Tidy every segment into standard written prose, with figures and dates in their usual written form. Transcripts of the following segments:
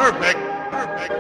Perfect. Perfect.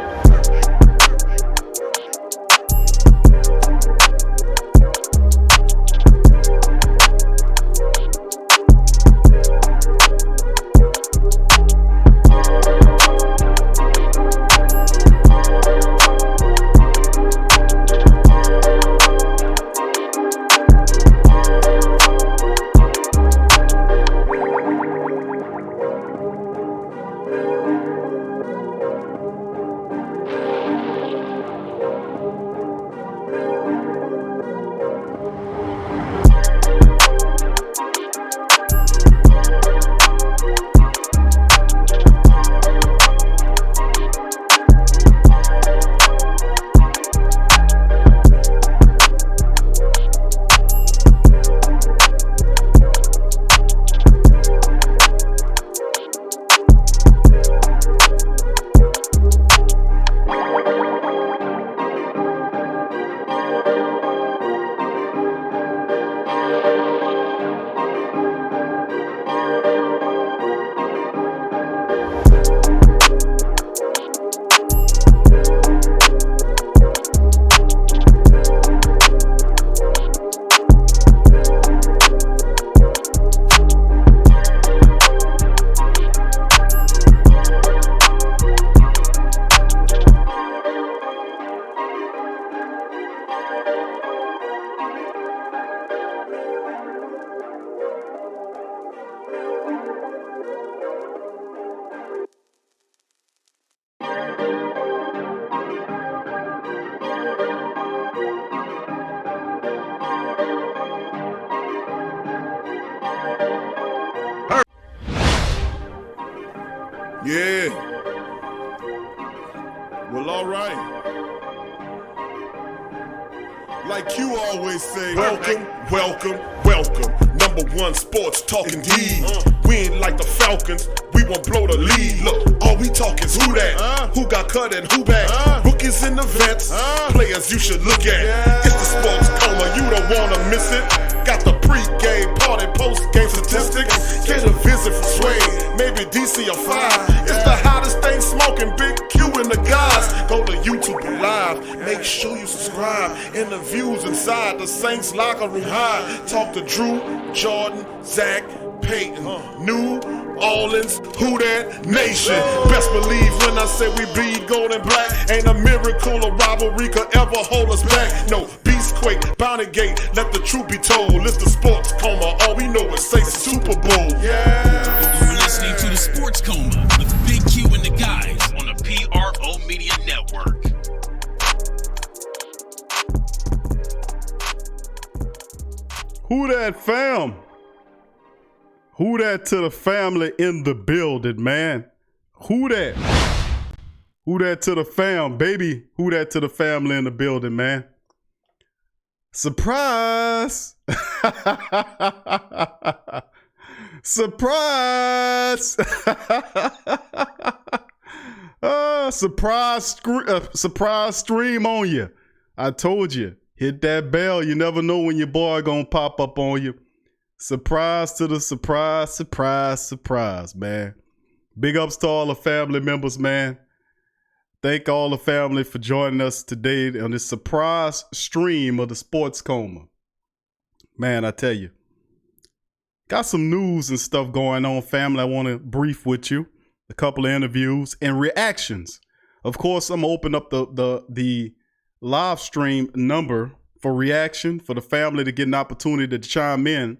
Yeah. Well, all right. Like you always say, welcome, welcome, welcome. Number one sports talking D. We ain't like the Falcons, we won't blow the lead. Look, all we talk is who that, who got cut and who back. Rookies in the vets, players you should look at. It's the sports coma, you don't wanna miss it. Got the pre-game, party, post-game statistics. Get a visit from Sway, maybe DC or 5. It's the hottest thing smoking, Big Q and the guys. Go to YouTube Live, make sure you subscribe. Interviews inside the Saints locker room high. Talk to Drew, Jordan, Zach, Peyton, New Orleans, who that nation. Best believe when I say we bleed gold and black. Ain't a miracle or rivalry could ever hold us back. No, Beastquake, Bounty Gate, let the truth be told. It's the sports coma, all we know is say Super Bowl. Yeah. You're listening to the Sports Coma with Big Q and the guys on the PRO Media Network. Who that fam? Who that to the family in the building, man? Who that? Who that to the fam, baby? Who that to the family in the building, man? Surprise! Surprise! Surprise stream on you. I told you. Hit that bell. You never know when your boy gonna pop up on you. Surprise to the surprise, man. Big ups to all the family members, man. Thank all the family for joining us today on this surprise stream of the Sports Coma. Man, I tell you, got some news and stuff going on, family. I want to brief with you. A couple of interviews and reactions. Of course, I'm gonna open up the live stream number for reaction for the family to get an opportunity to chime in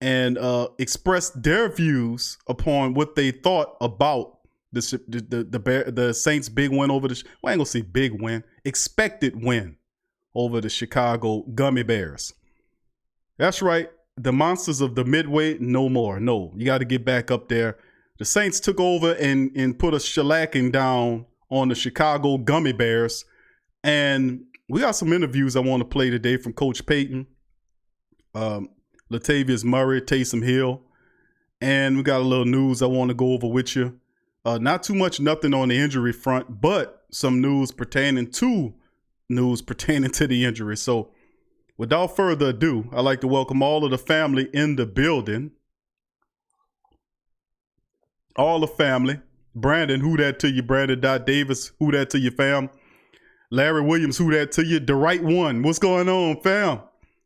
and express their views upon what they thought about the Saints' big win over the, well, I ain't gonna say big win, expected win over the Chicago Gummy Bears. That's right, the monsters of the Midway, no more. No, you got to get back up there. The Saints took over and put a shellacking down on the Chicago Gummy Bears. And we got some interviews I want to play today from Coach Payton, Latavius Murray, Taysom Hill. And we got a little news I want to go over with you. Not too much, nothing on the injury front, but some news pertaining to the injury. So without further ado, I'd like to welcome all of the family in the building. All the family. Brandon, who that to you? Brandon Davis, who that to you, fam? Larry Williams, who that to you? The right one. What's going on, fam?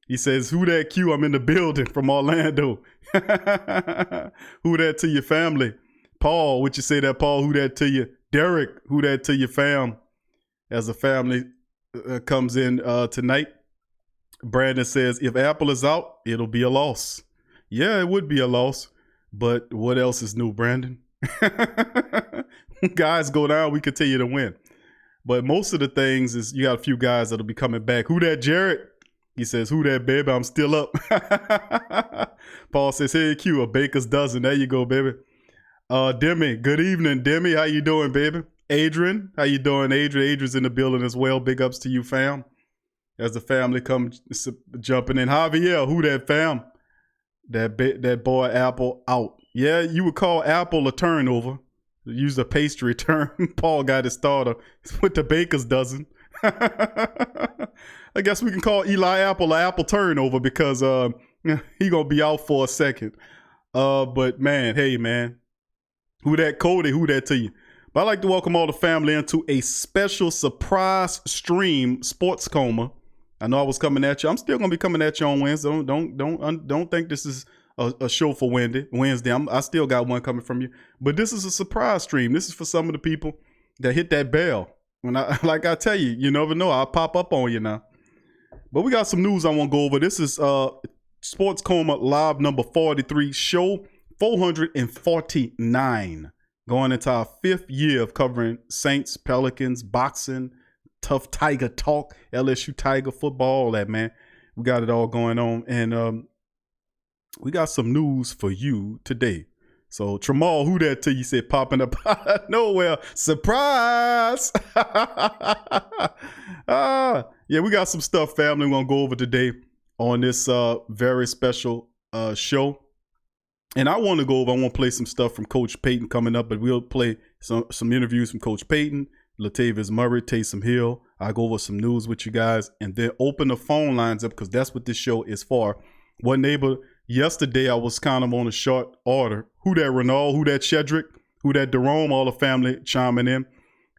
He says, who that Q? I'm in the building from Orlando. Who that to your family? Paul, what you say that, Paul? Who that to you? Derek, who that to your fam? As the family comes in tonight. Brandon says, if Apple is out, it'll be a loss. Yeah, it would be a loss. But what else is new, Brandon? Guys go down, we continue to win. But most of the things is you got a few guys that'll be coming back. Who that, Jared? He says, who that, baby? I'm still up. Paul says, hey, Q, a baker's dozen. There you go, baby. Demi, good evening, Demi. How you doing, baby? Adrian, how you doing, Adrian? Adrian's in the building as well. Big ups to you, fam. As the family come jumping in. Javier, who that, fam? That boy Apple out. Yeah, you would call Apple a turnover. Use a pastry term. Paul got his starter with the baker's dozen. I guess we can call Eli Apple an apple turnover because he gonna be out for a second. But man, hey man, who that Cody? Who that to you? But I'd like to welcome all the family into a special surprise stream, Sports Coma. I know I was coming at you. I'm still gonna be coming at you on Wednesday. Don't think this is a show for Wednesday. I still got one coming from you. But this is a surprise stream. This is for some of the people that hit that bell. When like I tell you, you never know. I'll pop up on you now. But we got some news I want to go over. This is Sports Coma Live number 43, show 449. Going into our 5th year of covering Saints, Pelicans, boxing, tough Tiger talk, LSU Tiger football, all that, man. We got it all going on. And we got some news for you today. So, Tramal, who that to you said popping up out of nowhere? Surprise! Yeah, we got some stuff, family, we're going to go over today on this very special show. And I want to play some stuff from Coach Payton coming up, but we'll play some interviews from Coach Payton, Latavius Murray, Taysom Hill. I'll go over some news with you guys and then open the phone lines up because that's what this show is for. One neighbor, yesterday I was kind of on a short order. Who that Renal? Who that Shedrick? Who that Jerome? All the family chiming in.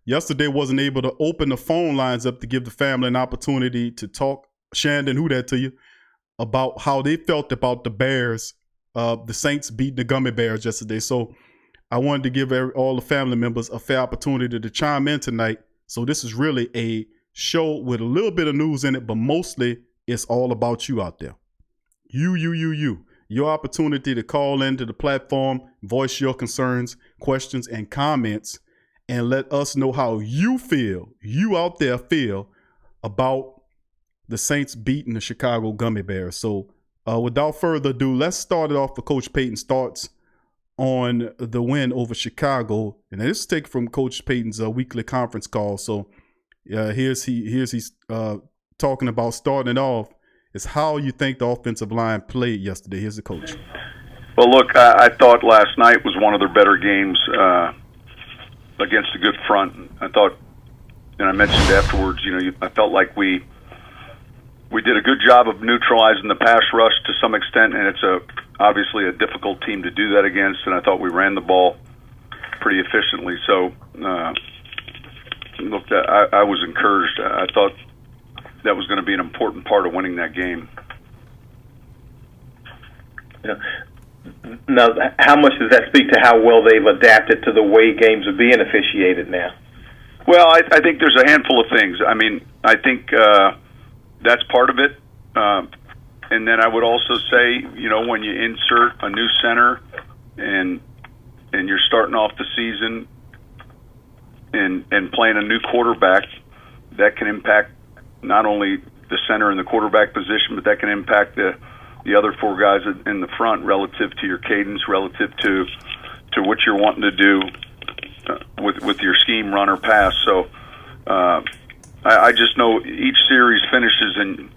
Yesterday wasn't able to open the phone lines up to give the family an opportunity to talk. Shandon, who that to you? About how they felt about the Bears, the Saints beating the Gummy Bears yesterday. So I wanted to give all the family members a fair opportunity to chime in tonight. So this is really a show with a little bit of news in it, but mostly it's all about you out there. You. Your opportunity to call into the platform, voice your concerns, questions, and comments, and let us know how you out there feel about the Saints beating the Chicago Gummy Bears. So without further ado, let's start it off for Coach Payton's thoughts on the win over Chicago. And this is taken from Coach Payton's weekly conference call. So here's he's talking about starting it off. Is how you think the offensive line played yesterday. Here's the coach. Well, look, I thought last night was one of their better games against a good front. I thought, and I mentioned afterwards, I felt like we did a good job of neutralizing the pass rush to some extent, and it's obviously a difficult team to do that against, and I thought we ran the ball pretty efficiently. So, look, I was encouraged. I thought that was going to be an important part of winning that game. Yeah. Now, how much does that speak to how well they've adapted to the way games are being officiated now? Well, I think there's a handful of things. I mean, I think that's part of it. And then I would also say, when you insert a new center and you're starting off the season and playing a new quarterback, that can impact not only the center and the quarterback position, but that can impact the other four guys in the front relative to your cadence, relative to what you're wanting to do with your scheme, run or pass. So I just know each series finishes, and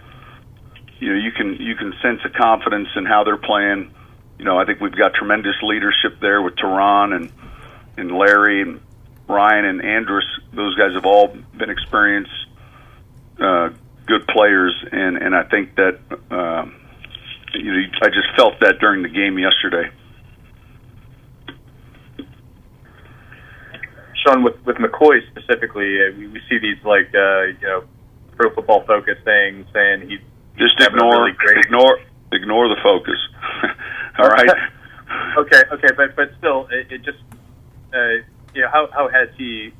you can sense a confidence in how they're playing. I think we've got tremendous leadership there with Teron and Larry and Ryan and Andrus. Those guys have all been experienced. Good players, and I think that I just felt that during the game yesterday. Sean, with McCoy specifically, we see these like Pro Football Focus things saying he's just ignore the focus. All right. Okay, but still, it just how has he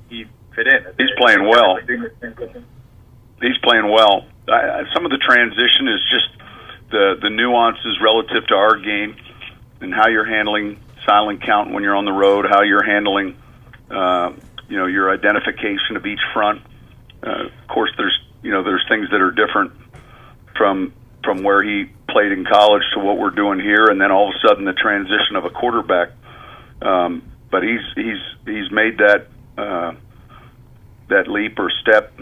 fit in? He's playing well. He's playing well. Some of the transition is just the nuances relative to our game and how you're handling silent count when you're on the road, how you're handling your identification of each front. Of course, there's things that are different from where he played in college to what we're doing here, and then all of a sudden the transition of a quarterback. But he's made that leap or step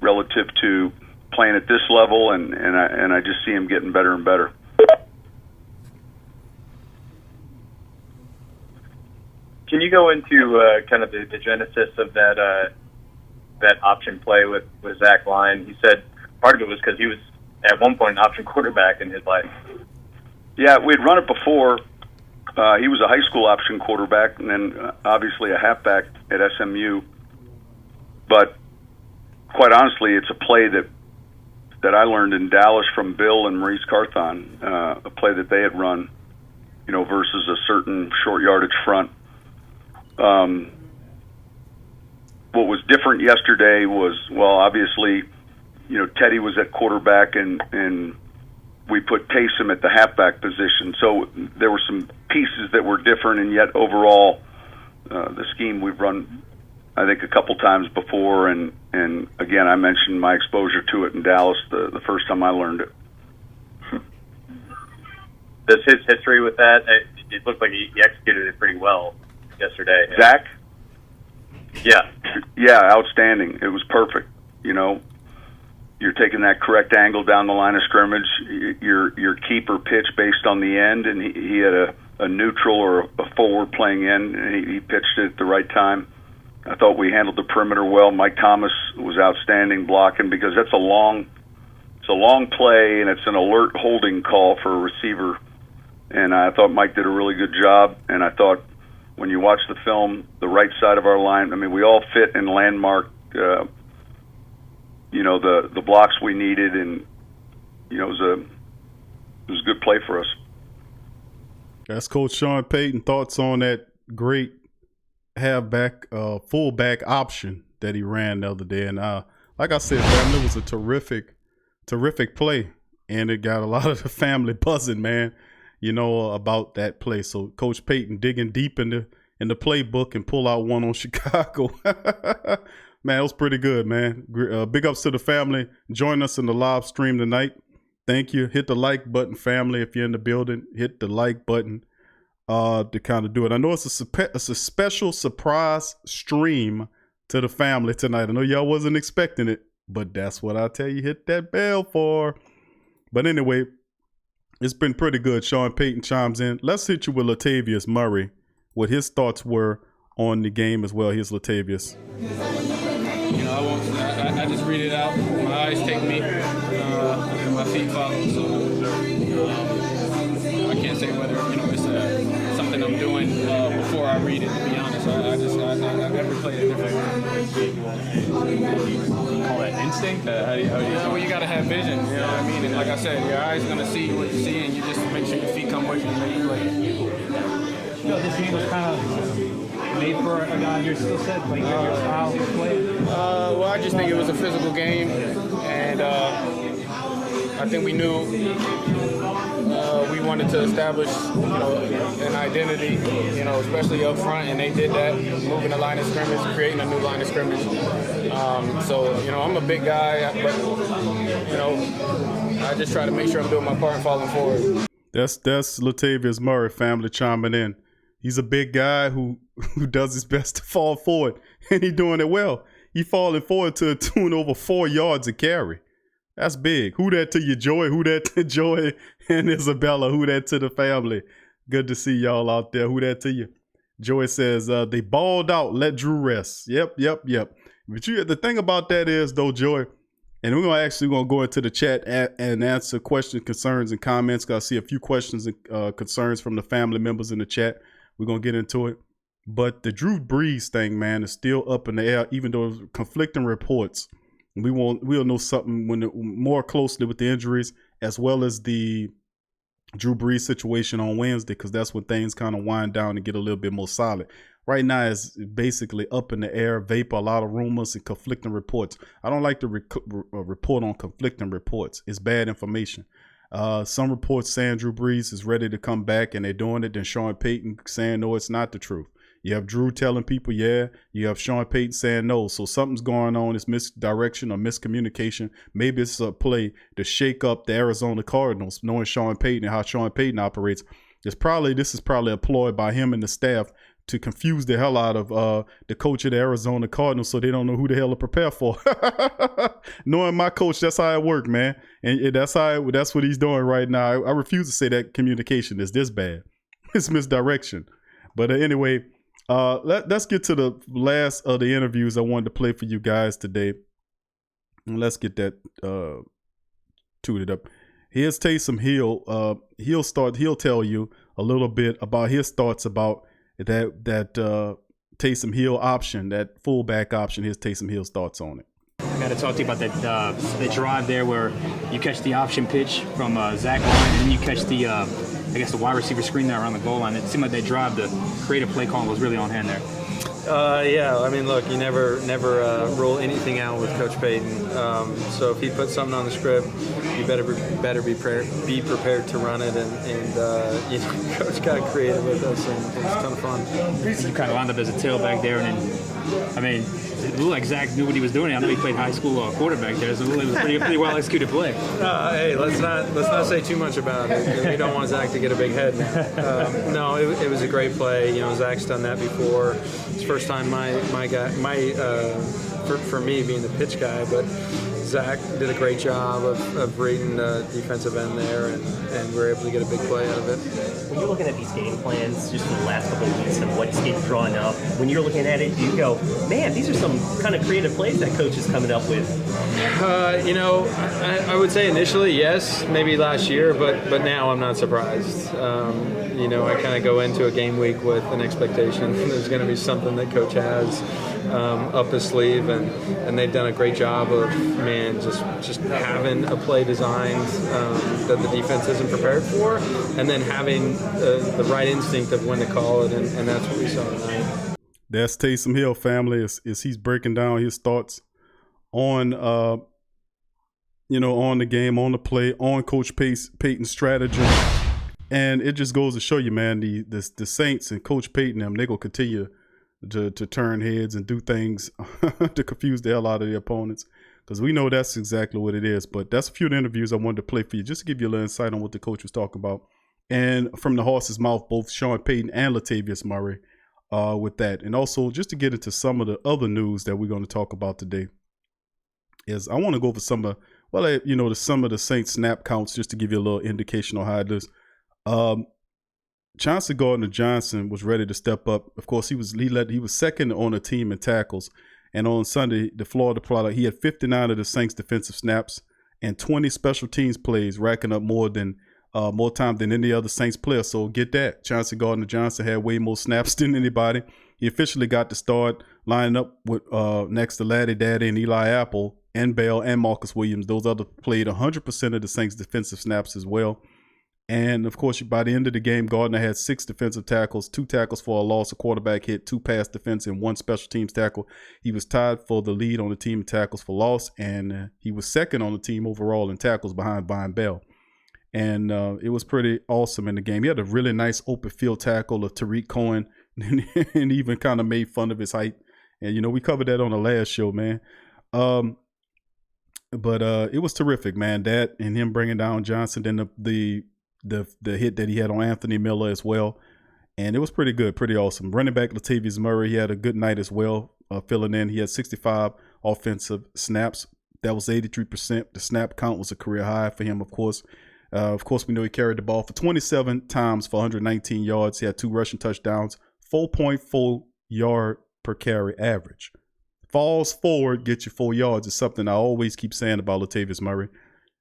relative to playing at this level, and I just see him getting better and better. Can you go into kind of the genesis of that option play with Zach Line? He said part of it was because he was at one point an option quarterback in his life. Yeah, we'd run it before. He was a high school option quarterback, and then obviously a halfback at SMU. But quite honestly, it's a play that I learned in Dallas from Bill and Maurice Carthon, a play that they had run, versus a certain short yardage front. What was different yesterday was, obviously, Teddy was at quarterback and we put Taysom at the halfback position. So there were some pieces that were different, and yet overall, the scheme we've run, I think, a couple times before. And again, I mentioned my exposure to it in Dallas the first time I learned it. Does his history with that, it looked like he executed it pretty well yesterday. Zach? Yeah. Yeah, outstanding. It was perfect. You're taking that correct angle down the line of scrimmage. Your keeper pitch based on the end, and he had a neutral or a forward playing end, and he pitched it at the right time. I thought we handled the perimeter well. Mike Thomas was outstanding blocking, because that's a long play, and it's an alert holding call for a receiver. And I thought Mike did a really good job. And I thought when you watch the film, the right side of our line, we all fit and landmark, the blocks we needed, and it was a good play for us. That's Coach Sean Payton. Thoughts on that great fullback option that he ran the other day. And like I said, man, it was a terrific play, and it got a lot of the family buzzing, man, about that play. So Coach Payton digging deep in the playbook and pull out one on Chicago. Man, it was pretty good, man. Big ups to the family. Join us in the live stream tonight. Thank you. Hit the like button, family. If you're in the building, hit the like button to kind of do it. I know it's a special surprise stream to the family tonight. I know y'all wasn't expecting it, but that's what I tell you, hit that bell for. But anyway, it's been pretty good. Sean Payton chimes in. Let's hit you with Latavius Murray, what his thoughts were on the game as well. Here's Latavius. I just read it out. My eyes take me, and my feet follow. So I can't say whether it's something I'm doing before I read it. To be honest, I never played a different way. Call that instinct? How do you Well, you got to have vision. You know what I mean? And like I said, your eyes gonna see what you see, and you just make sure your feet come with you and make you play. This game was kind of made for a guy your skill set, like your style of play? Well, I just think it was a physical game, and I think we knew we wanted to establish, an identity, especially up front, and they did that, moving the line of scrimmage, creating a new line of scrimmage. So, I'm a big guy, but, I just try to make sure I'm doing my part and falling forward. That's Latavius Murray, family, chiming in. He's a big guy who does his best to fall forward, and he's doing it well. He falling forward to a tune over 4 yards a carry. That's big. Who that to you, Joy? Who that to Joy and Isabella? Who that to the family? Good to see y'all out there. Who that to you? Joy says, they balled out, let Drew rest. Yep. But the thing about that is, though, Joy, and we're gonna go into the chat and answer questions, concerns, and comments. Cause I see a few questions and concerns from the family members in the chat. We're gonna get into it. But the Drew Brees thing, man, is still up in the air, even though there's conflicting reports. We'll know something more closely with the injuries, as well as the Drew Brees situation on Wednesday, because that's when things kind of wind down and get a little bit more solid. Right now, it's basically up in the air, vapor, a lot of rumors and conflicting reports. I don't like to report on conflicting reports. It's bad information. Some reports saying Drew Brees is ready to come back and they're doing it. Then Sean Payton saying, no, it's not the truth. You have Drew telling people, yeah. You have Sean Payton saying no. So something's going on. It's misdirection or miscommunication. Maybe it's a play to shake up the Arizona Cardinals, knowing Sean Payton and how Sean Payton operates. This is probably a ploy by him and the staff to confuse the hell out of the coach of the Arizona Cardinals, so they don't know who the hell to prepare for. Knowing my coach, that's how it worked, man. And that's what he's doing right now. I refuse to say that communication is this bad. It's misdirection. But anyway, let's get to the last of the interviews I wanted to play for you guys today. And let's get that tooted up. Here's Taysom Hill. He'll tell you a little bit about his thoughts about that Taysom Hill option, that fullback option. Here's Taysom Hill's thoughts on it. I got to talk to you about that drive there where you catch the option pitch from Zach Line, and then you catch the the wide receiver screen there around the goal line. It seemed like that drive, the creative play call was really on hand there. Yeah, I mean, look, you never rule anything out with Coach Payton. So if he puts something on the script, you better be prepared to run it. And Coach got creative with us, and it was a ton of fun. You kind of wound up as a tailback there, and then, I mean, it looked like Zach knew what he was doing. I know he played high school quarterback there, so it was a pretty well executed play. Hey, let's not say too much about it. We don't want Zach to get a big head. No, it was a great play. You know, Zach's done that before. It's first time for me being the pitch guy, but Zach did a great job of reading the defensive end there, and we were able to get a big play out of it. When you're looking at these game plans just for the last couple of weeks and what's getting drawn up, when you're looking at it, you go, man, these are some kind of creative plays that coach is coming up with. I would say initially, yes, maybe last year, but now I'm not surprised. I kind of go into a game week with an expectation there's going to be something that coach has up his sleeve, and they've done a great job of, just having a play designed that the defense isn't prepared for, and then having the right instinct of when to call it, and that's what we saw tonight. That's Taysom Hill, family, is he's breaking down his thoughts on on the game, on the play, on Coach Payton's strategy. And it just goes to show you, man, the Saints and Coach Payton, they're going to continue to turn heads and do things to confuse the hell out of the opponents, because we know that's exactly what it is. But that's a few of the interviews I wanted to play for you, just to give you a little insight on what the coach was talking about. And from the horse's mouth, both Sean Payton and Latavius Murray with that. And also, just to get into some of the other news that we're going to talk about today, is I want to go over some of the Saints snap counts, just to give you a little indication on how it is. Chauncey Gardner-Johnson was ready to step up. Of course, he was second on the team in tackles. And on Sunday, the Florida product, he had 59 of the Saints defensive snaps and 20 special teams plays, racking up more time than any other Saints player. So get that. Chauncey Gardner-Johnson had way more snaps than anybody. He officially got to start lining up with next to Laddie Daddy and Eli Apple and Bell and Marcus Williams. Those others played 100% of the Saints defensive snaps as well. And, of course, by the end of the game, Gardner had 6 defensive tackles, 2 tackles for a loss, a quarterback hit, 2 pass defense, and 1 special teams tackle. He was tied for the lead on the team in tackles for loss, and he was second on the team overall in tackles behind Brian Bell. And it was pretty awesome in the game. He had a really nice open field tackle of Tariq Cohen and even kind of made fun of his height. And, we covered that on the last show, man. But it was terrific, man, that and him bringing down Johnson, then the hit that he had on Anthony Miller as well. And it was pretty good, pretty awesome. Running back Latavius Murray, he had a good night as well, filling in. He had 65 offensive snaps. That was 83%. The snap count was a career high for him, of course. We know he carried the ball for 27 times for 119 yards. He had 2 rushing touchdowns, 4.4 yard per carry average. Falls forward, get you 4 yards is something I always keep saying about Latavius Murray.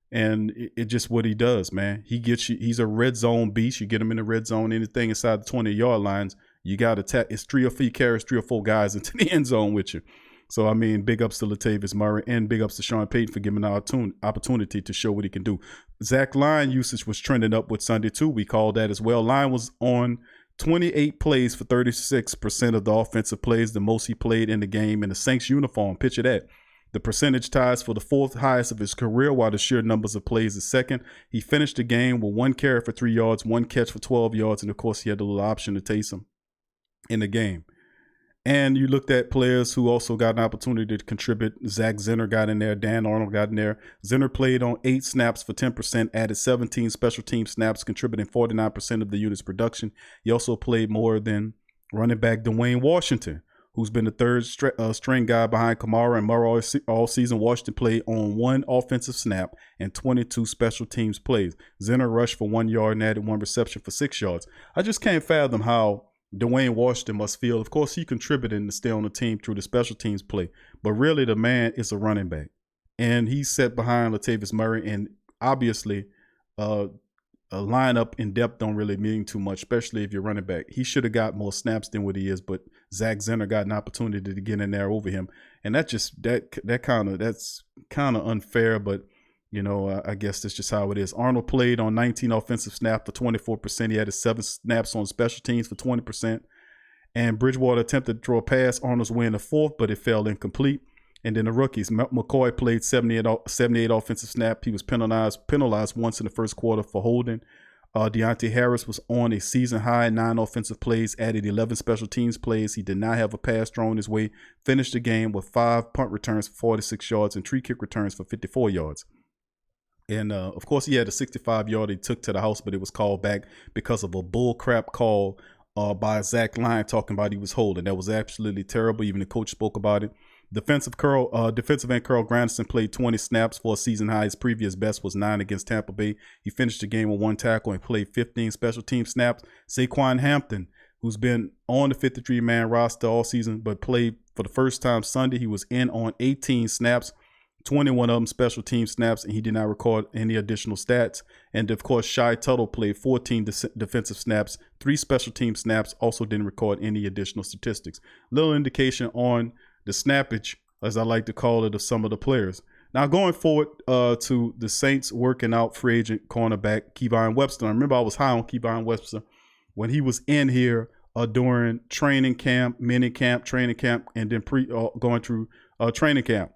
And it's just what he does, man. He gets you. He's a red zone beast. You get him in the red zone, anything inside the 20-yard lines, you got to tap. It's 3 or 4 carries, 3 or 4 guys into the end zone with you. So, I mean, big ups to Latavius Murray and big ups to Sean Payton for giving our opportunity to show what he can do. Zach Line usage was trending up with Sunday, too. We called that as well. Line was on 28 plays for 36% of the offensive plays, the most he played in the game in the Saints uniform. Picture that. The percentage ties for the 4th highest of his career, while the sheer numbers of plays is second. He finished the game with 1 carry for 3 yards, 1 catch for 12 yards, and, of course, he had the little option to Taysom in the game. And you looked at players who also got an opportunity to contribute. Zach Zenner got in there. Dan Arnold got in there. Zenner played on 8 snaps for 10%, added 17 special team snaps, contributing 49% of the unit's production. He also played more than running back Dwayne Washington, who's been the third string guy behind Kamara and Murray all season. Washington played on 1 offensive snap and 22 special teams plays. Zenner rushed for 1 yard and added 1 reception for 6 yards. I just can't fathom how Dwayne Washington must feel. Of course, he contributed to stay on the team through the special teams play, but really the man is a running back. And he's set behind Latavius Murray, and obviously a lineup in depth don't really mean too much, especially if you're running back. He should have got more snaps than what he is, but Zach Zenner got an opportunity to get in there over him. And that's kind of unfair, but you know, I guess that's just how it is. Arnold played on 19 offensive snaps for 24%. He had 7 snaps on special teams for 20%. And Bridgewater attempted to throw a pass. Arnold's win the 4th, but it fell incomplete. And then the rookies, McCoy played 78 offensive snaps. He was penalized once in the first quarter for holding. Deontay Harris was on a season-high 9 offensive plays, added 11 special teams plays. He did not have a pass thrown his way. Finished the game with 5 punt returns for 46 yards and 3 kick returns for 54 yards. And, of course, he had a 65-yard he took to the house, but it was called back because of a bull crap call by Zach Line talking about he was holding. That was absolutely terrible. Even the coach spoke about it. Defensive end Carl Granderson played 20 snaps for a season high. His previous best was 9 against Tampa Bay. He finished the game with 1 tackle and played 15 special team snaps. Saquon Hampton, who's been on the 53-man roster all season, but played for the first time Sunday. He was in on 18 snaps. 21 of them special team snaps, and he did not record any additional stats. And, of course, Shai Tuttle played 14 defensive snaps, 3 special team snaps, also didn't record any additional statistics. Little indication on the snappage, as I like to call it, of some of the players. Now, going forward to the Saints working out free agent cornerback Kevon Webster. I remember I was high on Kevon Webster when he was in here during training camp, mini camp, training camp, and then going through training camp.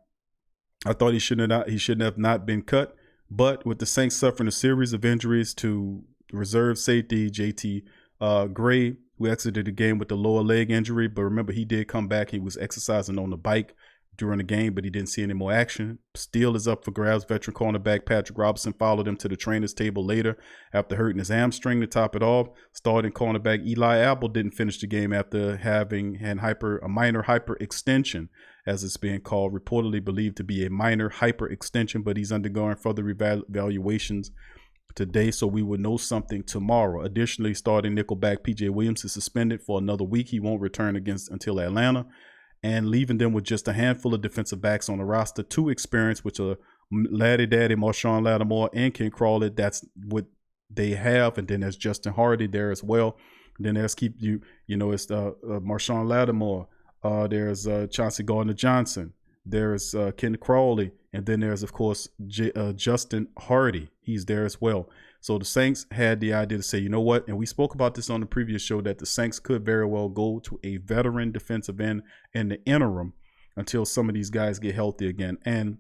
I thought he shouldn't have not been cut, but with the Saints suffering a series of injuries to reserve safety JT Gray, who exited the game with the lower leg injury, but remember he did come back. He was exercising on the bike during the game, but he didn't see any more action. Steele is up for grabs. Veteran cornerback Patrick Robinson followed him to the trainer's table later after hurting his hamstring to top it off. Starting cornerback Eli Apple didn't finish the game after having had a minor hyperextension, as it's being called, reportedly believed to be a minor hyperextension, but he's undergoing further evaluations today, so we will know something tomorrow. Additionally, starting nickelback P.J. Williams is suspended for another week. He won't return until Atlanta, and leaving them with just a handful of defensive backs on the roster. 2 experienced, which are Laddie Daddy, Marshawn Lattimore, and Ken Crawley. That's what they have. And then there's Justin Hardy there as well. And then there's it's Marshawn Lattimore. There's Chauncey Gardner-Johnson. There's Ken Crawley. And then there's, of course, Justin Hardy. He's there as well. So the Saints had the idea to say, you know what? And we spoke about this on the previous show, that the Saints could very well go to a veteran defensive end in the interim until some of these guys get healthy again. And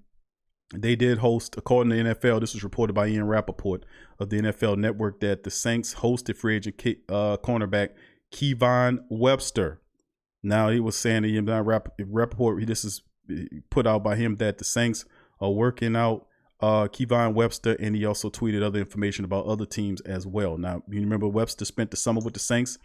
they did host, according to the NFL, this was reported by Ian Rappaport of the NFL Network, that the Saints hosted free agent cornerback Kevon Webster. Now, he was saying in Rappaport, this is put out by him, that the Saints are working out Kevon Webster, and he also tweeted other information about other teams as well. Now, you remember Webster spent the summer with the Saints.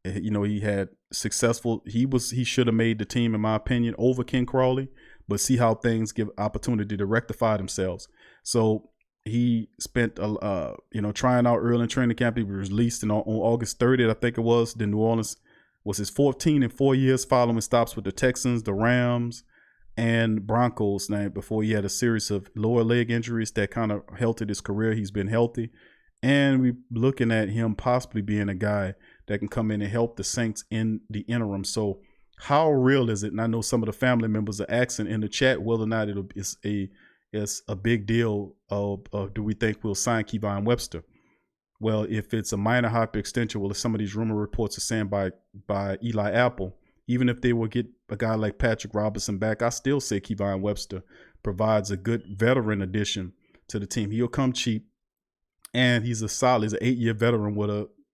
He had successful. He should have made the team, in my opinion, over Ken Crawley. But see how things give opportunity to rectify themselves. So he spent trying out early in training camp. He was released on August 30th, I think it was. Then New Orleans was his 14th in 4 years, following stops with the Texans, the Rams, and Broncos now, before he had a series of lower leg injuries that kind of halted his career. He's been healthy, and we're looking at him possibly being a guy that can come in and help the Saints in the interim. So how real is it? And I know some of the family members are asking in the chat whether or not it's a big deal of do we think we'll sign Kevon Webster? Well, if it's a minor hyper extension, well, if some of these rumor reports are saying by Eli Apple, even if they will get a guy like Patrick Robinson back, I still say Kevon Webster provides a good veteran addition to the team. He'll come cheap, and he's he's an 8-year veteran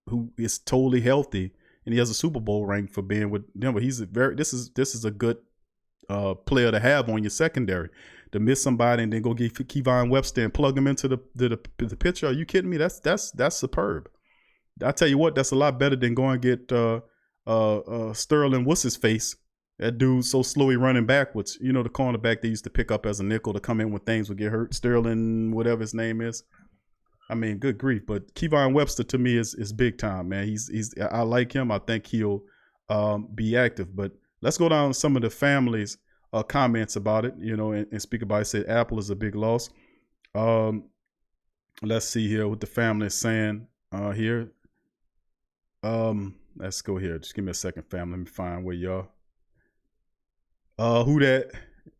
who is totally healthy, and he has a Super Bowl ring for being with Denver. This is a good player to have on your secondary. To miss somebody and then go get Kevon Webster and plug him into the picture. Are you kidding me? That's superb. I tell you what, that's a lot better than going and get Sterling, what's his face? That dude's so slow he running backwards. You know, the cornerback they used to pick up as a nickel to come in when things would get hurt. Sterling, whatever his name is. I mean, good grief. But Kevon Webster to me is big time, man. I like him. I think he'll be active. But let's go down to some of the families. Comments about it, you know, and speak about it. Said Apple is a big loss. Let's see here what the family is saying here. Let's go here. Just give me a second, family. Let me find where y'all. Who that?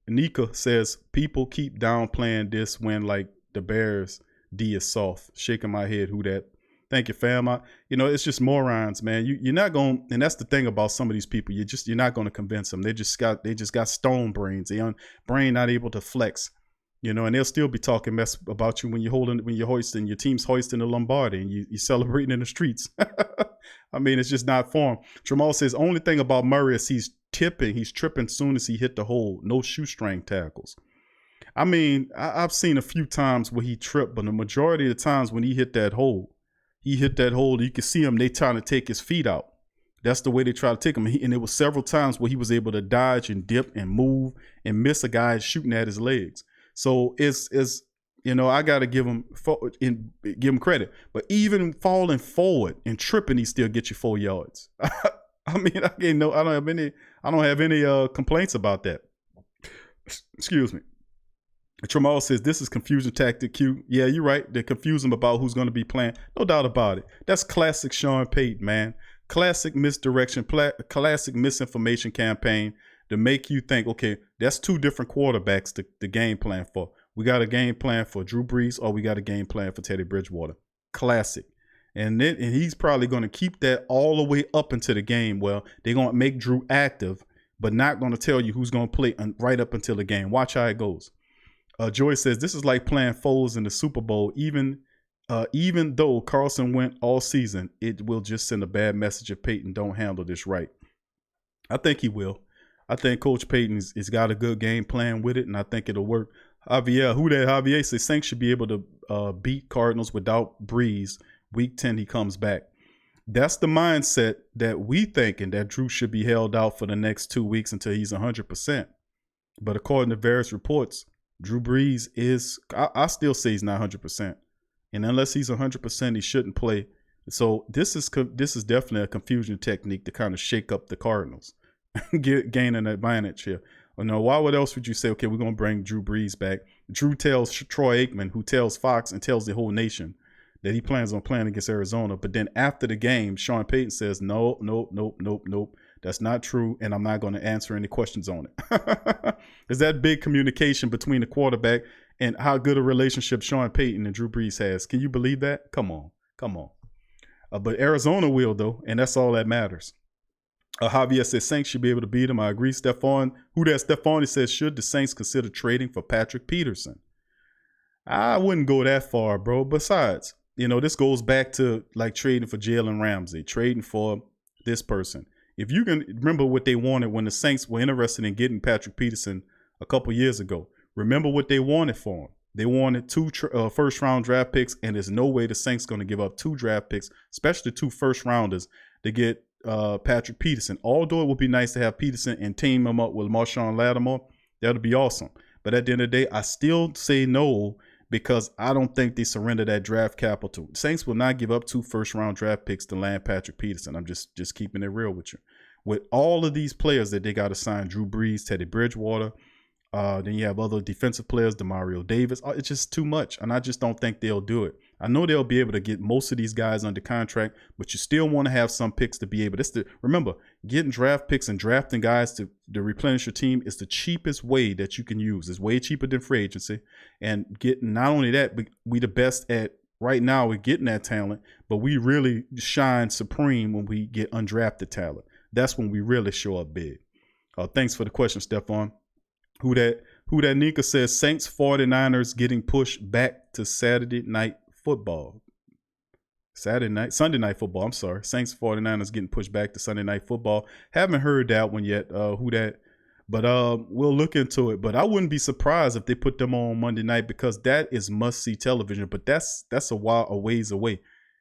Nika says people keep downplaying this when like the Bears D is soft. Shaking my head. Who that? Thank you, fam. It's just morons, man. You're not going, and that's the thing about some of these people. You're not going to convince them. They just got stone brains. Brain not able to flex, and they'll still be talking mess about you when you're hoisting your team's hoisting the Lombardi and you're celebrating in the streets. I mean, it's just not form. Jamal says only thing about Murray is he's tripping soon as he hit the hole. No shoestring tackles. I mean, I've seen a few times where he tripped, but the majority of the times when he hit that hole, you can see him, they trying to take his feet out. That's the way they try to take him. And there was several times where he was able to dodge and dip and move and miss a guy shooting at his legs. So I got to give him credit. But even falling forward and tripping, he still gets you 4 yards. I mean, I don't have any complaints about that. Excuse me. Tramal says, this is confusion tactic, Q. Yeah, you're right. They confuse him about who's going to be playing. No doubt about it. That's classic Sean Payton, man. Classic misdirection, classic misinformation campaign to make you think, okay, that's two different quarterbacks to game plan for. We got a game plan for Drew Brees or we got a game plan for Teddy Bridgewater. Classic. And he's probably going to keep that all the way up into the game. Well, they're going to make Drew active, but not going to tell you who's going to play right up until the game. Watch how it goes. Joy says, this is like playing Foles in the Super Bowl. Even though Carlson went all season, it will just send a bad message if Peyton don't handle this right. I think he will. I think Coach Peyton has got a good game plan with it, and I think it'll work. Javier says Saints should be able to beat Cardinals without Breeze. Week 10, he comes back. That's the mindset that we thinking that Drew should be held out for the next 2 weeks until he's 100%. But according to various reports, Drew Brees I still say he's not 100%. And unless he's 100%, he shouldn't play. So this is definitely a confusion technique to kind of shake up the Cardinals, gain an advantage here. What else would you say, okay, we're going to bring Drew Brees back? Drew tells Troy Aikman, who tells Fox and tells the whole nation that he plans on playing against Arizona. But then after the game, Sean Payton says, nope. That's not true, and I'm not going to answer any questions on it. Is that big communication between the quarterback and how good a relationship Sean Payton and Drew Brees has? Can you believe that? Come on. But Arizona will, though, and that's all that matters. Javier says Saints should be able to beat him. I agree. Stephon he says, should the Saints consider trading for Patrick Peterson? I wouldn't go that far, bro. Besides, this goes back to like trading for Jalen Ramsey, trading for this person. If you can remember what they wanted when the Saints were interested in getting Patrick Peterson a couple years ago, remember what they wanted for him. They wanted 2 first-round draft picks, and there's no way the Saints going to give up 2 draft picks, especially 2 first-rounders, to get Patrick Peterson. Although it would be nice to have Peterson and team him up with Marshawn Lattimore, that would be awesome. But at the end of the day, I still say no because I don't think they surrender that draft capital. Saints will not give up 2 first-round draft picks to land Patrick Peterson. I'm just keeping it real with you. With all of these players that they got to sign, Drew Brees, Teddy Bridgewater, Then you have other defensive players, Demario Davis. It's just too much, and I just don't think they'll do it. I know they'll be able to get most of these guys under contract, but you still want to have some picks to be able. Remember, getting draft picks and drafting guys to replenish your team is the cheapest way that you can use. It's way cheaper than free agency, and getting not only that, but we the best at right now. We're getting that talent, but we really shine supreme when we get undrafted talent. That's when we really show up big. Thanks for the question, Stephon. Who that Nika says Saints 49ers getting pushed back to Sunday night football. Sunday night football. I'm sorry. Saints 49ers getting pushed back to Sunday night football. Haven't heard that one yet. Who that? But we'll look into it. But I wouldn't be surprised if they put them on Monday night, because that is must-see television. But that's a ways away.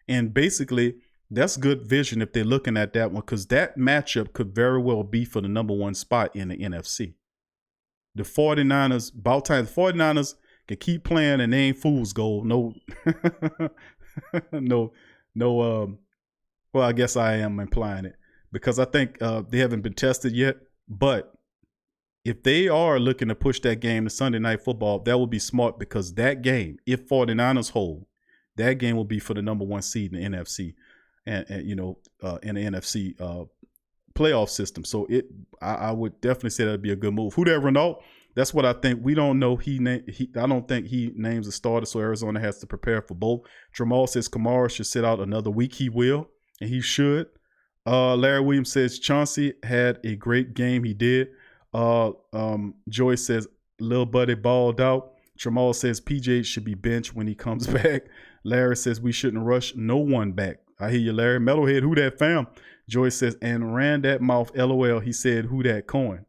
And basically, that's good vision if they're looking at that one, because that matchup could very well be for the number one spot in the NFC. The 49ers, about time the 49ers can keep playing and they ain't fool's gold. No, well, I guess I am implying it, because I think they haven't been tested yet. But if they are looking to push that game to Sunday night football, that would be smart, because that game, if 49ers hold, that game will be for the number one seed in the NFC and in the NFC playoff system. So I would definitely say that'd be a good move. Who that, Renault? That's what I think. We don't know. I don't think he names a starter, so Arizona has to prepare for both. Jamal says Kamara should sit out another week. He will, and he should. Larry Williams says Chauncey had a great game. He did. Joyce says Lil Buddy balled out. Jamal says PJ should be benched when he comes back. Larry says we shouldn't rush no one back. I hear you, Larry. Metalhead, who that fam? Joyce says, and ran that mouth, LOL. He said, who that coin?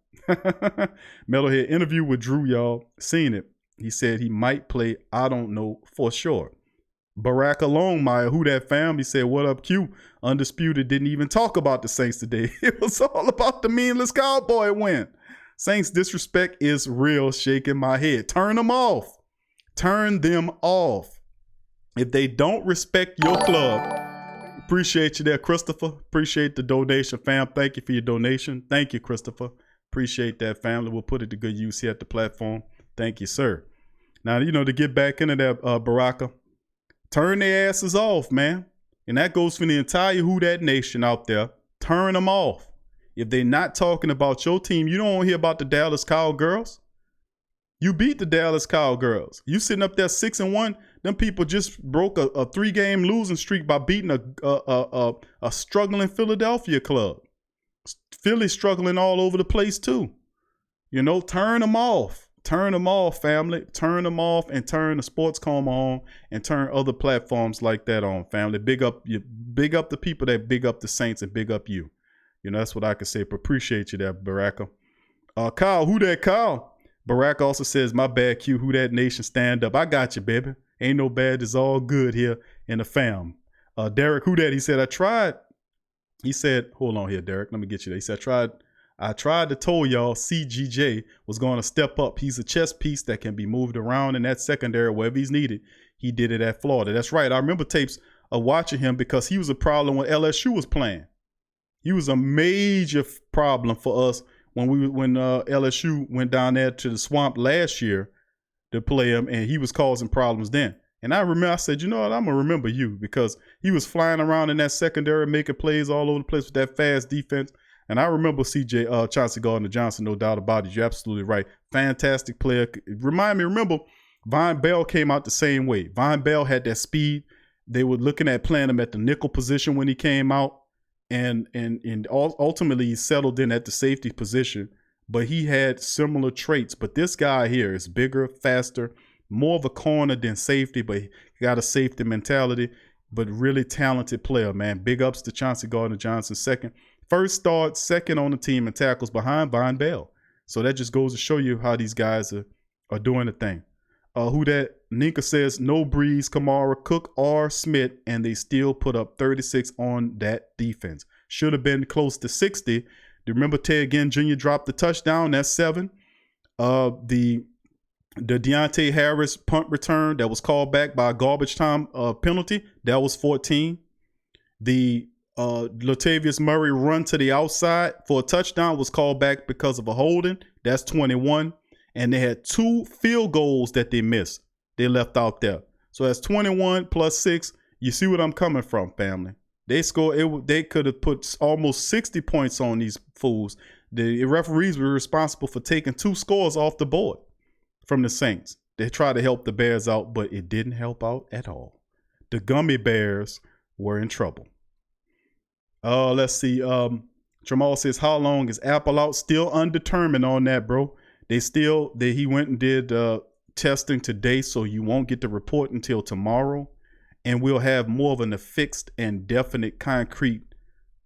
Metalhead interview with Drew, y'all. Seen it. He said he might play. I don't know for sure. Barack Longmire, who that fam? He said, what up, Q? Undisputed didn't even talk about the Saints today. It was all about the meaningless Cowboy win. Saints disrespect is real, shaking my head. Turn them off. Turn them off. If they don't respect your club, appreciate you there, Christopher. Appreciate the donation, fam. Thank you for your donation. Thank you, Christopher. Appreciate that, family. We'll put it to good use here at the platform. Thank you, sir. Now, to get back into that, Baraka, turn their asses off, man. And that goes for the entire Who Dat Nation out there. Turn them off. If they're not talking about your team, you don't want to hear about the Dallas Cowgirls. You beat the Dallas Cowgirls. You sitting up there 6-1. Them people just broke a 3-game losing streak by beating a struggling Philadelphia club. Philly struggling all over the place too. Turn them off. Turn them off, family. Turn them off, and turn the Sports Coma on, and turn other platforms like that on, family. Big up the people that big up the Saints and big up you. That's what I can say. But appreciate you there, Baraka. Kyle, who that Kyle? Barack also says, my bad, Q. Who that Nation, stand up. I got you, baby. Ain't no bad. It's all good here in the fam. Derek, who that? He said, I tried. He said, hold on here, Derek. Let me get you there. He said, I tried to tell y'all CGJ was going to step up. He's a chess piece that can be moved around in that secondary wherever he's needed. He did it at Florida. That's right. I remember tapes of watching him, because he was a problem when LSU was playing. He was a major problem for us when LSU went down there to the swamp last year to play him, and he was causing problems then. And I remember, I said, you know what, I'm going to remember you, because he was flying around in that secondary, making plays all over the place with that fast defense. And I remember Chauncey Gardner-Johnson, no doubt about it. You're absolutely right. Fantastic player. Remember, Von Bell came out the same way. Von Bell had that speed. They were looking at playing him at the nickel position when he came out. And ultimately he settled in at the safety position, but he had similar traits. But this guy here is bigger, faster, more of a corner than safety, but he got a safety mentality, but really talented player, man. Big ups to Chauncey Gardner-Johnson. First start, second on the team in tackles behind Von Bell. So that just goes to show you how these guys are doing the thing. Who that? Nika says, no Breeze, Kamara, Cook, or Smith, and they still put up 36 on that defense. Should have been close to 60. Remember Ted Ginn Jr. dropped the touchdown. That's 7. The Deontay Harris punt return that was called back by a garbage time penalty, that was 14. The Latavius Murray run to the outside for a touchdown was called back because of a holding. That's 21. And they had 2 field goals that they missed. They left out there. So that's 21 plus 6. You see what I'm coming from, family. They scored. They could have put almost 60 points on these fools. The referees were responsible for taking 2 scores off the board from the Saints. They tried to help the Bears out, but it didn't help out at all. The Gummy Bears were in trouble. Let's see. Jamal says, how long is Apple out? Still undetermined on that, bro. He went and did testing today, so you won't get the report until tomorrow. And we'll have more of a fixed and definite concrete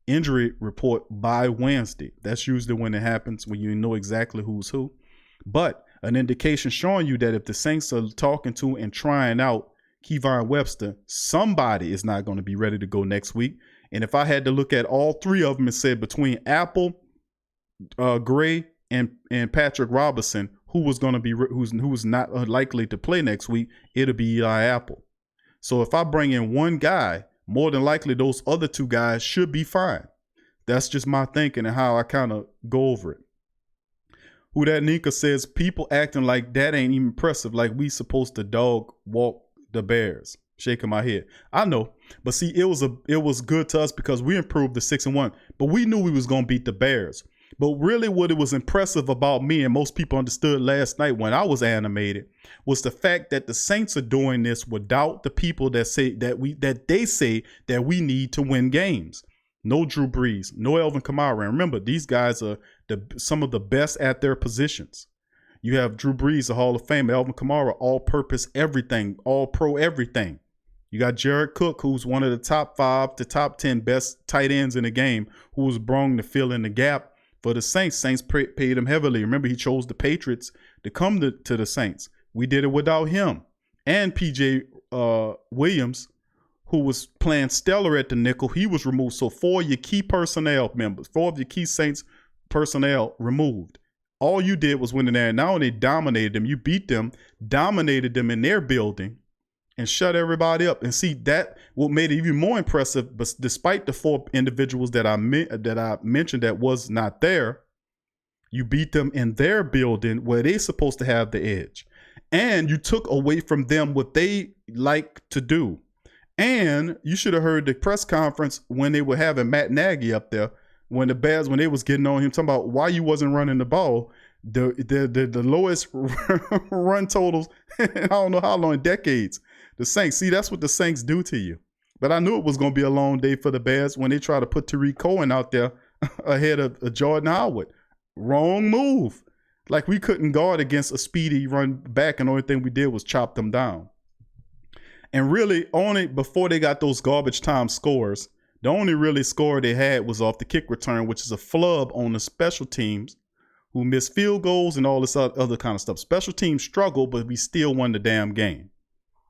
injury report by Wednesday. That's usually when it happens, when you know exactly who's who. But an indication showing you that if the Saints are talking to and trying out Kevon Webster, somebody is not going to be ready to go next week. And if I had to look at all 3 of them and said between Apple, Gray, and Patrick Robinson, who was going to be who's not likely to play next week, it'll be Eli Apple. So if I bring in one guy, more than likely those other 2 guys should be fine. That's just my thinking and how I kind of go over it. Who that Nika says, people acting like that ain't even impressive, like we supposed to dog walk the Bears. Shaking my head. I know, but see, it was good to us because we improved to 6-1, but we knew we was gonna beat the Bears. But really what it was impressive about me, and most people understood last night when I was animated, was the fact that the Saints are doing this without the people that say that they say that we need to win games. No Drew Brees, no Alvin Kamara. And remember, these guys are some of the best at their positions. You have Drew Brees, a Hall of Fame, Alvin Kamara, all-purpose everything, all-pro everything. You got Jared Cook, who's one of the top 5 to top 10 best tight ends in the game, who was brought to fill in the gap for the Saints. Saints paid him heavily. Remember, he chose the Patriots to come to the Saints. We did it without him. And P.J. Williams, who was playing stellar at the nickel, he was removed. So 4 of your key personnel members, 4 of your key Saints personnel removed. All you did was win in there. And not only dominated them, you beat them, dominated them in their building, and shut everybody up. And see, that what made it even more impressive. But despite the 4 individuals that I mentioned that was not there, you beat them in their building where they're supposed to have the edge. And you took away from them what they like to do. And you should have heard the press conference when they were having Matt Nagy up there, when the Bears, when they was getting on him, talking about why you wasn't running the ball. The lowest run totals, I don't know how long, decades. The Saints, see, that's what the Saints do to you. But I knew it was going to be a long day for the Bears when they try to put Tariq Cohen out there ahead of Jordan Howard. Wrong move. Like, we couldn't guard against a speedy run back, and the only thing we did was chop them down. And really, only before they got those garbage time scores, the only really score they had was off the kick return, which is a flub on the special teams, who missed field goals and all this other kind of stuff. Special teams struggled, but we still won the damn game.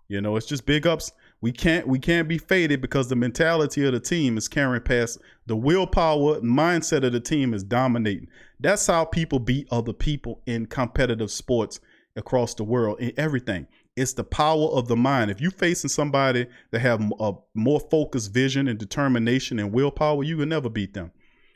You know, it's just big ups. We can't be faded because the mentality of the team is carrying past. The willpower mindset of the team is dominating. That's how people beat other people in competitive sports across the world, in everything. It's the power of the mind. If you're facing somebody that have a more focused vision and determination and willpower, you can never beat them.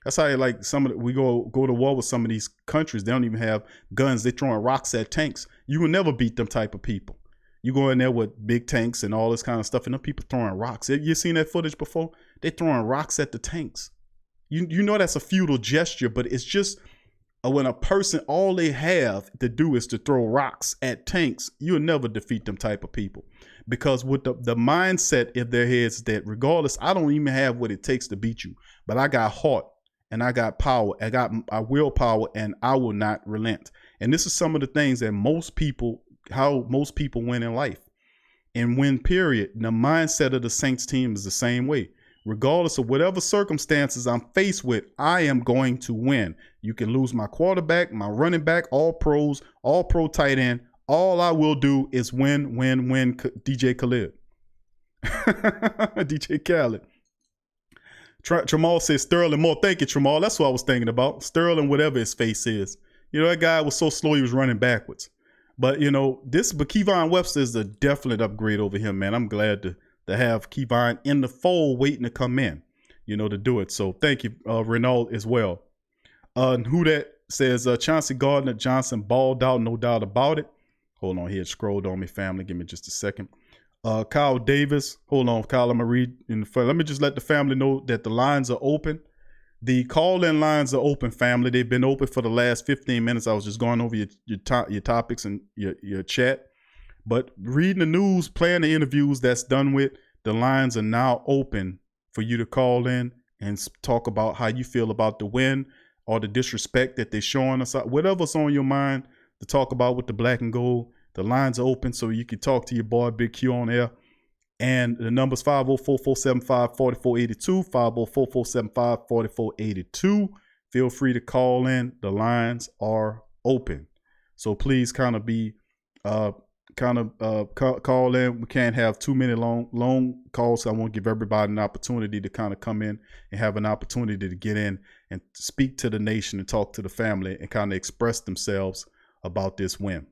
That's how, like, we go to war with some of these countries. They don't even have guns. They're throwing rocks at tanks. You will never beat them type of people. You go in there with big tanks and all this kind of stuff, and them people throwing rocks. You seen that footage before? They throwing rocks at the tanks. You know that's a futile gesture, but it's just when a person, all they have to do is to throw rocks at tanks, you'll never defeat them type of people. Because with the mindset in their heads that regardless, I don't even have what it takes to beat you, but I got heart and I got power. I got my willpower, and I will not relent. And this is some of the things that how most people win in life and win, period. The mindset of the Saints team is the same way. Regardless of whatever circumstances I'm faced with, I am going to win. You can lose my quarterback, my running back, all pros, all pro tight end. All I will do is win, DJ Khaled. DJ Khaled. Tramal says Sterling Moore. Thank you, Tramal. That's what I was thinking about. Sterling, whatever his face is. You know, that guy was so slow he was running backwards. But, you know, but Kevon Webster is a definite upgrade over him, man. I'm glad to have Kevon in the fold waiting to come in, you know, to do it. So thank you, Renault, as well. Who that says Chauncey Gardner-Johnson balled out, no doubt about it. Hold on, he had scrolled on me, family. Give me just a second. Kyle Davis. Hold on, Kyle, I'm going to read in the front. Let me just let the family know that the lines are open. The call-in lines are open, family. They've been open for the last 15 minutes. I was just going over your topics and your chat. But reading the news, playing the interviews that's done with, the lines are now open for you to call in and talk about how you feel about the win or the disrespect that they're showing us. Whatever's on your mind to talk about with the black and gold, the lines are open so you can talk to your boy Big Q on air. And the number's 504-475-4482, 504-475-4482. Feel free to call in. The lines are open. So please kind of call in. We can't have too many long calls. So I want to give everybody an opportunity to kind of come in and have an opportunity to get in and speak to the nation and talk to the family and kind of express themselves about this win.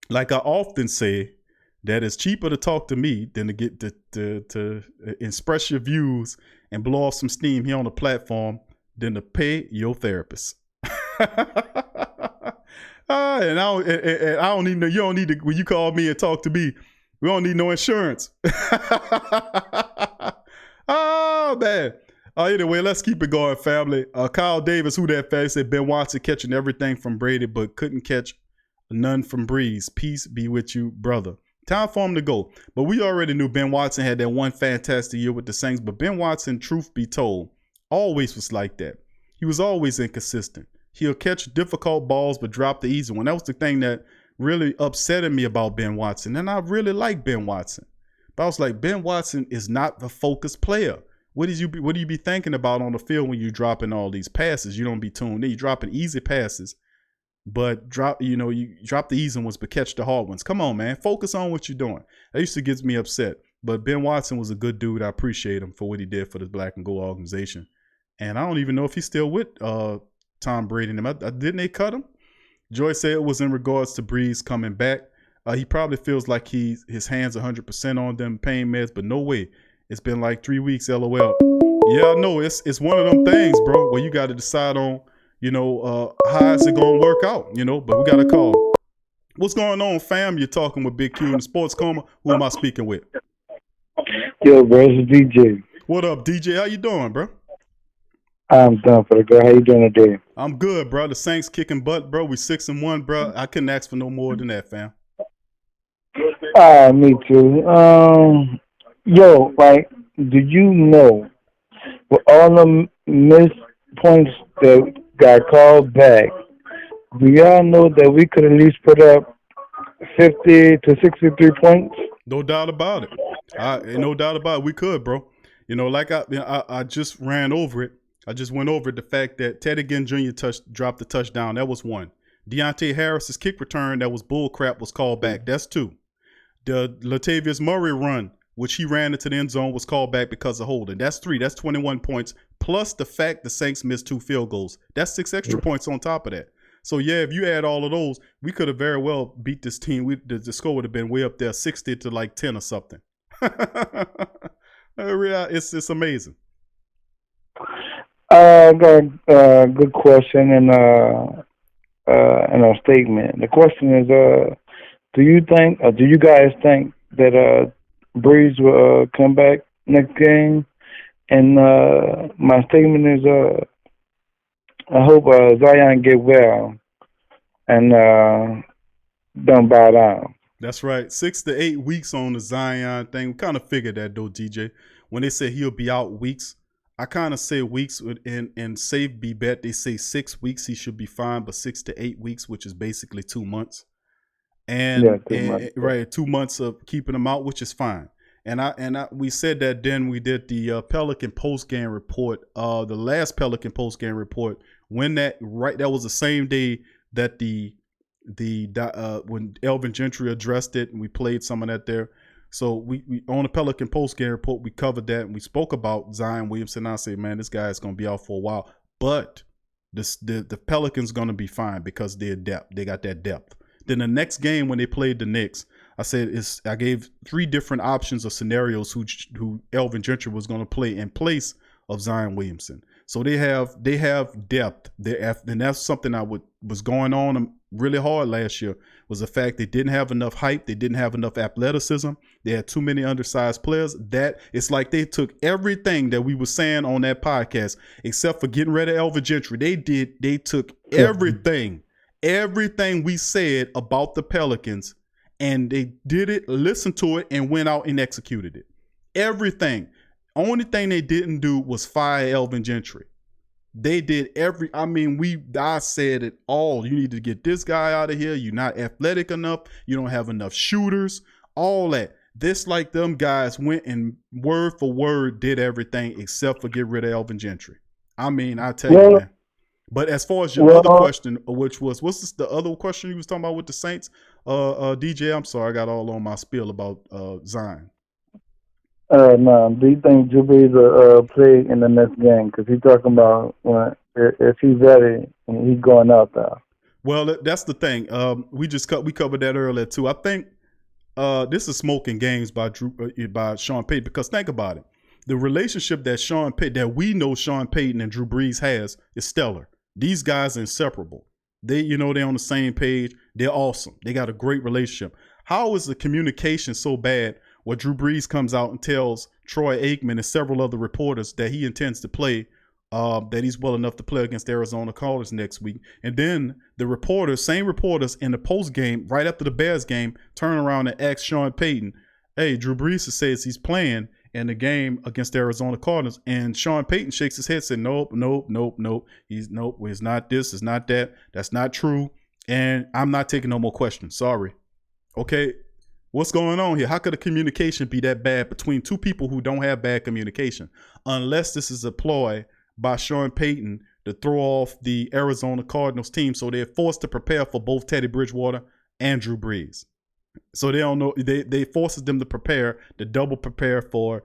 Like I often say, that it's cheaper to talk to me than to get to express your views and blow off some steam here on the platform than to pay your therapist. And I don't need no. You don't need to. When you call me and talk to me, we don't need no insurance. Oh man. Anyway, let's keep it going, family. Kyle Davis, who that fan, said Ben Watson catching everything from Brady, but couldn't catch none from Breeze. Peace be with you, brother. Time for him to go. But we already knew Ben Watson had that one fantastic year with the Saints. But Ben Watson, truth be told, always was like that. He was always inconsistent. He'll catch difficult balls but drop the easy one. That was the thing that really upsetted me about Ben Watson. And I really like Ben Watson. But I was like, Ben Watson is not the focused player. What do you be thinking about on the field when you're dropping all these passes? You don't be tuned in. You're dropping easy passes. But you drop the easy ones, but catch the hard ones. Come on, man. Focus on what you're doing. That used to get me upset. But Ben Watson was a good dude. I appreciate him for what he did for the Black and Gold organization. And I don't even know if he's still with Tom Brady and them. Didn't they cut him? Joy said it was in regards to Breeze coming back. He probably feels like his hands 100% on them pain meds, but no way. It's been like 3 weeks, LOL. Yeah, I know. It's one of them things, bro, where you got to decide on, how is it going to work out, but we got to call. What's going on, fam? You're talking with Big Q in the Sports Coma. Who am I speaking with? Yo, bro, it's DJ. What up, DJ? How you doing, bro? I'm done for the girl. How you doing today? I'm good, bro. The Saints kicking butt, bro. We 6-1, bro. I couldn't ask for no more than that, fam. Me too. Yo, like, did you know with all the missed points that got called back, we all know that we could at least put up 50 to 63 points? No doubt about it. No doubt about it. We could, bro. Like I just ran over it. I just went over the fact that Teddy Ginn Jr. dropped the touchdown. That was one. Deontay Harris's kick return that was bull crap was called back. That's two. The Latavius Murray run, which he ran into the end zone, was called back because of holding. That's three. That's 21 points. Plus the fact the Saints missed 2 field goals. That's 6 extra points on top of that. So, yeah, if you add all of those, we could have very well beat this team. The score would have been way up there, 60 to like 10 or something. It's amazing. I got a good question and a statement. The question is, do you guys think that Breeze will come back next game? And my statement is, I hope Zion get well and don't bow down. That's right. 6 to 8 weeks on the Zion thing. We kind of figured that though, DJ. When they say he'll be out weeks, I kind of say weeks and safe be bet. They say 6 weeks he should be fine, but 6 to 8 weeks, which is basically 2 months. And 2 months of keeping him out, which is fine. And we said that then we did the Pelican post game report. The last Pelican post game report, that was the same day that when Elvin Gentry addressed it, and we played some of that there. So we on the Pelican post game report, we covered that and we spoke about Zion Williamson. I say, man, this guy is going to be out for a while, but the Pelicans going to be fine because they're depth. They got that depth. Then the next game when they played the Knicks, I gave 3 different options or scenarios who Elvin Gentry was going to play in place of Zion Williamson. So they have depth. And that's something was going on really hard last year, was the fact they didn't have enough hype. They didn't have enough athleticism. They had too many undersized players. That it's like they took everything that we were saying on that podcast, except for getting rid of Elvin Gentry. They took everything we said about the Pelicans, and they did it, listened to it, and went out and executed it. Everything. Only thing they didn't do was fire Elvin Gentry. They did I said it all. You need to get this guy out of here. You're not athletic enough. You don't have enough shooters. All that. This like them guys went and word for word did everything except for get rid of Elvin Gentry. I tell you, man. But as far as your other question, which was, what's this, the other question you was talking about with the Saints? DJ, I'm sorry, I got all on my spiel about Zion. No. Do you think Drew Brees will play in the next game? Because he's talking about if he's ready and he's going out there. Well, that's the thing. We covered that earlier too. I think this is smoking games by Sean Payton, because think about it. The relationship that we know Sean Payton and Drew Brees has is stellar. These guys are inseparable. They're on the same page. They're awesome. They got a great relationship. How is the communication so bad where Drew Brees comes out and tells Troy Aikman and several other reporters that he intends to play, that he's well enough to play against the Arizona Cardinals next week? And then the same reporters in the post game, right after the Bears game, turn around and ask Sean Payton, hey, Drew Brees says he's playing in the game against the Arizona Cardinals. And Sean Payton shakes his head, said, nope. It's not this, it's not that. That's not true. And I'm not taking no more questions. Sorry. Okay. What's going on here? How could a communication be that bad between two people who don't have bad communication? Unless this is a ploy by Sean Payton to throw off the Arizona Cardinals team, so they're forced to prepare for both Teddy Bridgewater and Drew Brees. So they don't know. They forces them to double prepare for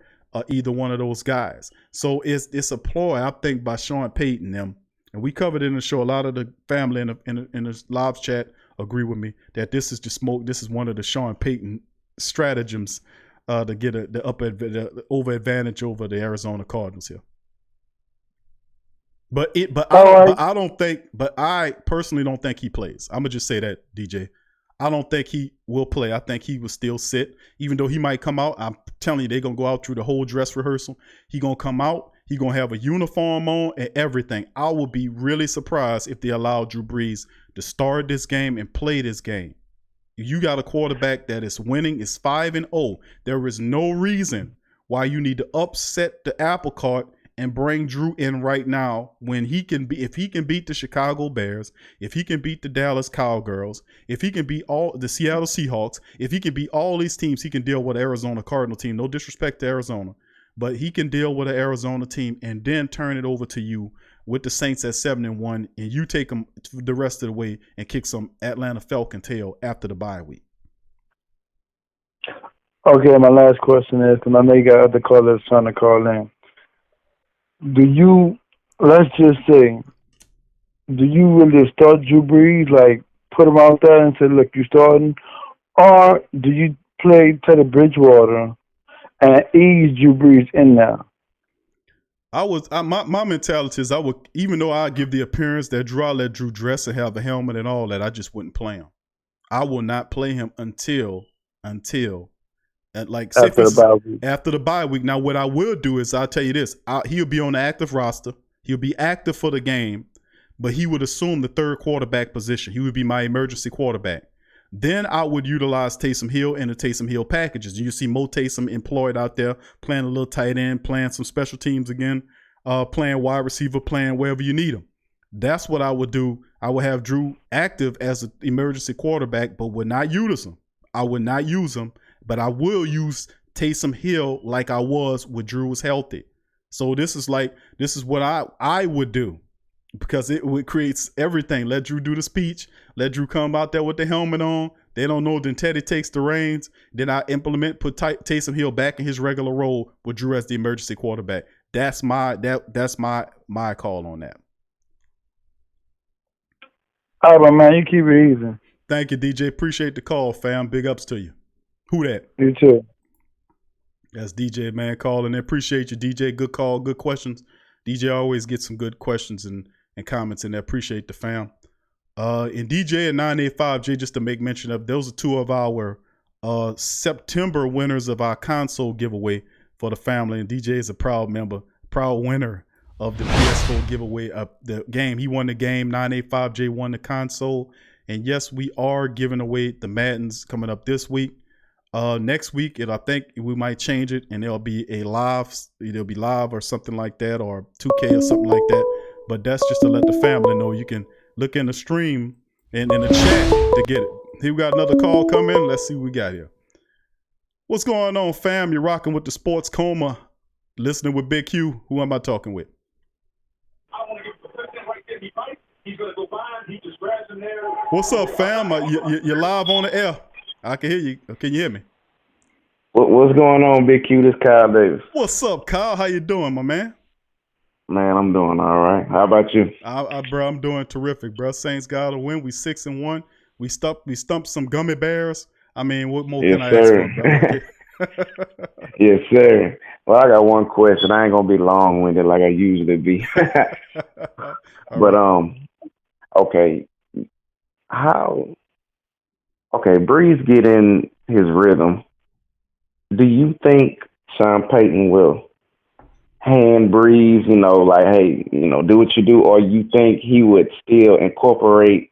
either one of those guys. So it's a ploy, I think, by Sean Payton them. And we covered it in the show. A lot of the family in the live chat agree with me that this is just smoke. This is one of the Sean Payton stratagems to get the over advantage over the Arizona Cardinals here. I personally don't think he plays. I'm gonna just say that, DJ. I don't think he will play. I think he will still sit, even though he might come out. I'm telling you, they're going to go out through the whole dress rehearsal. He going to come out. He going to have a uniform on and everything. I would be really surprised if they allow Drew Brees to start this game and play this game. You got a quarterback that is winning, is 5-0. There is no reason why you need to upset the apple cart and bring Drew in right now when if he can beat the Chicago Bears, if he can beat the Dallas Cowgirls, if he can beat all the Seattle Seahawks, if he can beat all these teams, he can deal with the Arizona Cardinal team. No disrespect to Arizona, but he can deal with an Arizona team and then turn it over to you with the Saints at 7-1, and you take them the rest of the way and kick some Atlanta Falcon tail after the bye week. Okay, my last question is, because I know you got other callers trying to call in. Let's just say, do you really start Drew Brees, like put him out there and say, look, you're starting? Or do you play Teddy Bridgewater and ease Drew Brees in now? My mentality is even though I give the appearance that I let Drew dress and have a helmet and all that, I just wouldn't play him. I will not play him until after the bye week. Now, what I will do is I'll tell you this: he'll be on the active roster. He'll be active for the game, but he would assume the third quarterback position. He would be my emergency quarterback. Then I would utilize Taysom Hill in the Taysom Hill packages. You see Mo Taysom employed out there, playing a little tight end, playing some special teams again, playing wide receiver, playing wherever you need him. That's what I would do. I would have Drew active as an emergency quarterback, but would not use him. I would not use him, but I will use Taysom Hill like I was when Drew was healthy. So this is what I would do, because it creates everything. Let Drew do the speech. Let Drew come out there with the helmet on. They don't know. Then Teddy takes the reins. Then I put Taysom Hill back in his regular role with Drew as the emergency quarterback. That's my call on that. All right, man. You keep it easy. Thank you, DJ. Appreciate the call, fam. Big ups to you. Who that? You too. That's DJ, man, calling. Appreciate you, DJ. Good call. Good questions. DJ always gets some good questions and comments, and I appreciate the fam. And DJ and 985J, just to make mention of, those are two of our September winners of our console giveaway for the family. And DJ is a proud winner of the PS4 giveaway of the game. He won the game. 985J won the console. And yes, we are giving away the Maddens coming up this week. Next week, I think we might change it, and there'll be a live, it'll be live or something like that, or 2K or something like that. But that's just to let the family know. You can look in the stream and in the chat to get it. Here we got another call coming. Let's see what we got here. What's going on, fam? You're rocking with the Sports Coma, listening with Big Q. Who am I talking with? What's up, fam? You're live on the air. I can hear you. Can you hear me? What's going on, Big Q? This Kyle Davis. What's up, Kyle? How you doing, my man? Man, I'm doing all right. How about you? Bro, I'm doing terrific, bro. Saints got a win. We 6-1. We stumped some gummy bears. I mean, what more can I ask for, bro? Yes, sir. Well, I got one question. I ain't gonna be long-winded like I usually be. But okay. Breeze get in his rhythm. Do you think Sean Payton will hand Breeze, like, hey, do what you do, or you think he would still incorporate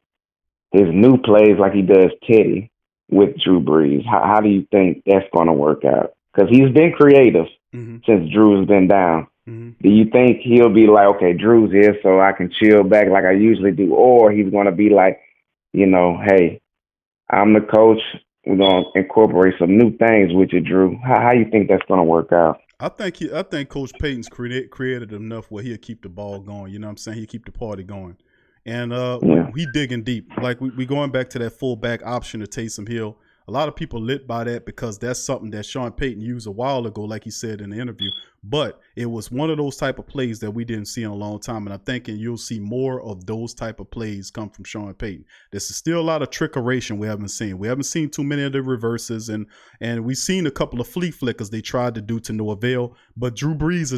his new plays like he does Teddy with Drew Brees? How do you think that's going to work out? Because he's been creative since Drew's been down. Do you think he'll be like, okay, Drew's here, so I can chill back like I usually do, or he's going to be like, hey, I'm the coach. We're going to incorporate some new things with you, Drew. How you think that's going to work out? I think Coach Payton's created enough where he'll keep the ball going. You know what I'm saying? He'll keep the party going. And we digging deep. Like we going back to that fullback option to Taysom Hill. A lot of people lit by that because that's something that Sean Payton used a while ago, like he said in the interview. But it was one of those type of plays that we didn't see in a long time. And I'm thinking you'll see more of those type of plays come from Sean Payton. This is still a lot of trickeration we haven't seen. We haven't seen too many of the reverses, and we've seen a couple of flea flickers they tried to do to no avail. But Drew Brees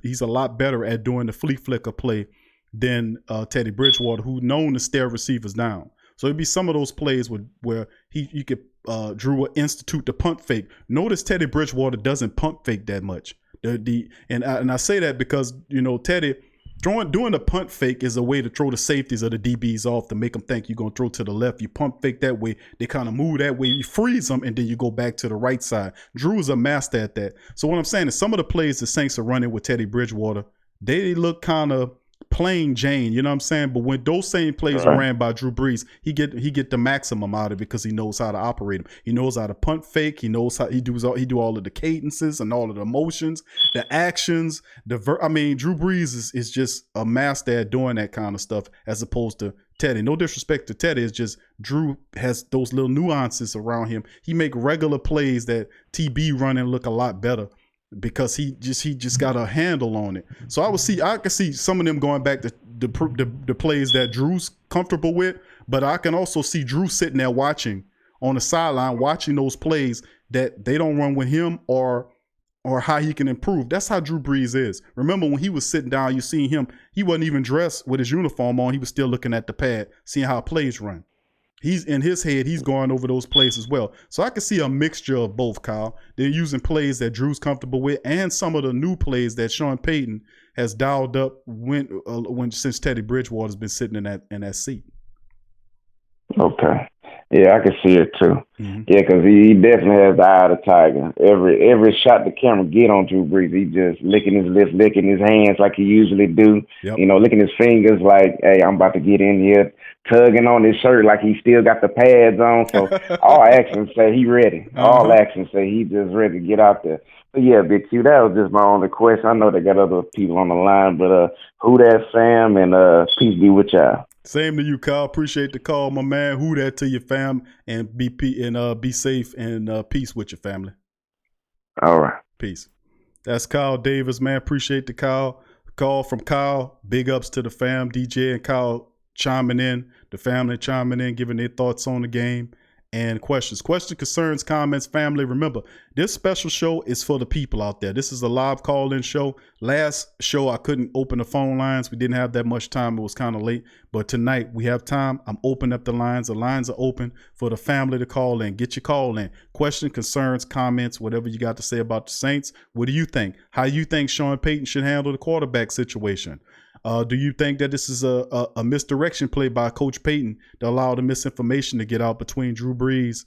he's a lot better at doing the flea flicker play than Teddy Bridgewater, who's known to stare receivers down. So it'd be some of those plays where you could Drew will institute the pump fake. Notice Teddy Bridgewater doesn't pump fake that much. And I say that because Teddy doing the punt fake is a way to throw the safeties or the DBs off to make them think you're gonna throw to the left. You pump fake that way, they kind of move that way. You freeze them, and then you go back to the right side. Drew's a master at that. So what I'm saying is some of the plays the Saints are running with Teddy Bridgewater, they look kind of plain Jane, you know what I'm saying? But when those same plays are ran by Drew Brees, he get the maximum out of it because he knows how to operate them. He knows how to punt fake. He knows how he do all of the cadences and all of the emotions, the actions. Drew Brees is just a master at doing that kind of stuff as opposed to Teddy. No disrespect to Teddy, it's just Drew has those little nuances around him. He make regular plays that TB running look a lot better, because he just got a handle on it. So I can see some of them going back to the plays that Drew's comfortable with, but I can also see Drew sitting there watching on the sideline, watching those plays that they don't run with him or how he can improve. That's how Drew Brees is. Remember when he was sitting down, you seen him, he wasn't even dressed with his uniform on. He was still looking at the pad, seeing how plays run. He's in his head, he's going over those plays as well. So I can see a mixture of both, Kyle. They're using plays that Drew's comfortable with and some of the new plays that Sean Payton has dialed up since Teddy Bridgewater's been sitting in that seat. Okay. Yeah, I can see it too. Yeah, because he definitely has the eye of the tiger. Every shot the camera get on Drew Brees, he just licking his lips, licking his hands like he usually do. Yep. Licking his fingers like, hey, I'm about to get in here, tugging on his shirt like he still got the pads on. So all actions say he ready. All actions say he just ready to get out there. But yeah, Big Q, that was just my only question. I know they got other people on the line, but who that, Sam, and peace be with y'all. Same to you, Kyle. Appreciate the call, my man. Who that to your fam, and be safe and peace with your family. All right. Peace. That's Kyle Davis, man. Appreciate the call from Kyle. Big ups to the fam, DJ and Kyle chiming in, the family chiming in, giving their thoughts on the game. and questions, concerns, comments, family. Remember, this special show is for the people out there. This is a live call-in show. Last show, I couldn't open the phone lines. We didn't have that much time. It was kind of late. But tonight, we have time. I'm opening up the lines. The lines are open for the family to call in. Get your call in. Questions, concerns, comments, whatever you got to say about the Saints. What do you think? How you think Sean Payton should handle the quarterback situation? Do you think that this is a misdirection play by Coach Payton to allow the misinformation to get out between Drew Brees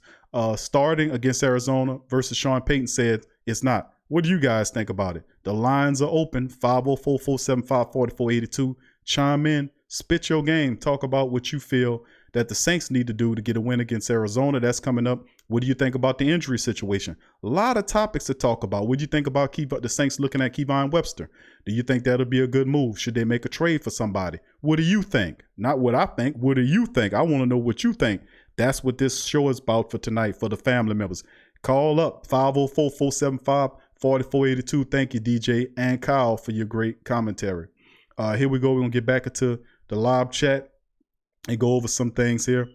starting against Arizona versus Sean Payton said it's not? What do you guys think about it? The lines are open, 504-475-4482. Chime in, spit your game, talk about what you feel that the Saints need to do to get a win against Arizona. That's coming up. What do you think about the injury situation? A lot of topics to talk about. What do you think about the Saints looking at Kevon Webster? Do you think that'll be a good move? Should they make a trade for somebody? What do you think? Not what I think. What do you think? I want to know what you think. That's what this show is about for tonight for the family members. Call up 504-475-4482. Thank you, DJ and Kyle, for your great commentary. Here we go. We're going to get back into the live chat and go over some things here.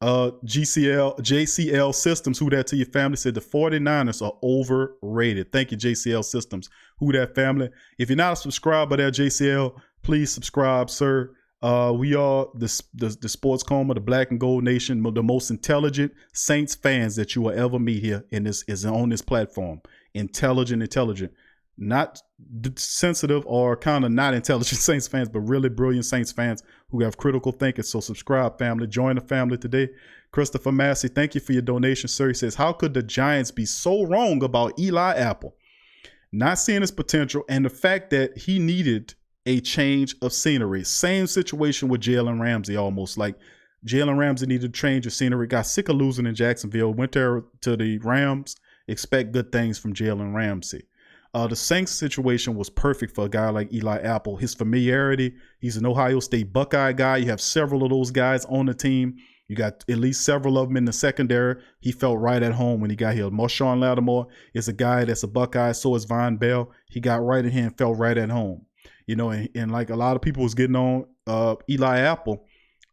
JCL Systems, who that to your family, said the 49ers are overrated. Thank you, JCL Systems. Who that family? If you're not a subscriber there, JCL, please subscribe, sir. We are the Sports Coma, the Black and Gold Nation, the most intelligent Saints fans that you will ever meet here in this is on this platform. Intelligent. Not sensitive or kind of not intelligent Saints fans, but really brilliant Saints fans who have critical thinking. So subscribe, family. Join the family today. Christopher Massey, thank you for your donation, sir. He says, how could the Giants be so wrong about Eli Apple? Not seeing his potential and the fact that he needed a change of scenery. Same situation with Jalen Ramsey almost. Like Jalen Ramsey needed a change of scenery. Got sick of losing in Jacksonville. Went there to the Rams. Expect good things from Jalen Ramsey. The Saints situation was perfect for a guy like Eli Apple. His familiarity, he's an Ohio State Buckeye guy. You have several of those guys on the team. You got at least several of them in the secondary. He felt right at home when he got here. Marshawn Lattimore is a guy that's a Buckeye. So is Von Bell. He got right in here and felt right at home. You know, and like a lot of people was getting on Eli Apple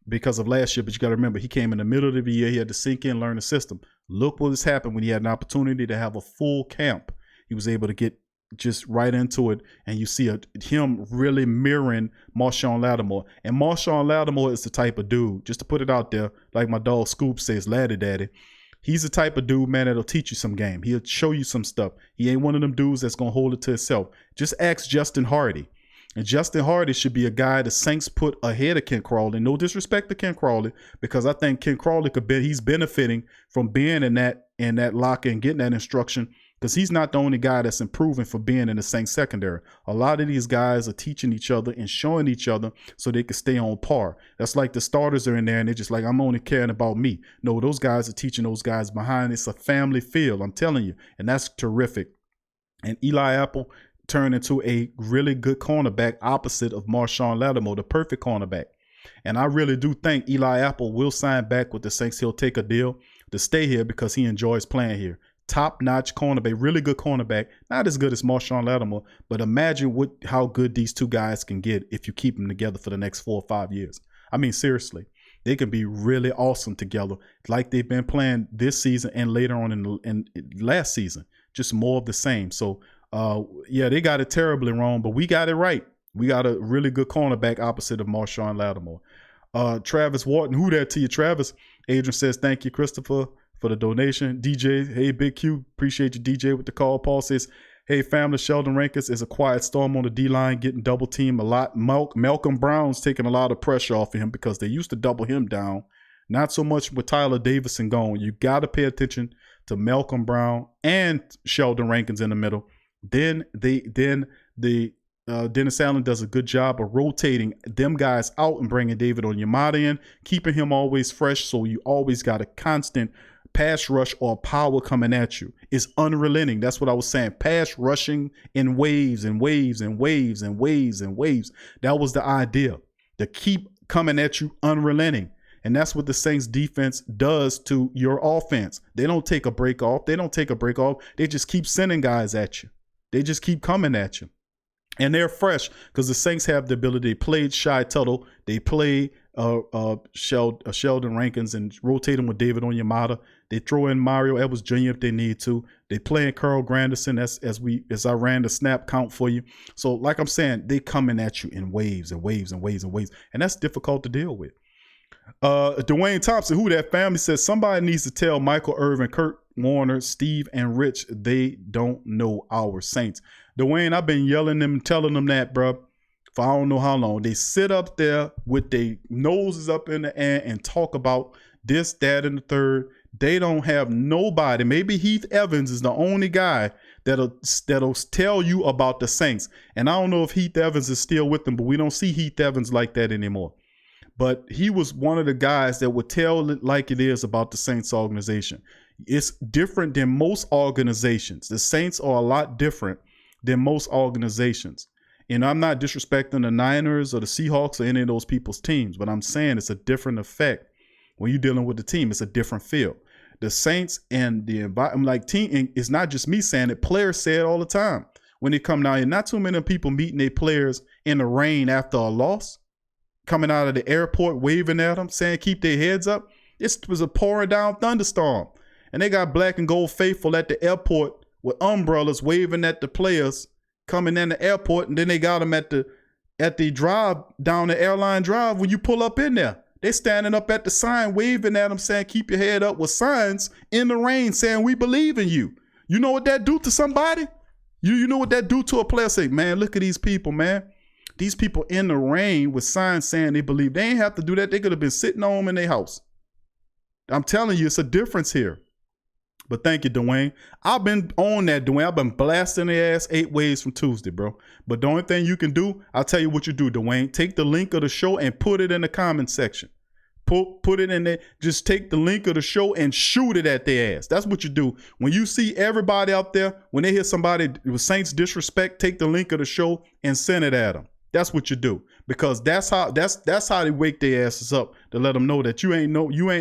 because of last year. But you got to remember, he came in the middle of the year. He had to sink in, learn the system. Look what has happened when he had an opportunity to have a full camp. He was able to get just right into it, and you see him really mirroring Marshawn Lattimore. And Marshawn Lattimore is the type of dude, just to put it out there, like my dog Scoop says, Laddie Daddy. He's the type of dude, man, that'll teach you some game. He'll show you some stuff. He ain't one of them dudes that's going to hold it to himself. Just ask Justin Hardy. And Justin Hardy should be a guy the Saints put ahead of Ken Crawley. No disrespect to Ken Crawley, because I think Ken Crawley he's benefiting from being in that locker and getting that instruction, because he's not the only guy that's improving for being in the Saints secondary. A lot of these guys are teaching each other and showing each other so they can stay on par. That's like the starters are in there and they're just like, I'm only caring about me. No, those guys are teaching those guys behind. It's a family feel, I'm telling you. And that's terrific. And Eli Apple turned into a really good cornerback opposite of Marshawn Lattimore, the perfect cornerback. And I really do think Eli Apple will sign back with the Saints. He'll take a deal to stay here because he enjoys playing here. Top-notch cornerback, really good cornerback. Not as good as Marshawn Lattimore, but imagine how good these two guys can get if you keep them together for the next 4 or 5 years. I mean, seriously, they can be really awesome together, like they've been playing this season and later on in last season. Just more of the same. So, yeah, they got it terribly wrong, but we got it right. We got a really good cornerback opposite of Marshawn Lattimore. Travis Wharton, who that to you, Travis? Adrian says, thank you, Christopher, for the donation. DJ, hey, Big Q, appreciate you, DJ, with the call. Paul says, hey, family, Sheldon Rankins is a quiet storm on the D-line, getting double teamed a lot. Malcolm Brown's taking a lot of pressure off of him because they used to double him down. Not so much with Tyler Davison going. You got to pay attention to Malcolm Brown and Sheldon Rankins in the middle. Then Dennis Allen does a good job of rotating them guys out and bringing David Onyemata in, keeping him always fresh. So you always got a constant pass rush or power coming at you. It's unrelenting. That's what I was saying. Pass rushing in waves and waves and waves and waves and waves. That was the idea, to keep coming at you unrelenting. And that's what the Saints defense does to your offense. They don't take a break off. They just keep sending guys at you. They just keep coming at you. And they're fresh because the Saints have the ability. They played Shy Tuttle. They play Sheldon Rankins and rotate him with David Onyemata. They throw in Mario Edwards Jr. if they need to. They play in Carl Granderson as I ran the snap count for you. So like I'm saying, they coming at you in waves and waves and waves and waves. And that's difficult to deal with. Dwayne Thompson, who that family, says somebody needs to tell Michael Irvin, Kurt Warner, Steve, and Rich they don't know our Saints. Dwayne, I've been yelling them, telling them that, bro, for I don't know how long. They sit up there with their noses up in the air and talk about this, that, and the third. They don't have nobody. Maybe Heath Evans is the only guy that'll tell you about the Saints. And I don't know if Heath Evans is still with them, but we don't see Heath Evans like that anymore. But he was one of the guys that would tell it like it is about the Saints organization. It's different than most organizations. The Saints are a lot different than most organizations. And I'm not disrespecting the Niners or the Seahawks or any of those people's teams, but I'm saying it's a different effect when you're dealing with the team. It's a different feel. The Saints and the environment, like team, and it's not just me saying it. Players say it all the time when they come down here. Not too many people meeting their players in the rain after a loss, coming out of the airport, waving at them, saying keep their heads up. This was a pouring down thunderstorm, and they got black and gold faithful at the airport with umbrellas waving at the players coming in the airport, and then they got them at the drive down the airline drive when you pull up in there. They standing up at the sign waving at them saying keep your head up with signs in the rain saying we believe in you. You know what that do to somebody? You know what that do to a player? Say, man, look at these people, man. These people in the rain with signs saying they believe. They ain't have to do that. They could have been sitting home in their house. I'm telling you, it's a difference here. But thank you, Dwayne. I've been on that, Dwayne. I've been blasting their ass 8 ways from Tuesday, bro. But the only thing you can do, I'll tell you what you do, Dwayne. Take the link of the show and put it in the comment section. Put it in there. Just take the link of the show and shoot it at their ass. That's what you do. When you see everybody out there, when they hear somebody with Saints disrespect, take the link of the show and send it at them. That's what you do, because that's how they wake their asses up, to let them know that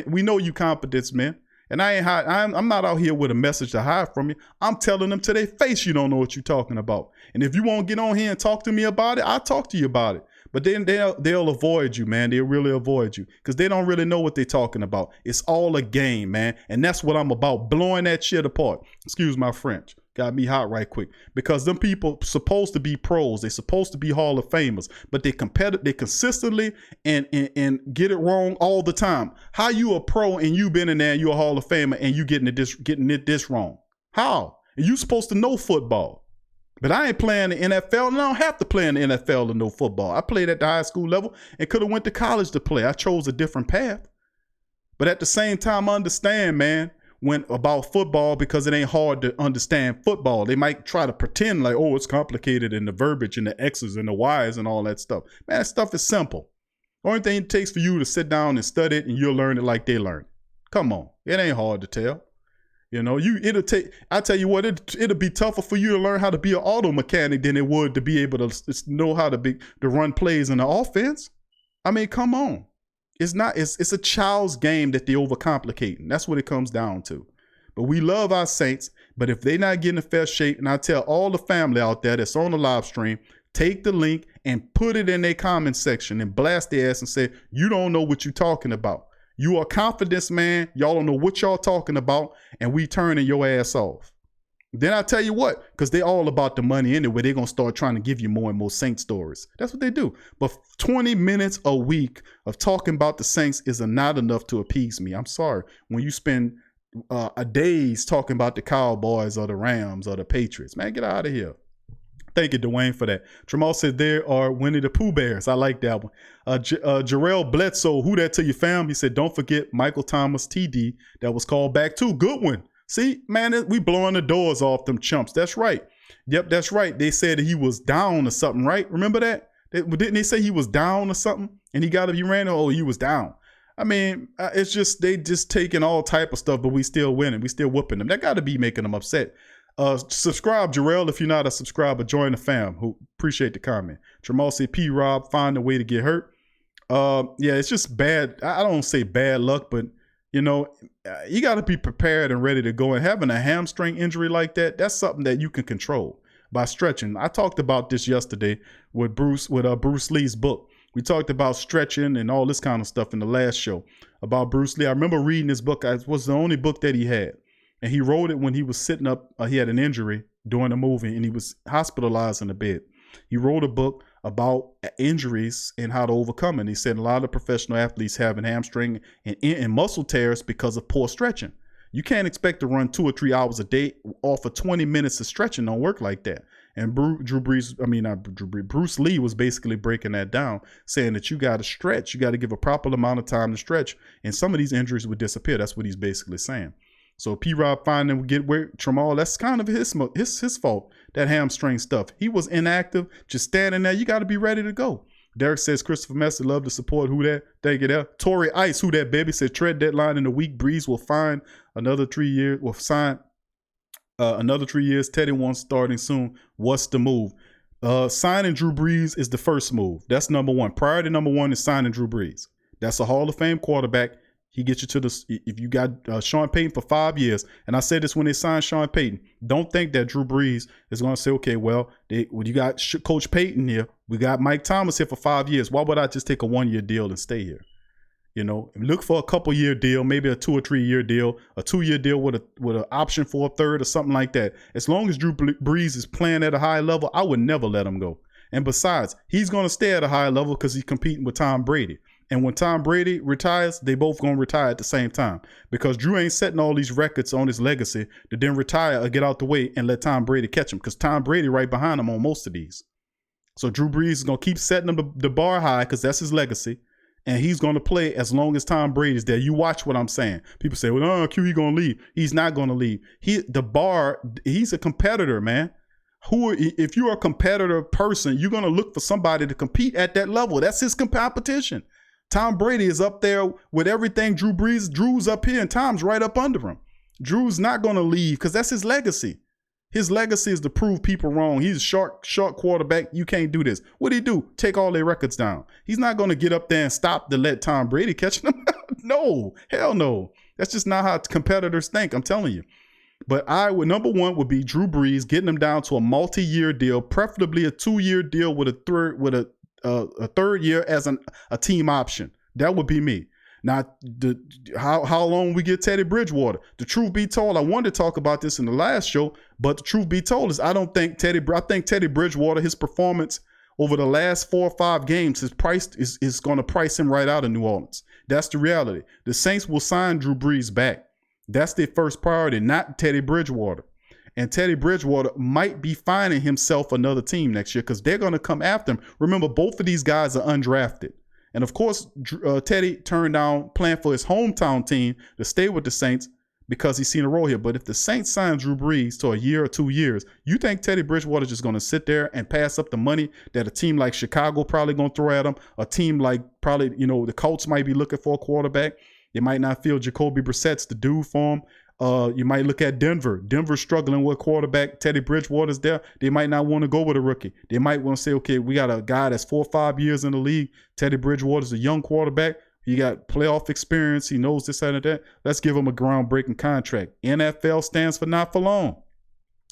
we know you competence, man. And I'm not out here with a message to hide from you. I'm telling them to their face you don't know what you're talking about. And if you won't get on here and talk to me about it, I'll talk to you about it. But then they'll avoid you, man. They'll really avoid you because they don't really know what they're talking about. It's all a game, man. And that's what I'm about, blowing that shit apart. Excuse my French. Got me hot right quick. Because them people supposed to be pros. They're supposed to be Hall of Famers. But they consistently and get it wrong all the time. How you a pro and you been in there and you're a Hall of Famer and you getting it wrong? How? And you supposed to know football. But I ain't playing the NFL, and I don't have to play in the NFL to know football. I played at the high school level and could have went to college to play. I chose a different path. But at the same time, I understand, man, about football, because it ain't hard to understand football. They might try to pretend like, oh, it's complicated in the verbiage and the X's and the Y's and all that stuff. Man, that stuff is simple. The only thing it takes for you to sit down and study it, and you'll learn it like they learn it. Come on. It ain't hard to tell. You know, I tell you what, it'll be tougher for you to learn how to be an auto mechanic than it would to be able to know how to run plays in the offense. I mean, come on. It's a child's game that they overcomplicating. That's what it comes down to. But we love our Saints, but if they're not getting in fair shape, and I tell all the family out there that's on the live stream, take the link and put it in their comment section and blast their ass and say, you don't know what you're talking about. You are a confidence man. Y'all don't know what y'all talking about, and we turning your ass off. Then I tell you what, because they all about the money anyway, they're going to start trying to give you more and more Saints stories. That's what they do. But 20 minutes a week of talking about the Saints is not enough to appease me. I'm sorry. When you spend a days talking about the Cowboys or the Rams or the Patriots, man, get out of here. Thank you, Dwayne, for that. Tramal said there are Winnie the Pooh Bears. I like that one. Jarrell Bledsoe, who that to your fam? He said, don't forget Michael Thomas TD. That was called back too. Good one. See, man, we blowing the doors off them chumps. That's right. Yep, that's right. They said he was down or something, right? Remember that? Didn't they say he was down or something? And he got to be ran? Oh, he was down. I mean, it's just, they just taking all type of stuff, but we still winning. We still whooping them. That got to be making them upset. Subscribe, Jarrell, if you're not a subscriber. Join the fam. Who appreciate the comment. Tramal said, P. Rob, find a way to get hurt. Yeah, it's just bad. I don't say bad luck, but you know, you got to be prepared and ready to go. And having a hamstring injury like that, that's something that you can control by stretching. I talked about this yesterday with Bruce Lee's book. We talked about stretching and all this kind of stuff in the last show about Bruce Lee. I remember reading this book. It was the only book that he had. And he wrote it when he was sitting up. He had an injury during a movie and he was hospitalized in the bed. He wrote a book about injuries and how to overcome it. And he said a lot of professional athletes having hamstring and muscle tears because of poor stretching. You can't expect to run 2 or 3 hours a day off of 20 minutes of stretching. Don't work like that. And Bruce Lee was basically breaking that down, saying that you got to stretch. You got to give a proper amount of time to stretch. And some of these injuries would disappear. That's what he's basically saying. So P-Rob finding we get where Tramal, that's kind of his fault, that hamstring stuff. He was inactive, just standing there. You got to be ready to go. Derek says, Christopher Messer, love to support. Who that? Thank you there. Tory Ice, who that, baby? Said, trade deadline in a week. Breeze will find another 3 years. Will sign another 3 years. Teddy wants starting soon. What's the move? Signing Drew Brees is the first move. That's number one. Priority number one is signing Drew Brees. That's a Hall of Fame quarterback. He gets you to the, if you got Sean Payton for 5 years, and I said this when they signed Sean Payton, don't think that Drew Brees is going to say, okay, well, you got Coach Payton here. We got Mike Thomas here for 5 years. Why would I just take a 1 year deal and stay here? You know, look for a couple year deal, maybe a 2 or 3 year deal, a 2 year deal with an option for a third or something like that. As long as Drew Brees is playing at a high level, I would never let him go. And besides, he's going to stay at a high level because he's competing with Tom Brady. And when Tom Brady retires, they both going to retire at the same time, because Drew ain't setting all these records on his legacy to then retire or get out the way and let Tom Brady catch him, because Tom Brady right behind him on most of these. So Drew Brees is going to keep setting him the bar high because that's his legacy. And he's going to play as long as Tom Brady's there. You watch what I'm saying. People say, well, no, Q, he's going to leave. He's not going to leave. He's a competitor, man. If you're a competitor person, you're going to look for somebody to compete at that level. That's his competition. Tom Brady is up there with everything Drew's up here, and Tom's right up under him. Drew's not going to leave because that's his legacy. His legacy is to prove people wrong. He's a short quarterback. You can't do this. What'd he do? Take all their records down. He's not going to get up there and stop to let Tom Brady catch them. No, hell no. That's just not how competitors think. I'm telling you. But number one would be Drew Brees, getting him down to a multi-year deal, preferably a 2-year deal with a third year as a team option. That would be me. Now, how long we get Teddy Bridgewater? The truth be told, I wanted to talk about this in the last show, but the truth be told is I think Teddy Bridgewater, his performance over the last 4 or 5 games is going to price him right out of New Orleans. That's the reality. The Saints will sign Drew Brees back. That's their first priority, not Teddy Bridgewater. And Teddy Bridgewater might be finding himself another team next year because they're going to come after him. Remember, both of these guys are undrafted. And of course, Teddy turned down playing for his hometown team to stay with the Saints because he's seen a role here. But if the Saints sign Drew Brees to a year or 2 years, you think Teddy Bridgewater is just going to sit there and pass up the money that a team like Chicago probably going to throw at him? A team like probably, the Colts might be looking for a quarterback. They might not feel Jacoby Brissett's the dude for him. You might look at Denver. Denver's struggling with quarterback. Teddy Bridgewater's there. They might not want to go with a rookie. They might want to say, okay, we got a guy that's 4 or 5 years in the league. Teddy Bridgewater's a young quarterback. He got playoff experience. He knows this and that. Let's give him a groundbreaking contract. NFL stands for not for long.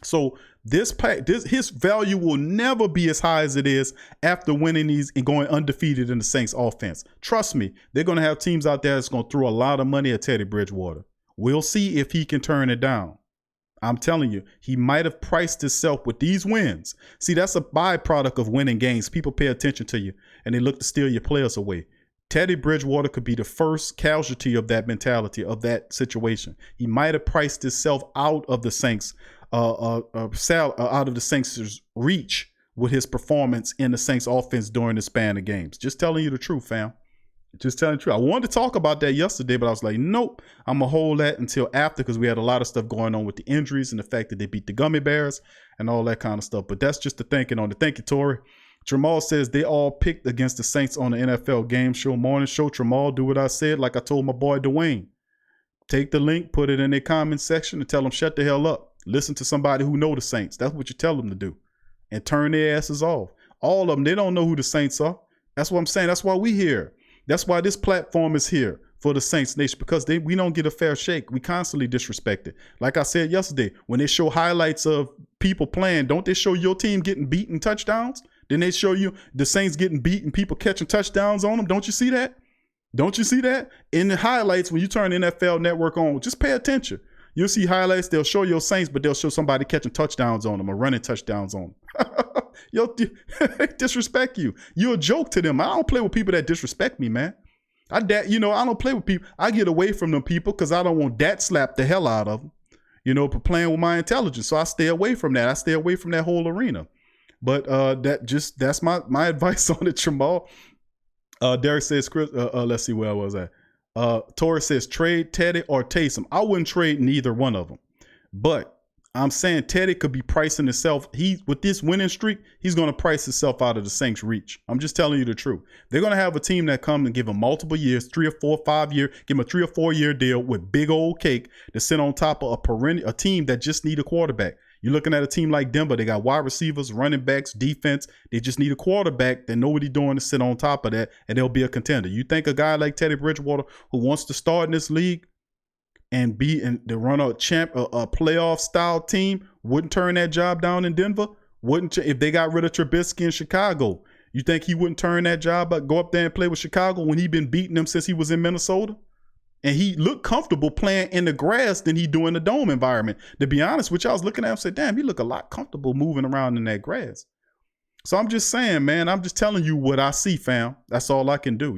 So his value will never be as high as it is after winning these and going undefeated in the Saints offense. Trust me, they're going to have teams out there that's going to throw a lot of money at Teddy Bridgewater. We'll see if he can turn it down. I'm telling you, he might have priced himself with these wins. See, that's a byproduct of winning games. People pay attention to you and they look to steal your players away. Teddy Bridgewater could be the first casualty of that mentality, of that situation. He might have priced himself out of the Saints, out of the Saints' reach with his performance in the Saints offense during the span of games. Just telling you the truth, fam. Just telling the truth. I wanted to talk about that yesterday, but I was like, nope, I'm going to hold that until after because we had a lot of stuff going on with the injuries and the fact that they beat the Gummy Bears and all that kind of stuff. But that's just the thinking on it. Thank you, Tori. Tramal says they all picked against the Saints on the NFL game show, morning show. Tramal, do what I said, like I told my boy Dwayne. Take the link, put it in their comment section and tell them shut the hell up. Listen to somebody who know the Saints. That's what you tell them to do. And turn their asses off. All of them, they don't know who the Saints are. That's what I'm saying. That's why we here. That's why this platform is here for the Saints Nation, because we don't get a fair shake. We constantly disrespect it. Like I said yesterday, when they show highlights of people playing, don't they show your team getting beaten touchdowns? Then they show you the Saints getting beat and people catching touchdowns on them. Don't you see that? Don't you see that? In the highlights, when you turn NFL Network on, just pay attention. You'll see highlights. They'll show your Saints, but they'll show somebody catching touchdowns on them or running touchdowns on them. They disrespect you. You're a joke to them. I don't play with people that disrespect me, man. I don't play with people. I get away from them people because I don't want that slap the hell out of them, for playing with my intelligence. So I stay away from that. I stay away from that whole arena. But that's my advice on it, Jamal. Derek says, Chris, let's see, where I was at. Torres says, trade Teddy or Taysom. I wouldn't trade neither one of them. But I'm saying Teddy could be pricing himself. With this winning streak, he's going to price himself out of the Saints' reach. I'm just telling you the truth. They're going to have a team that come and give him multiple years, 3 or 4, 5 year, give him a 3 or 4 year deal with big old cake to sit on top of a team that just need a quarterback. You're looking at a team like Denver. They got wide receivers, running backs, defense. They just need a quarterback that know what he's doing to sit on top of that, and they'll be a contender. You think a guy like Teddy Bridgewater, who wants to start in this league and to run a playoff style team, wouldn't turn that job down in Denver? If they got rid of Trubisky in Chicago, you think he wouldn't turn that job up, go up there and play with Chicago when he been beating them since he was in Minnesota? And he looked comfortable playing in the grass than he do in the dome environment. To be honest with you, I was looking at him and said, damn, he look a lot comfortable moving around in that grass. So I'm just saying, man, I'm just telling you what I see, fam. That's all I can do,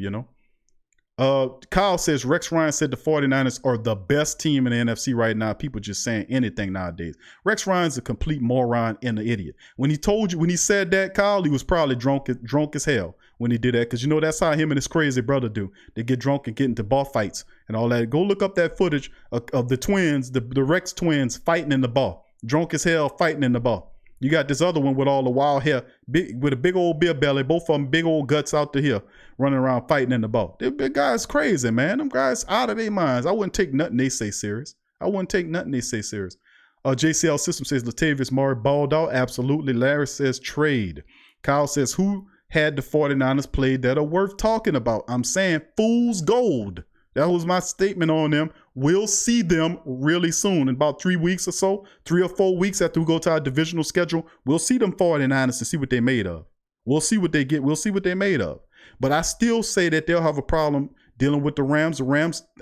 Kyle says, Rex Ryan said the 49ers are the best team in the NFC right now. People just saying anything nowadays. Rex Ryan's a complete moron and an idiot. When he said that, Kyle, he was probably drunk as hell when he did that. Because that's how him and his crazy brother do. They get drunk and get into bar fights and all that. Go look up that footage of the twins, the Rex twins fighting in the bar. Drunk as hell fighting in the bar. You got this other one with all the wild hair, with a big old beer belly, both of them big old guts out to here, running around fighting in the ball. Them big guys crazy, man. Them guys out of their minds. I wouldn't take nothing they say serious. JCL System says Latavius Murray balled out. Absolutely. Larry says trade. Kyle says, who had the 49ers played that are worth talking about? I'm saying fool's gold. That was my statement on them. We'll see them really soon. In about 3 weeks or so, 3 or 4 weeks after we go to our divisional schedule, we'll see them 49ers and see what they're made of. We'll see what they get. We'll see what they're made of. But I still say that they'll have a problem dealing with the Rams.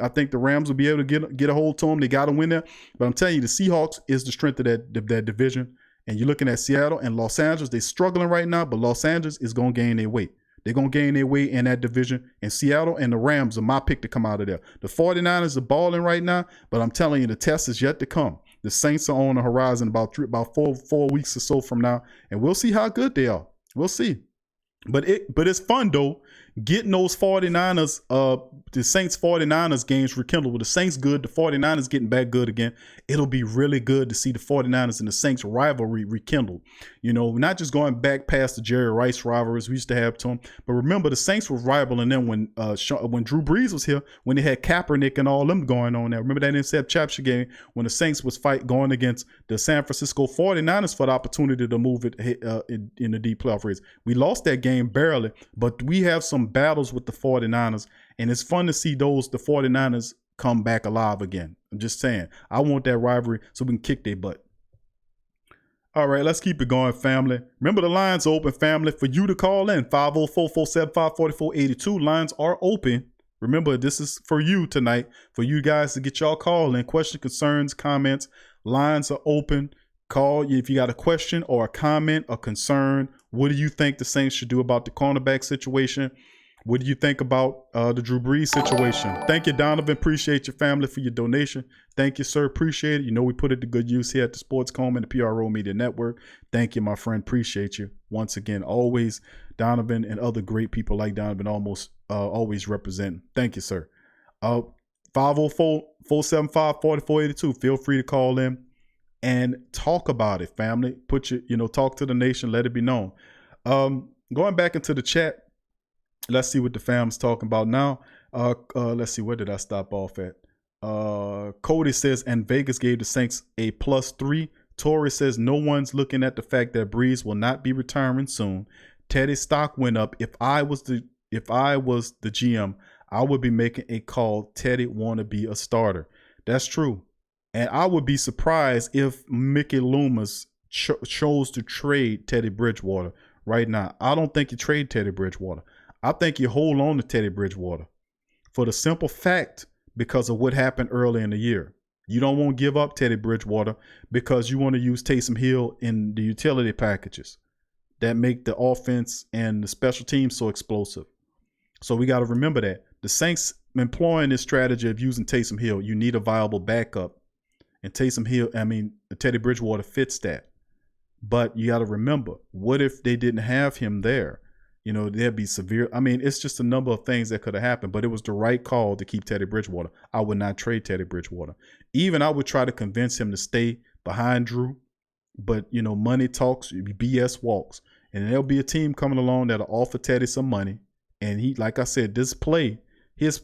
I think the Rams will be able to get a hold to them. They got to win there. But I'm telling you, the Seahawks is the strength of that division. And you're looking at Seattle and Los Angeles. They're struggling right now, but Los Angeles is going to gain their weight. They're going to gain their weight in that division. And Seattle and the Rams are my pick to come out of there. The 49ers are balling right now, but I'm telling you, the test is yet to come. The Saints are on the horizon about 4 weeks or so from now, and we'll see how good they are. We'll see. But it's fun, though, getting those 49ers, the Saints 49ers games rekindled. With the Saints good, the 49ers getting back good again. It'll be really good to see the 49ers and the Saints rivalry rekindled. Not just going back past the Jerry Rice rivalries we used to have to them, but remember the Saints were rivaling them when Drew Brees was here, when they had Kaepernick and all them going on there. Remember that intercept capture game when the Saints was going against the San Francisco 49ers for the opportunity to move it in the deep playoff race. We lost that game barely, but we have some battles with the 49ers, and it's fun to see the 49ers come back alive again. I'm just saying, I want that rivalry so we can kick their butt. All right, let's keep it going, family. Remember, the lines are open, family, for you to call in. 504-475-4482. Lines are open. Remember, this is for you tonight, for you guys to get y'all call in. Questions, concerns, comments. Lines are open. Call if you got a question or a comment, a concern. What do you think the Saints should do about the cornerback situation? What do you think about the Drew Brees situation? Thank you, Donovan. Appreciate your family for your donation. Thank you, sir. Appreciate it. We put it to good use here at the Sports Coma and the PRO Media Network. Thank you, my friend. Appreciate you. Once again, always Donovan and other great people like Donovan always represent. Thank you, sir. 504-475-4482. Feel free to call in and talk about it, family. Talk to the nation. Let it be known. Going back into the chat. Let's see what the fam's talking about now. Let's see, where did I stop off at? Cody says, and Vegas gave the Saints a +3. Torrey says, no one's looking at the fact that Brees will not be retiring soon. Teddy's stock went up. If I was the GM, I would be making a call. Teddy want to be a starter. That's true. And I would be surprised if Mickey Loomis chose to trade Teddy Bridgewater right now. I don't think you trade Teddy Bridgewater. I think you hold on to Teddy Bridgewater for the simple fact because of what happened early in the year. You don't want to give up Teddy Bridgewater because you want to use Taysom Hill in the utility packages that make the offense and the special teams so explosive. So we got to remember that. The Saints employing this strategy of using Taysom Hill, you need a viable backup. And Teddy Bridgewater fits that. But you got to remember, what if they didn't have him there? You know, there'd be severe. I mean, it's just a number of things that could have happened, but it was the right call to keep Teddy Bridgewater. I would not trade Teddy Bridgewater. Even I would try to convince him to stay behind Drew, but, you know, money talks, BS walks. And there'll be a team coming along that'll offer Teddy some money. And he, like I said, this play, his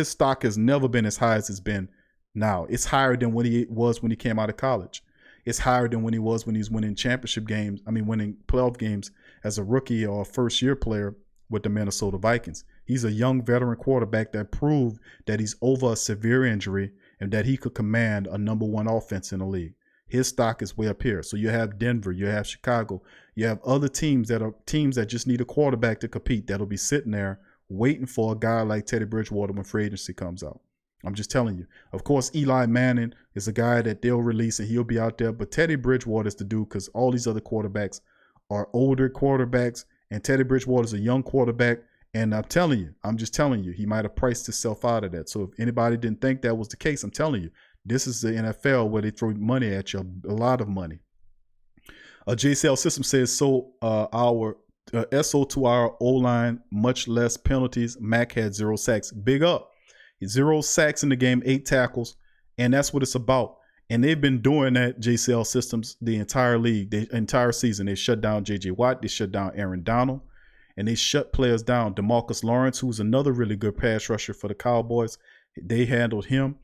stock has never been as high as it's been now. It's higher than what he was when he came out of college. It's higher than when he was winning championship games. Winning playoff games as a rookie or a first-year player with the Minnesota Vikings. He's a young veteran quarterback that proved that he's over a severe injury and that he could command a number one offense in the league. His stock is way up here. So you have Denver, you have Chicago, you have other teams that just need a quarterback to compete that'll be sitting there waiting for a guy like Teddy Bridgewater when free agency comes out. I'm just telling you. Of course, Eli Manning is a guy that they'll release and he'll be out there. But Teddy Bridgewater is the dude because all these other quarterbacks are older quarterbacks. And Teddy Bridgewater is a young quarterback. And I'm just telling you, he might have priced himself out of that. So if anybody didn't think that was the case, I'm telling you, this is the NFL where they throw money at you, a lot of money. JCL System says, so our SO to our O-line, much less penalties. Mac had 0 sacks. Big up. 0 sacks in the game, 8 tackles, and that's what it's about. And they've been doing that, JCL Systems, the entire league, the entire season. They shut down J.J. Watt, they shut down Aaron Donald, and they shut players down. DeMarcus Lawrence, who's another really good pass rusher for the Cowboys, they handled him.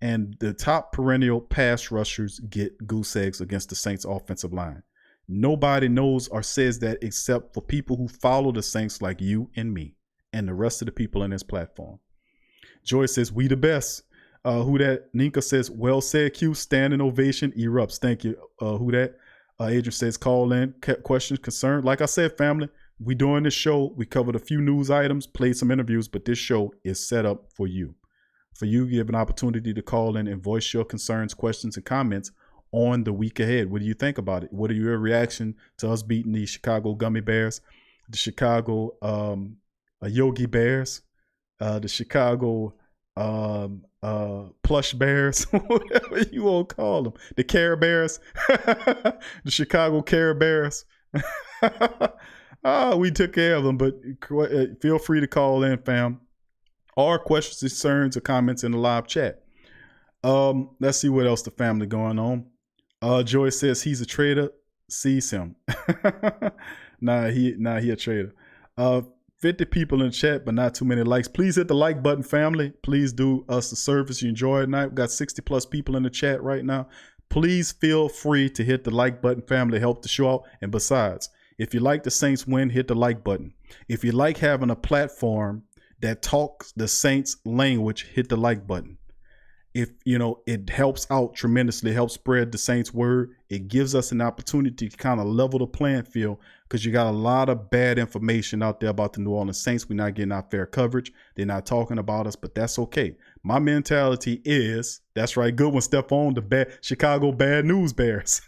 And the top perennial pass rushers get goose eggs against the Saints offensive line. Nobody knows or says that except for people who follow the Saints like you and me and the rest of the people in this platform. Joy says, we the best. Who that? Ninka says, well said, Q. Standing ovation erupts. Thank you. Who that? Adrian says, call in. Questions, concern. Like I said, family, we doing this show. We covered a few news items, played some interviews, but this show is set up for you. For you, you have an opportunity to call in and voice your concerns, questions, and comments on the week ahead. What do you think about it? What are your reaction to us beating the Chicago Gummy Bears, the Chicago Yogi Bears, the Chicago Plush Bears, whatever you want to call them, the Care Bears, the Chicago Care Bears. We took care of them, but feel free to call in, fam. Or questions, concerns, or comments in the live chat. Let's see what else the family going on. Joy says he's a trader. Sees him. Nah, he a trader. 50 people in the chat, but not too many likes. Please hit the like button, family. Please do us a service you enjoy tonight. We've got 60 plus people in the chat right now. Please feel free to hit the like button, family. Help the show out. And besides, if you like the Saints win, hit the like button. If you like having a platform that talks the Saints language, hit the like button. If it helps out tremendously, helps spread the Saints word. It gives us an opportunity to kind of level the playing field because you got a lot of bad information out there about the New Orleans Saints. We're not getting our fair coverage. They're not talking about us, but that's okay. My mentality is, that's right, good one, Stephon, the Chicago Bad News Bears.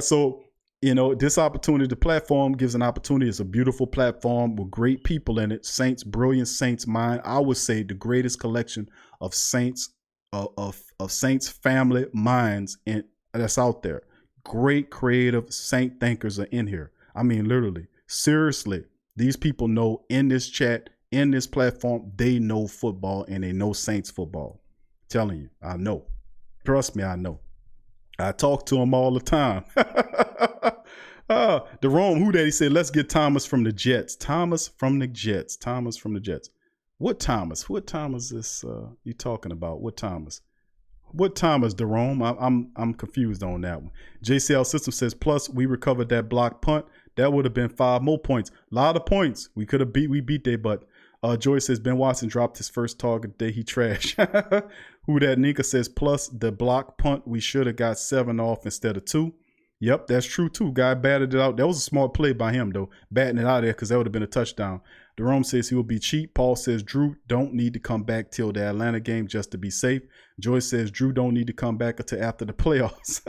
So this opportunity, the platform gives an opportunity. It's a beautiful platform with great people in it. Saints, brilliant Saints mind. I would say the greatest collection of Saints, of Saints family minds that's out there. Great creative Saint thinkers are in here. I mean, literally, seriously, these people know in this chat, in this platform, they know football and they know Saints football. I'm telling you, I know. Trust me, I know. I talk to them all the time. Jerome, who that? He said, let's get Thomas from the Jets. Thomas from the Jets. Thomas from the Jets. What Thomas? What Thomas is you talking about? What Thomas? What Thomas, Jerome? I'm confused on that one. JCL System says, plus we recovered that block punt. That would have been 5 more points. A lot of points. We beat their butt. Joy says Ben Watson dropped his first target day. He trash. Who that? Nika says, plus the block punt, we should have got 7 off instead of 2. Yep, that's true too. Guy batted it out. That was a smart play by him though, batting it out of there because that would have been a touchdown. Jerome says he will be cheap. Paul says Drew don't need to come back till the Atlanta game just to be safe. Joyce says Drew don't need to come back until after the playoffs.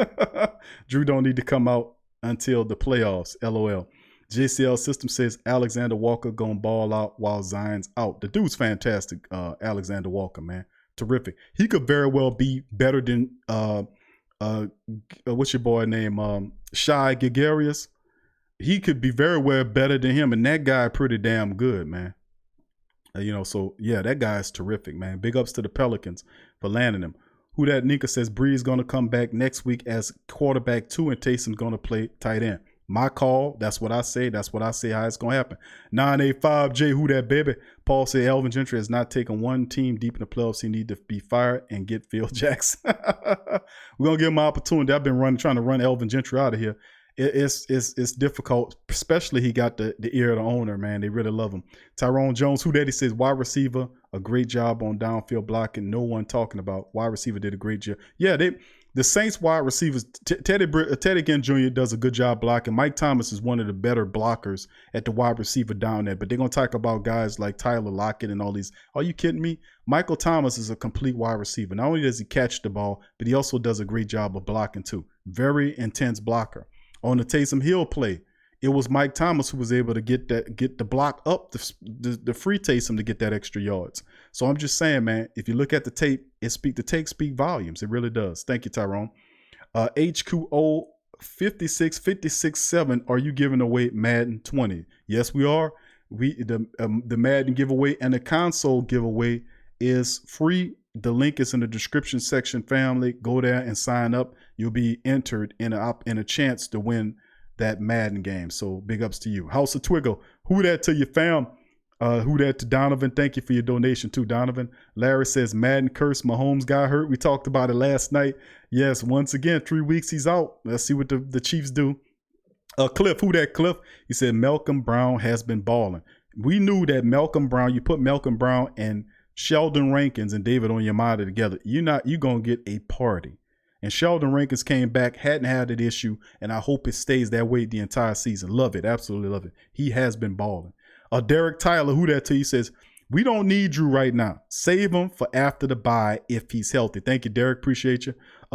Drew don't need to come out until the playoffs. LOL. JCL System says Alexander Walker gonna ball out while Zion's out. The dude's fantastic, Alexander Walker, man. Terrific. He could very well be better than what's your boy name? Shai Gregarious. He could be very well better than him, and that guy pretty damn good, man. So yeah, that guy's terrific, man. Big ups to the Pelicans for landing him. Who that Nika says Breeze gonna come back next week as quarterback 2 and Taysom's gonna play tight end. My call. That's what I say. That's what I say how it's gonna happen. 985J, who that baby? Paul said Elvin Gentry has not taken one team deep in the playoffs. He need to be fired and get Phil Jackson. We're gonna give him an opportunity. I've been trying to run Elvin Gentry out of here. It's difficult, especially he got the ear of the owner, man. They really love him. Tyrone Jones, who that? He says wide receiver, a great job on downfield blocking. No one talking about wide receiver did a great job. Yeah, the Saints wide receivers, Teddy Ginn Jr. does a good job blocking. Mike Thomas is one of the better blockers at the wide receiver down there. But they're gonna talk about guys like Tyler Lockett and all these. Are you kidding me? Michael Thomas is a complete wide receiver. Not only does he catch the ball, but he also does a great job of blocking too. Very intense blocker. On the Taysom Hill play, it was Mike Thomas who was able to get the block up, the free Taysom to get that extra yards. So I'm just saying, man, if you look at the tape, the tape speak volumes. It really does. Thank you, Tyrone. HQO 56-7. Are you giving away Madden 20? Yes, we are. The Madden giveaway and the console giveaway is free. The link is in the description section, family. Go there and sign up. You'll be entered in a chance to win that Madden game. So big ups to you. House of Twiggle. Who that to you, fam? Who that to Donovan? Thank you for your donation too, Donovan. Larry says Madden curse. Mahomes got hurt. We talked about it last night. Yes, once again, 3 weeks he's out. Let's see what the Chiefs do. Cliff, who that Cliff? He said Malcolm Brown has been balling. We knew that Malcolm Brown, you put Malcolm Brown and Sheldon Rankins and David Onyemata together, you're going to get a party. And Sheldon Rankins came back, hadn't had an issue, and I hope it stays that way the entire season. Love it. Absolutely love it. He has been balling. Derek Tyler, who that to you, says, we don't need Drew right now. Save him for after the bye if he's healthy. Thank you, Derek. Appreciate you.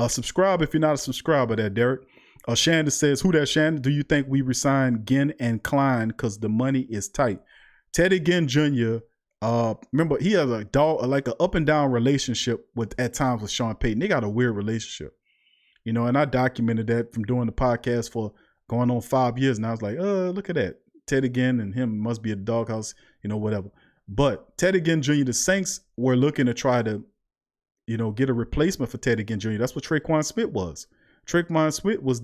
Subscribe if you're not a subscriber there, Derek. Shannon says, who that, Shannon? Do you think we resign Ginn and Klein because the money is tight? Teddy Ginn Jr., remember, he has an up and down relationship at times with Sean Payton. They got a weird relationship, and I documented that from doing the podcast for going on 5 years. And I was like, look at that. Teddy Ginn and him must be a doghouse, whatever. But Teddy Ginn Jr., the Saints were looking to try to, get a replacement for Teddy Ginn Jr. That's what Traquan Smith was. Traquan Smith was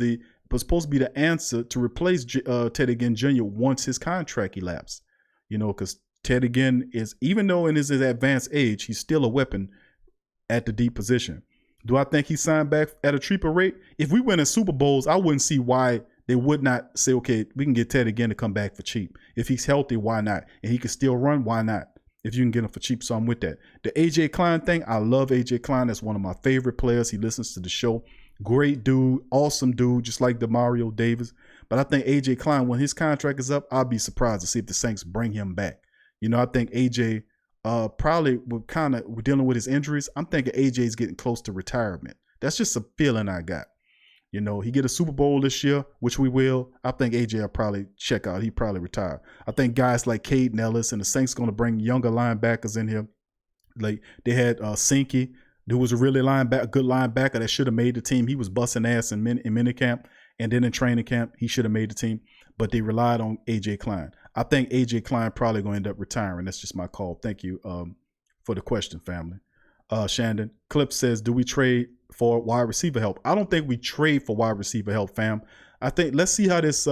supposed to be the answer to replace Teddy Ginn Jr. once his contract elapsed, because Teddy Ginn is, even though in his advanced age, he's still a weapon at the deep position. Do I think he signed back at a cheaper rate? If we win in Super Bowls, I wouldn't see why they would not say, okay, we can get Teddy Ginn to come back for cheap. If he's healthy, why not? And he can still run, why not? If you can get him for cheap, so I'm with that. The AJ Klein thing, I love AJ Klein. That's one of my favorite players. He listens to the show. Great dude, awesome dude, just like DeMario Davis. But I think AJ Klein, when his contract is up, I'll be surprised to see if the Saints bring him back. I think AJ probably we're dealing with his injuries. I'm thinking AJ is getting close to retirement. That's just a feeling I got. He get a Super Bowl this year, which we will. I think AJ will probably check out. He probably retire. I think guys like Caden Ellis and the Saints going to bring younger linebackers in here. Like they had Sinke, who was a really good linebacker that should have made the team. He was busting ass in minicamp, and then in training camp, he should have made the team. But they relied on AJ Klein. I think AJ Klein probably going to end up retiring. That's just my call. Thank you for the question, family. Shandon Clip says, do we trade for wide receiver help? I don't think we trade for wide receiver help, fam. I think let's see how this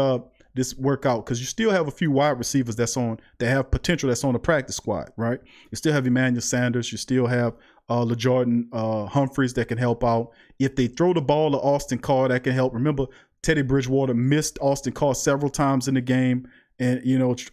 work out, because you still have a few wide receivers that have potential that's on the practice squad, right? You still have Emmanuel Sanders. You still have LeJordan Humphreys that can help out. If they throw the ball to Austin Carr, that can help. Remember, Teddy Bridgewater missed Austin Carr several times in the game, and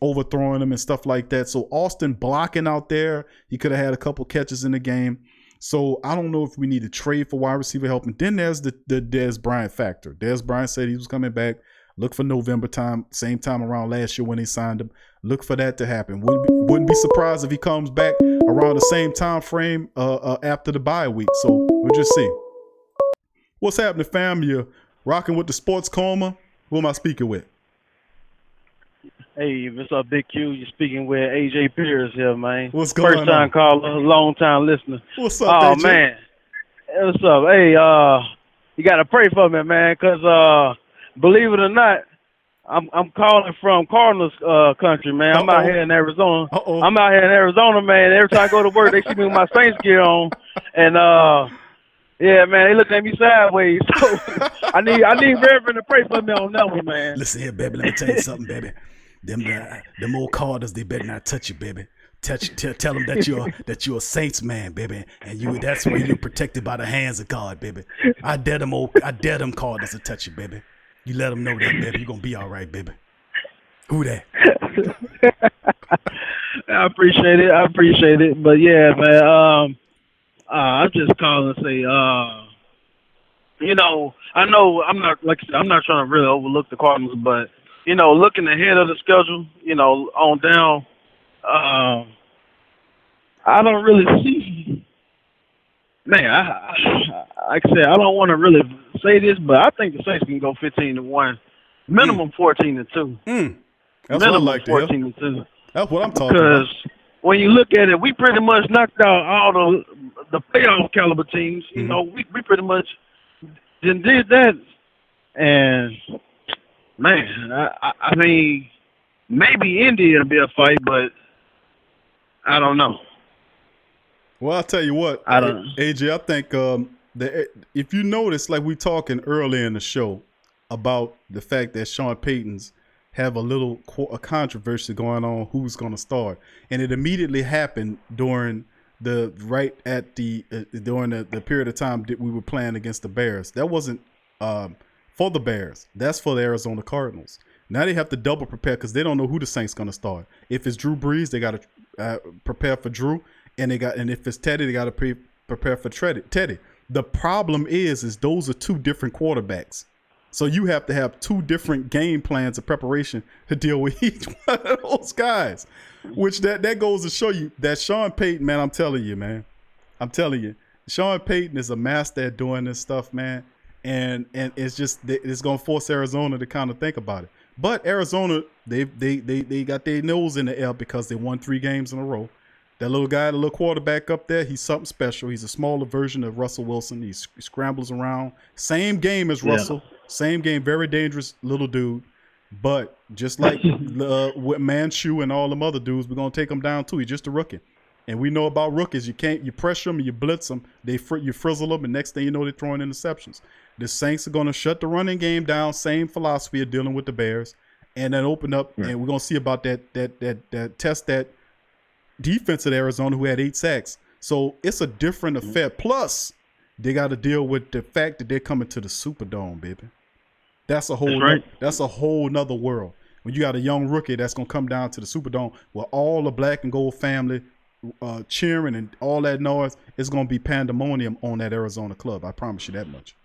overthrowing him and stuff like that. So Austin blocking out there, he could have had a couple catches in the game. So I don't know if we need to trade for wide receiver help. And then there's the Dez Bryant factor. Dez Bryant said he was coming back. Look for November time, same time around last year when they signed him. Look for that to happen. Wouldn't be surprised if he comes back around the same time frame after the bye week. So we'll just see. What's happening, fam? You're rocking with the Sports Coma. Who am I speaking with? Hey, what's up, Big Q? You're speaking with AJ Pierce here, man. What's going on? First time caller, long time listener. What's up, Oh, AJ? man. Hey, what's up? Hey, you got to pray for me, man, because believe it or not, I'm calling from Cardinals country, man. I'm out here in Arizona. I'm out here in Arizona, man. Every time I go to work, they see me with my Saints gear on. And, yeah, man, they look at me sideways. So I need Reverend to pray for me on that one, man. Listen here, baby. Let me tell you something, baby. Them old Cardinals, they better not touch you, baby. Tell them that you're a Saints man, baby, and that's where you're protected by the hands of God, baby. I dare them Cardinals to touch you, baby. You let them know that, baby. You're gonna be all right, baby. Who that? I appreciate it. But yeah, man. I'm just calling to say, you know, I know I'm not trying to really overlook the Cardinals, but you know, looking ahead of the schedule, you know, on down, I don't really see. Man, like I said, I don't want to really say this, but I think the Saints can go 15-1, minimum 14-2. That's minimum what I like 14-2. That's what I'm talking about. Because when you look at it, we pretty much knocked out all the playoff caliber teams. You know, we pretty much did that, and man, I mean, maybe Indy will be a fight, but I don't know. Well, I'll tell you what, AJ, I think that if you notice, like we talking earlier in the show about the fact that Sean Payton's have a controversy going on who's going to start, and it immediately happened during the period of time that we were playing against the Bears. That wasn't for the Bears. That's for the Arizona Cardinals. Now they have to double prepare because they don't know who the Saints going to start. If it's Drew Brees, they got to prepare for Drew. And if it's Teddy, they got to prepare for Teddy. The problem is those are two different quarterbacks. So you have to have two different game plans of preparation to deal with each one of those guys. Which that goes to show you that Sean Payton, man, I'm telling you, Sean Payton is a master at doing this stuff, man. And it's gonna force Arizona to kind of think about it. But Arizona, they got their nose in the air because they won 3 games in a row. That little guy, the little quarterback up there, he's something special. He's a smaller version of Russell Wilson. He scrambles around. Same game as Russell. Same game, very dangerous little dude. But just like with Manshew and all them other dudes, we're going to take him down too. He's just a rookie. And we know about rookies. You pressure them and you blitz them. You frizzle them, and next thing you know, they're throwing interceptions. The Saints are going to shut the running game down. Same philosophy of dealing with the Bears. And then open up, and we're going to see about that test that defense at Arizona who had 8 sacks. So it's a different affair. Plus, they got to deal with the fact that they're coming to the Superdome, baby. That's a whole nother world. When you got a young rookie that's gonna come down to the Superdome where all the black and gold family cheering and all that noise, it's gonna be pandemonium on that Arizona club. I promise you that much.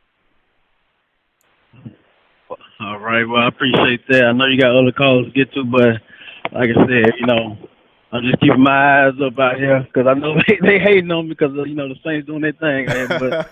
All right, well, I appreciate that. I know you got other calls to get to, but like I said, you know, I'm just keeping my eyes up out here because I know they hating on me because the Saints doing their thing, man. But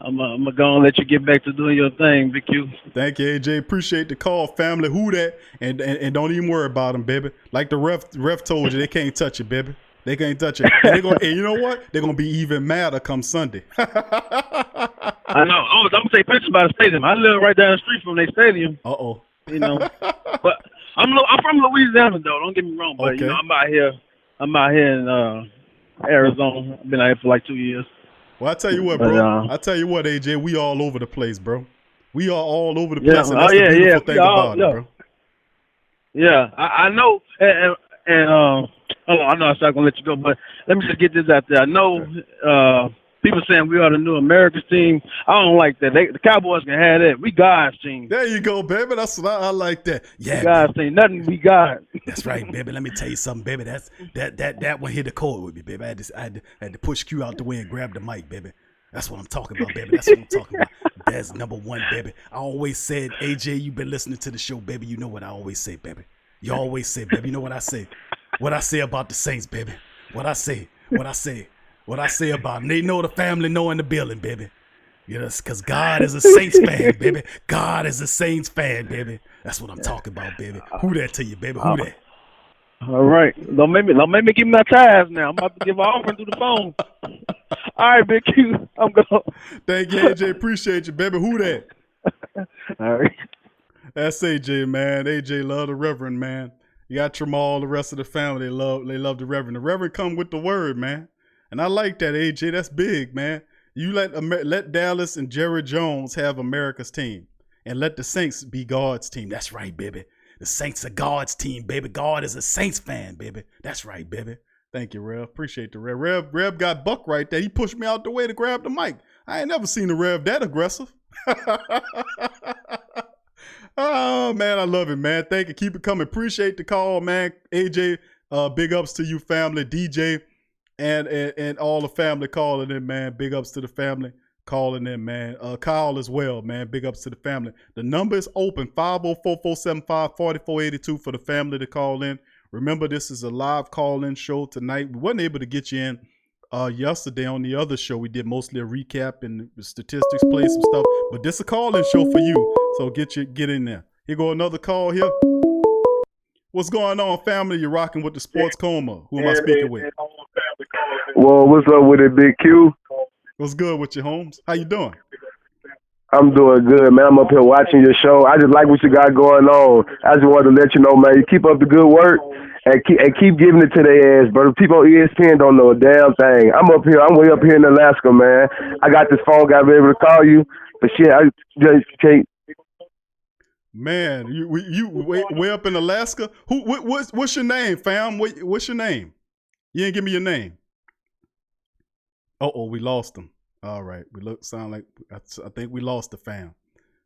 I'm gonna go and let you get back to doing your thing, Big Q. Thank you, AJ. Appreciate the call, family. Who that? And don't even worry about them, baby. Like the ref told you, they can't touch it, baby. They can't touch it. And you know what? They're gonna be even madder come Sunday. I know. I'm gonna take pictures by the stadium. I live right down the street from their stadium. You know, but I'm from Louisiana though. Don't get me wrong, but okay. I'm out here in Arizona. I've been out here for like 2 years. Well, I tell you what, bro. I tell you what, AJ, we all over the place, bro. We are all over the place, and that's the beautiful thing about it, bro. Yeah, I know, and I know I'm not gonna let you go, but let me just get this out there. I know people saying we are the new America's team. I don't like that. The Cowboys can have that. We God's team. There you go, baby. That's what I like that. Yeah, God's team. Nothing we God. That's right, baby. Let me tell you something, baby. That one hit the chord with me, baby. I had to push Q out the way and grab the mic, baby. That's what I'm talking about, baby. That's what I'm talking about. That's number one, baby. I always said, AJ, you've been listening to the show, baby. You know what I always say, baby. You always say, baby. You know what I say. What I say about the Saints, baby. What I say about them. They know the family know in the building, baby. Yes, because God is a Saints fan, baby. God is a Saints fan, baby. That's what I'm talking about, baby. Who that to you, baby? Who that? All right. Don't make me give me my tithes now. I'm about to give an offering through the phone. All right, Big Q. I'm going. Thank you, AJ. Appreciate you, baby. Who that? All right. That's AJ, man. AJ love the Reverend, man. You got Tramal, the rest of the family. They love the Reverend. The Reverend come with the word, man. And I like that, AJ. That's big, man. You let Dallas and Jerry Jones have America's team, and let the Saints be God's team. That's right, baby. The Saints are God's team, baby. God is a Saints fan, baby. That's right, baby. Thank you, Rev. Appreciate the Rev. Rev got Buck right there. He pushed me out the way to grab the mic. I ain't never seen a Rev that aggressive. Oh, man, I love it, man. Thank you. Keep it coming. Appreciate the call, man. AJ, big ups to you, family. DJ, and all the family calling in, man. Big ups to the family calling in, man. Kyle as well, man. Big ups to the family. The number is open, 504-475-4482 for the family to call in. Remember, this is a live call-in show tonight. We wasn't able to get you in yesterday on the other show. We did mostly a recap and statistics, play some stuff. But this is a call-in show for you, so get in there. Here go another call here. What's going on, family? You're rocking with the Sports Coma. Who am I speaking with? Well, what's up with it, Big Q? What's good with you, Holmes? How you doing? I'm doing good, man. I'm up here watching your show. I just like what you got going on. I just wanted to let you know, man, you keep up the good work and keep giving it to their ass. But the people on ESPN don't know a damn thing. I'm way up here in Alaska, man. I got this phone, got to be able to call you. But shit, I just can't. Man, you way up in Alaska? What's your name, fam? What's your name? You didn't give me your name. Uh-oh, we lost him. All right, sound like I think we lost the fam.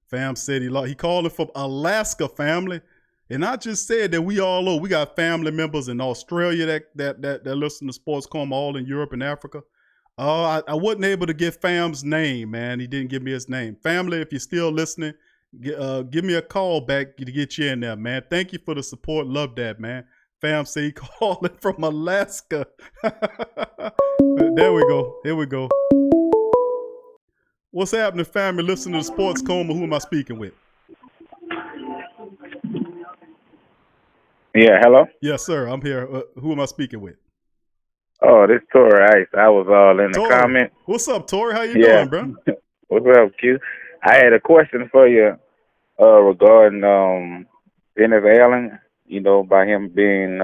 Fam said he called it from Alaska, family, and I just said that we all over. We got family members in Australia that listen to Sports Coma, all in Europe and Africa. I wasn't able to get fam's name, man. He didn't give me his name. Family, if you're still listening, give me a call back to get you in there, man. Thank you for the support. Love that, man. Fam said he called it from Alaska. There we go. Here we go. What's happening, family? Listen to the Sports Coma. Who am I speaking with? Yeah, hello? Yes, sir. I'm here. Who am I speaking with? Oh, this Tori Ice. I was all in the comment. What's up, Tori? How you doing, bro? What's up, Q? I had a question for you regarding Dennis Allen, by him being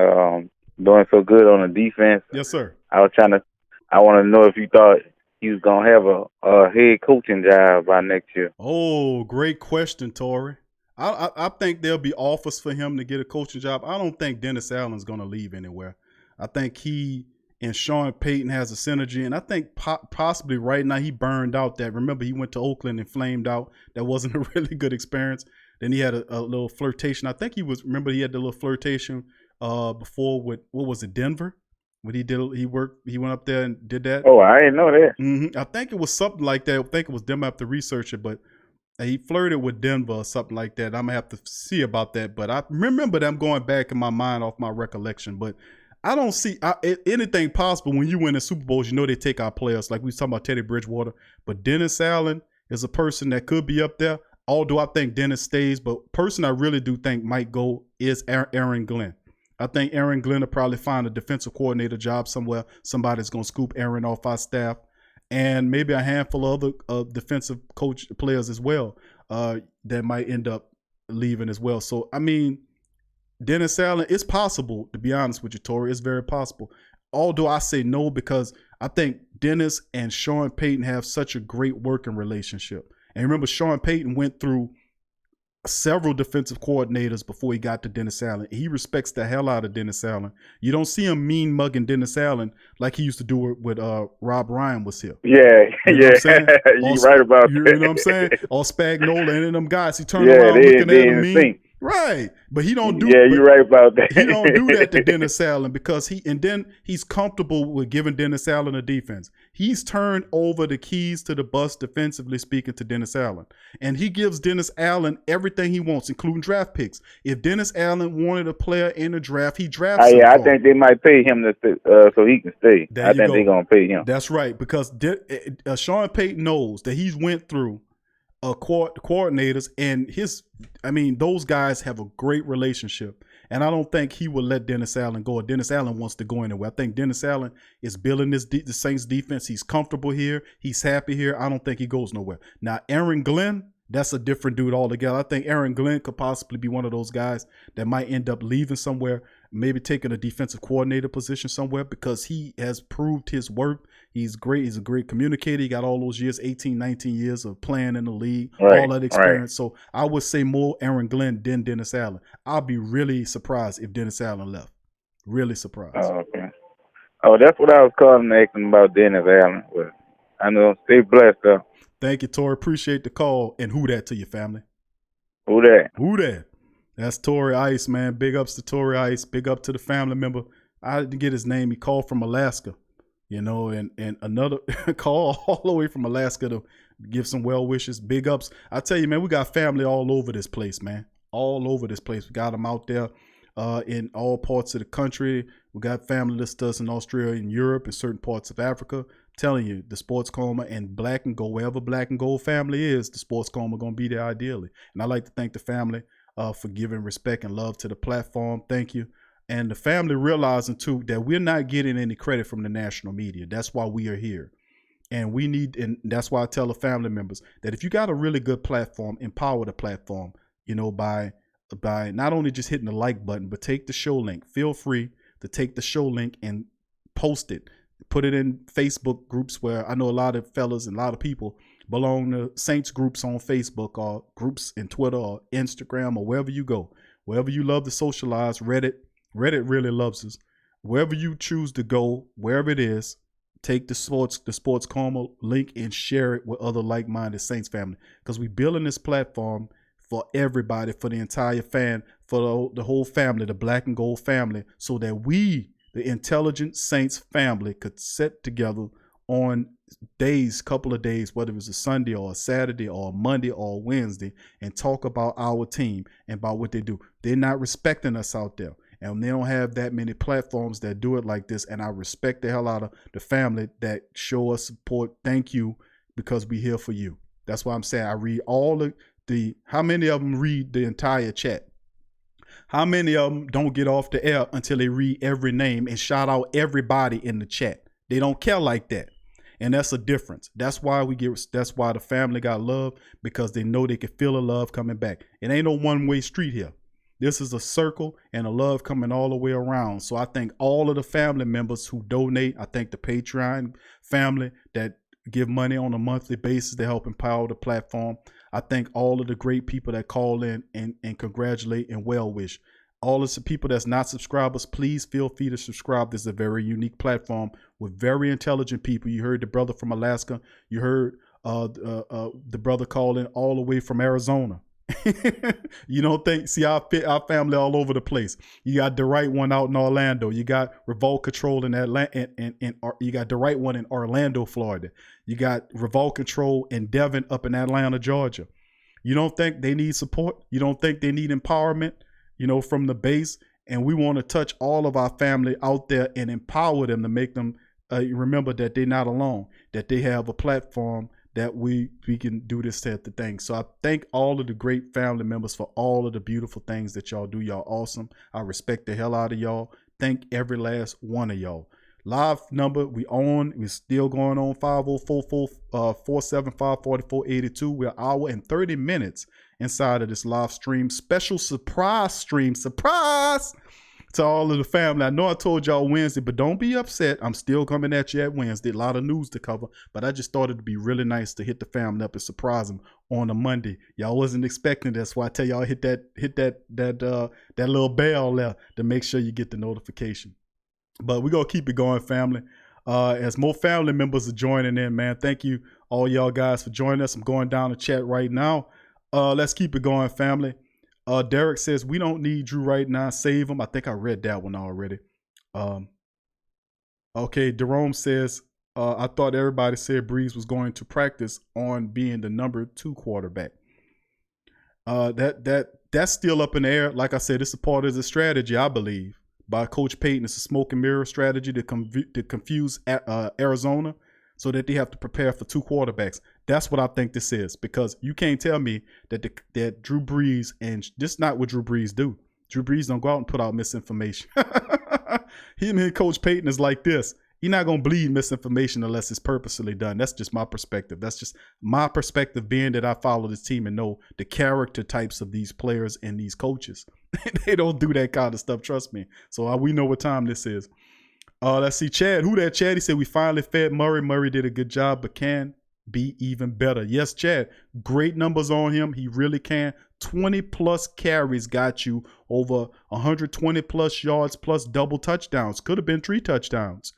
doing so good on the defense. Yes, sir. I want to know if you thought he was going to have a head coaching job by next year. Oh, great question, Tori. I think there'll be offers for him to get a coaching job. I don't think Dennis Allen's going to leave anywhere. I think he and Sean Payton has a synergy, and I think possibly right now he burned out that. Remember, he went to Oakland and flamed out. That wasn't a really good experience. Then he had a little flirtation. I think he had the little flirtation before with, what was it, Denver? When he went up there and did that. Oh, I didn't know that. Mm-hmm. I think it was something like that. I think it was them. I have to research it, but he flirted with Denver or something like that. I'm gonna have to see about that. But I remember them going back in my mind off my recollection. But I don't see anything possible when you win the Super Bowls. They take our players. Like we was talking about Teddy Bridgewater, but Dennis Allen is a person that could be up there. Although I think Dennis stays, but person I really do think might go is Aaron Glenn. I think Aaron Glenn will probably find a defensive coordinator job somewhere. Somebody's going to scoop Aaron off our staff, and maybe a handful of other defensive coach players as well that might end up leaving as well. So, I mean, Dennis Allen, it's possible, to be honest with you, Tori. It's very possible. Although I say no because I think Dennis and Sean Payton have such a great working relationship. And remember, Sean Payton went through several defensive coordinators before he got to Dennis Allen. He respects the hell out of Dennis Allen. You don't see him mean mugging Dennis Allen like he used to do it with Rob Ryan was here. Yeah, you know you're right about that. You know what I'm saying? Or Spagnola and them guys. He turned around looking at him mean. Right, but he don't do. Yeah, you're right about that. He don't do that to Dennis Allen because he's comfortable with giving Dennis Allen a defense. He's turned over the keys to the bus defensively speaking to Dennis Allen, and he gives Dennis Allen everything he wants, including draft picks. If Dennis Allen wanted a player in the draft, he drafts. I think they might pay him so he can stay. I think they're gonna pay him. That's right, because Sean Payton knows that he's went through coordinators, and those guys have a great relationship, and I don't think he will let Dennis Allen go. Or Dennis Allen wants to go anywhere. I think Dennis Allen is building the Saints defense. He's comfortable here. He's happy here. I don't think he goes nowhere. Now, Aaron Glenn, that's a different dude altogether. I think Aaron Glenn could possibly be one of those guys that might end up leaving somewhere, maybe taking a defensive coordinator position somewhere, because he has proved his worth. He's great. He's a great communicator. He got all those years, 18, 19 years of playing in the league, all that experience. So I would say more Aaron Glenn than Dennis Allen. I'll be really surprised if Dennis Allen left. Really surprised. Oh, okay. Oh, that's what I was calling asking about Dennis Allen. But I know. Stay blessed, though. Thank you, Tori. Appreciate the call. And who that to your family? Who that? Who that? That's Tori Ice, man. Big ups to Tori Ice. Big up to the family member. I didn't get his name. He called from Alaska, and another call all the way from Alaska to give some well wishes. Big ups. I tell you, man, we got family all over this place, man. All over this place. We got them out there in all parts of the country. We got family that does in Australia and Europe and certain parts of Africa. Telling you, the Sports Coma and Black and Gold, wherever Black and Gold family is, the Sports Coma going to be there ideally. And I'd like to thank the family for giving respect and love to the platform. Thank you. And the family realizing, too, that we're not getting any credit from the national media. That's why we are here. And that's why I tell the family members that if you got a really good platform, empower the platform, by not only just hitting the like button, but take the show link. Feel free to take the show link and post it. Put it in Facebook groups where I know a lot of fellas and a lot of people belong to Saints groups on Facebook or groups in Twitter or Instagram or wherever you go. Wherever you love to socialize, Reddit really loves us. Wherever you choose to go, wherever it is, take the Sports Coma link and share it with other like-minded Saints family, because we're building this platform for everybody, for the entire for the whole family, the Black and Gold family, so that we, the intelligent Saints family, could sit together on couple of days, whether it was a Sunday or a Saturday or a Monday or a Wednesday, and talk about our team and about what they do. They're not respecting us out there, and they don't have that many platforms that do it like this. And I respect the hell out of the family that show us support. Thank you, because we're here for you. That's why I'm saying I read all how many of them read the entire chat? How many of them don't get off the air until they read every name and shout out everybody in the chat? They don't care like that. And that's a difference. That's why the family got love, because they know they can feel the love coming back. It ain't no one-way street here. This is a circle and a love coming all the way around. So I thank all of the family members who donate. I thank the Patreon family that give money on a monthly basis to help empower the platform. I thank all of the great people that call in and congratulate and well wish. All of the people that's not subscribers, please feel free to subscribe. This is a very unique platform with very intelligent people. You heard the brother from Alaska. You heard the brother calling all the way from Arizona. See our family all over the place. You got the right one out in Orlando. You got Revolt Control in Atlanta, and you got the right one in Orlando, Florida. You got Revolt Control in Devon up in Atlanta, Georgia. You don't think they need support? You don't think they need empowerment, from the base? And we want to touch all of our family out there and empower them to make them remember that they're not alone, that they have a platform that we can do this type of thing. So I thank all of the great family members for all of the beautiful things that y'all do. Y'all awesome. I respect the hell out of y'all. Thank every last one of y'all. Live number we're still going on, 504-475-4482. We're an hour and 30 minutes inside of this live stream. Special surprise stream. Surprise! to all of the family. I know I told y'all Wednesday, but don't be upset. I'm still coming at you at Wednesday. A lot of news to cover, but I just thought it'd be really nice to hit the family up and surprise them on a Monday. Y'all wasn't expecting this, so I tell y'all hit that little bell there to make sure you get the notification. But we're gonna keep it going, family. As more family members are joining in, man. Thank you all y'all guys for joining us. I'm going down the chat right now. Let's keep it going, family. Derek says, we don't need Drew right now. Save him. I think I read that one already. Okay, Jerome says, I thought everybody said Breeze was going to practice on being the number 2 quarterback. That's still up in the air. Like I said, it's a part of the strategy, I believe, by Coach Payton. It's a smoke and mirror strategy to confuse Arizona so that they have to prepare for 2 quarterbacks. That's what I think this is, because you can't tell me that Drew Brees, and this is not what Drew Brees do. Drew Brees don't go out and put out misinformation. Him and Coach Payton is like this. You're not going to bleed misinformation unless it's purposely done. That's just my perspective. That's just my perspective, being that I follow this team and know the character types of these players and these coaches. They don't do that kind of stuff, trust me. So we know what time this is. Let's see, Chad. Who that, Chad? He said, we finally fed Murray. Murray did a good job, but can be even better. Yes, Chad. Great numbers on him. He really can. 20-plus carries got you over 120-plus yards plus double touchdowns. Could have been 3 touchdowns.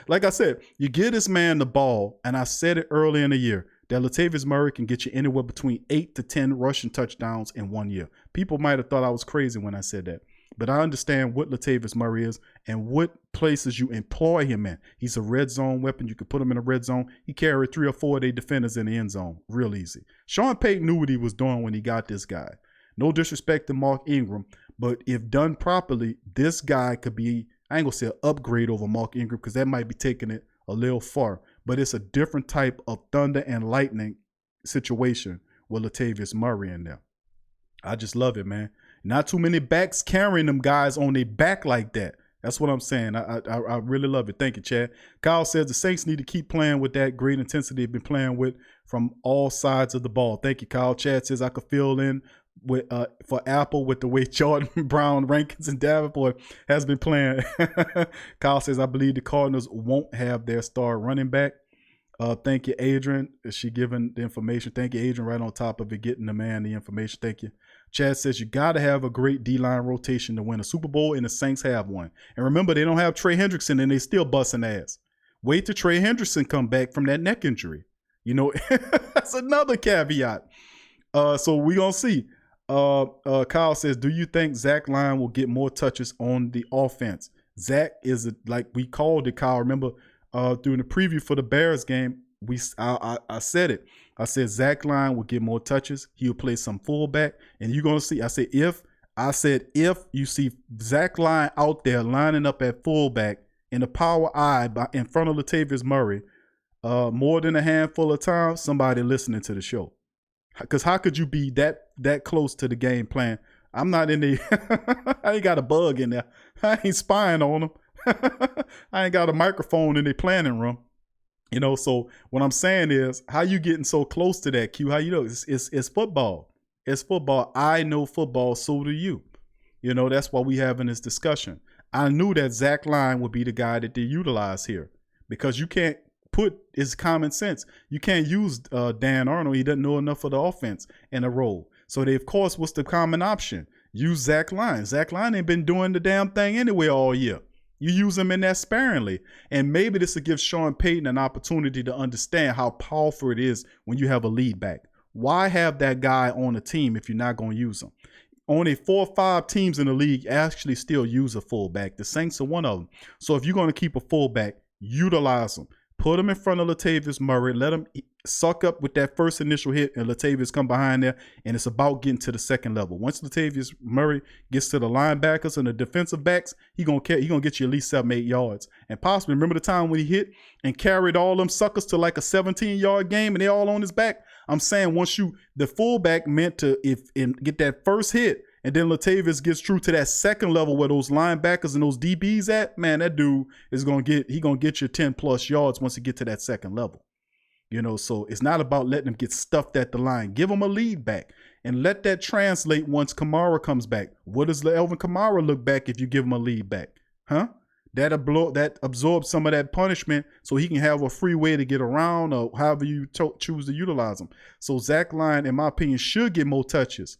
Like I said, you give this man the ball, and I said it early in the year, that Latavius Murray can get you anywhere between 8 to 10 rushing touchdowns in 1 year. People might have thought I was crazy when I said that, but I understand what Latavius Murray is and what places you employ him in. He's a red zone weapon. You can put him in a red zone. He carried 3 or 4 of their defenders in the end zone real easy. Sean Payton knew what he was doing when he got this guy. No disrespect to Mark Ingram, but if done properly, this guy could be, I ain't gonna say an upgrade over Mark Ingram, because that might be taking it a little far, but it's a different type of thunder and lightning situation with Latavius Murray in there. I just love it, man. Not too many backs carrying them guys on their back like that. That's what I'm saying. I really love it. Thank you, Chad. Kyle says the Saints need to keep playing with that great intensity they've been playing with from all sides of the ball. Thank you, Kyle. Chad says I could fill in with for Apple with the way Jordan, Brown, Rankins, and Davenport has been playing. Kyle says I believe the Cardinals won't have their star running back. Thank you, Adrian. Is she giving the information? Thank you, Adrian, right on top of it, getting the man the information. Thank you. Chad says you got to have a great D-line rotation to win a Super Bowl, and the Saints have one. And remember, they don't have Trey Hendrickson, and they still busting ass. Wait till Trey Hendrickson come back from that neck injury. You know, that's another caveat. So we going to see. Kyle says, do you think Zach Line will get more touches on the offense? Zach is, like we called it, Kyle. Remember, during the preview for the Bears game, I said it. I said Zach Line will get more touches. He'll play some fullback, and you're gonna see. I said if you see Zach Line out there lining up at fullback in the power I in front of Latavius Murray, more than a handful of times, somebody listening to the show. Because how could you be that close to the game plan? I'm not in the. I ain't got a bug in there. I ain't spying on them. I ain't got a microphone in the planning room. You know, so what I'm saying is, how you getting so close to that, Q? How you know? It's football. It's football. I know football, so do you. You know, that's why we having this discussion. I knew that Zach Line would be the guy that they utilize here, because you can't put, it's common sense. You can't use Dan Arnold. He doesn't know enough of the offense in a role. So they, of course, what's the common option? Use Zach Line. Zach Line ain't been doing the damn thing anyway all year. You use him in that sparingly. And maybe this will give Sean Payton an opportunity to understand how powerful it is when you have a lead back. Why have that guy on a team if you're not going to use him? Only 4 or 5 teams in the league actually still use a fullback. The Saints are one of them. So if you're going to keep a fullback, utilize him. Put him in front of Latavius Murray. Let him suck up with that first initial hit, and Latavius come behind there, and it's about getting to the second level. Once Latavius Murray gets to the linebackers and the defensive backs, he gonna get you at least 7-8 yards. And possibly, remember the time when he hit and carried all them suckers to like a 17-yard game, and they all on his back? I'm saying once the fullback meant to get that first hit, and then Latavius gets through to that second level where those linebackers and those DBs at, man, that dude is gonna get you 10+ yards once he get to that second level. So it's not about letting them get stuffed at the line. Give them a lead back and let that translate once Kamara comes back. What does Elvin Kamara look back if you give him a lead back? Huh? That absorbs some of that punishment so he can have a free way to get around or however you choose to utilize him. So Zach Line, in my opinion, should get more touches.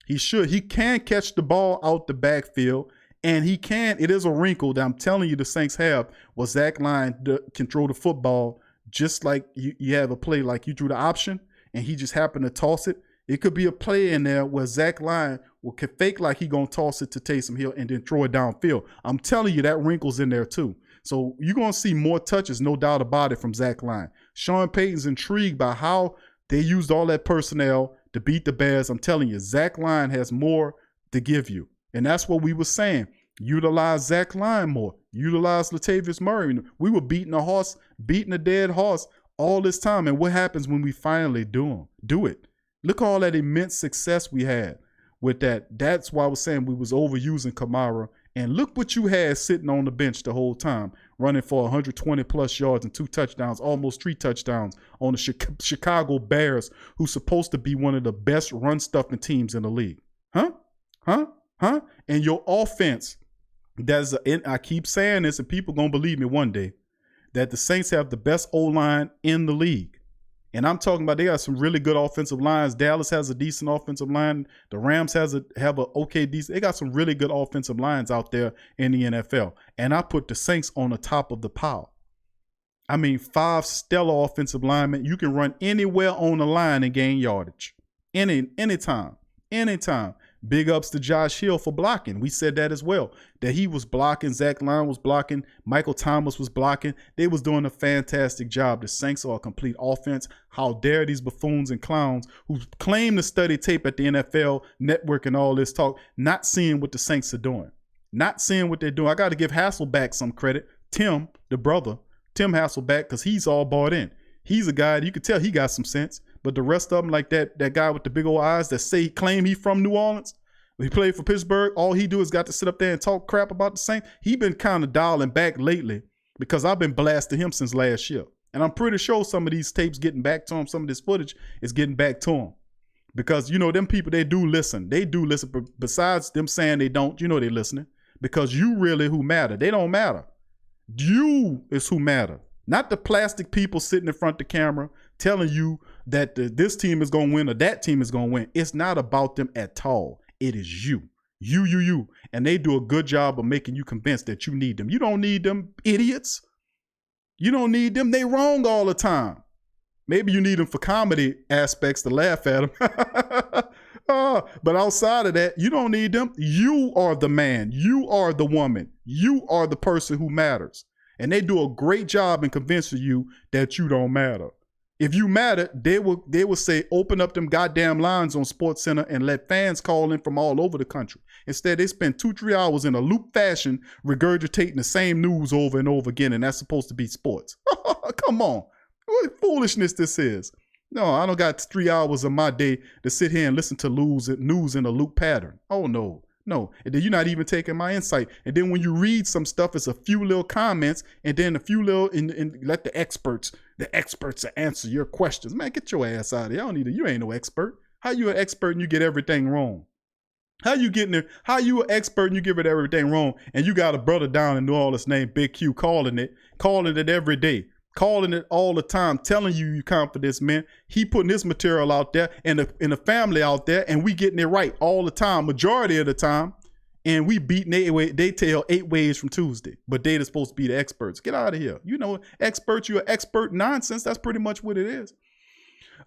He should. He can catch the ball out the backfield, and he can. It is a wrinkle that I'm telling you the Saints have where Zach Line can throw the football just like you have a play like you drew the option and he just happened to toss it. It could be a play in there where Zach Line will fake like he going to toss it to Taysom Hill and then throw it downfield. I'm telling you that wrinkle's in there too. So you're going to see more touches, no doubt about it, from Zach Line. Sean Payton's intrigued by how they used all that personnel to beat the Bears. I'm telling you, Zach Line has more to give you. And that's what we were saying. Utilize Zach Line more. Utilize Latavius Murray. We were beating a dead horse all this time. And what happens when we finally do it? Look at all that immense success we had with that. That's why I was saying we was overusing Kamara. And look what you had sitting on the bench the whole time, running for 120 plus yards and 2 touchdowns, almost 3 touchdowns on the Chicago Bears, who's supposed to be one of the best run-stuffing teams in the league. Huh? And your offense, I keep saying this, and people going to believe me one day, that the Saints have the best O-line in the league. And I'm talking about they got some really good offensive lines. Dallas has a decent offensive line. The Rams have a okay decent. They got some really good offensive lines out there in the NFL. And I put the Saints on the top of the pile. I mean, 5 stellar offensive linemen. You can run anywhere on the line and gain yardage. Anytime. Big ups to Josh Hill for blocking. We said that as well, that he was blocking. Zach Line was blocking. Michael Thomas was blocking. They was doing a fantastic job. The Saints are a complete offense. How dare these buffoons and clowns who claim to study tape at the NFL Network and all this talk, not seeing what the Saints are doing, not seeing what they're doing. I got to give Hasselback some credit. Tim, the brother, Tim Hasselback, because he's all bought in. He's a guy, you could tell he got some sense. But the rest of them, like that guy with the big old eyes that claim he from New Orleans, he played for Pittsburgh, all he do is got to sit up there and talk crap about the Saints. He been kind of dialing back lately because I've been blasting him since last year. And I'm pretty sure some of these tapes getting back to him, some of this footage is getting back to him. Because, them people, they do listen. They do listen. But besides them saying they don't, they listening. Because you really who matter. They don't matter. You is who matter. Not the plastic people sitting in front of the camera telling you that this team is going to win or that team is going to win. It's not about them at all. It is you. You. And they do a good job of making you convinced that you need them. You don't need them, idiots. You don't need them. They wrong all the time. Maybe you need them for comedy aspects to laugh at them. But outside of that, you don't need them. You are the man. You are the woman. You are the person who matters. And they do a great job in convincing you that you don't matter. If you matter, they will say, open up them goddamn lines on SportsCenter and let fans call in from all over the country. Instead, they spend 2-3 hours in a loop fashion regurgitating the same news over and over again, and that's supposed to be sports. Come on. What foolishness this is. No, I don't got 3 hours of my day to sit here and listen to news in a loop pattern. Oh, no. And then you're not even taking my insight. And then when you read some stuff, it's a few little comments and then a few little, and let the experts answer your questions. Man, get your ass out of here. You ain't no expert. How you an expert and you get everything wrong? How you getting there? How you an expert and you give it everything wrong? And you got a brother down in New Orleans named Big Q calling it every day. Calling it all the time, telling you confidence, man. He putting his material out there and the family out there, and we getting it right all the time, majority of the time. And we beating they tell 8 ways from Tuesday, but they're supposed to be the experts. Get out of here. Experts, you're an expert nonsense. That's pretty much what it is.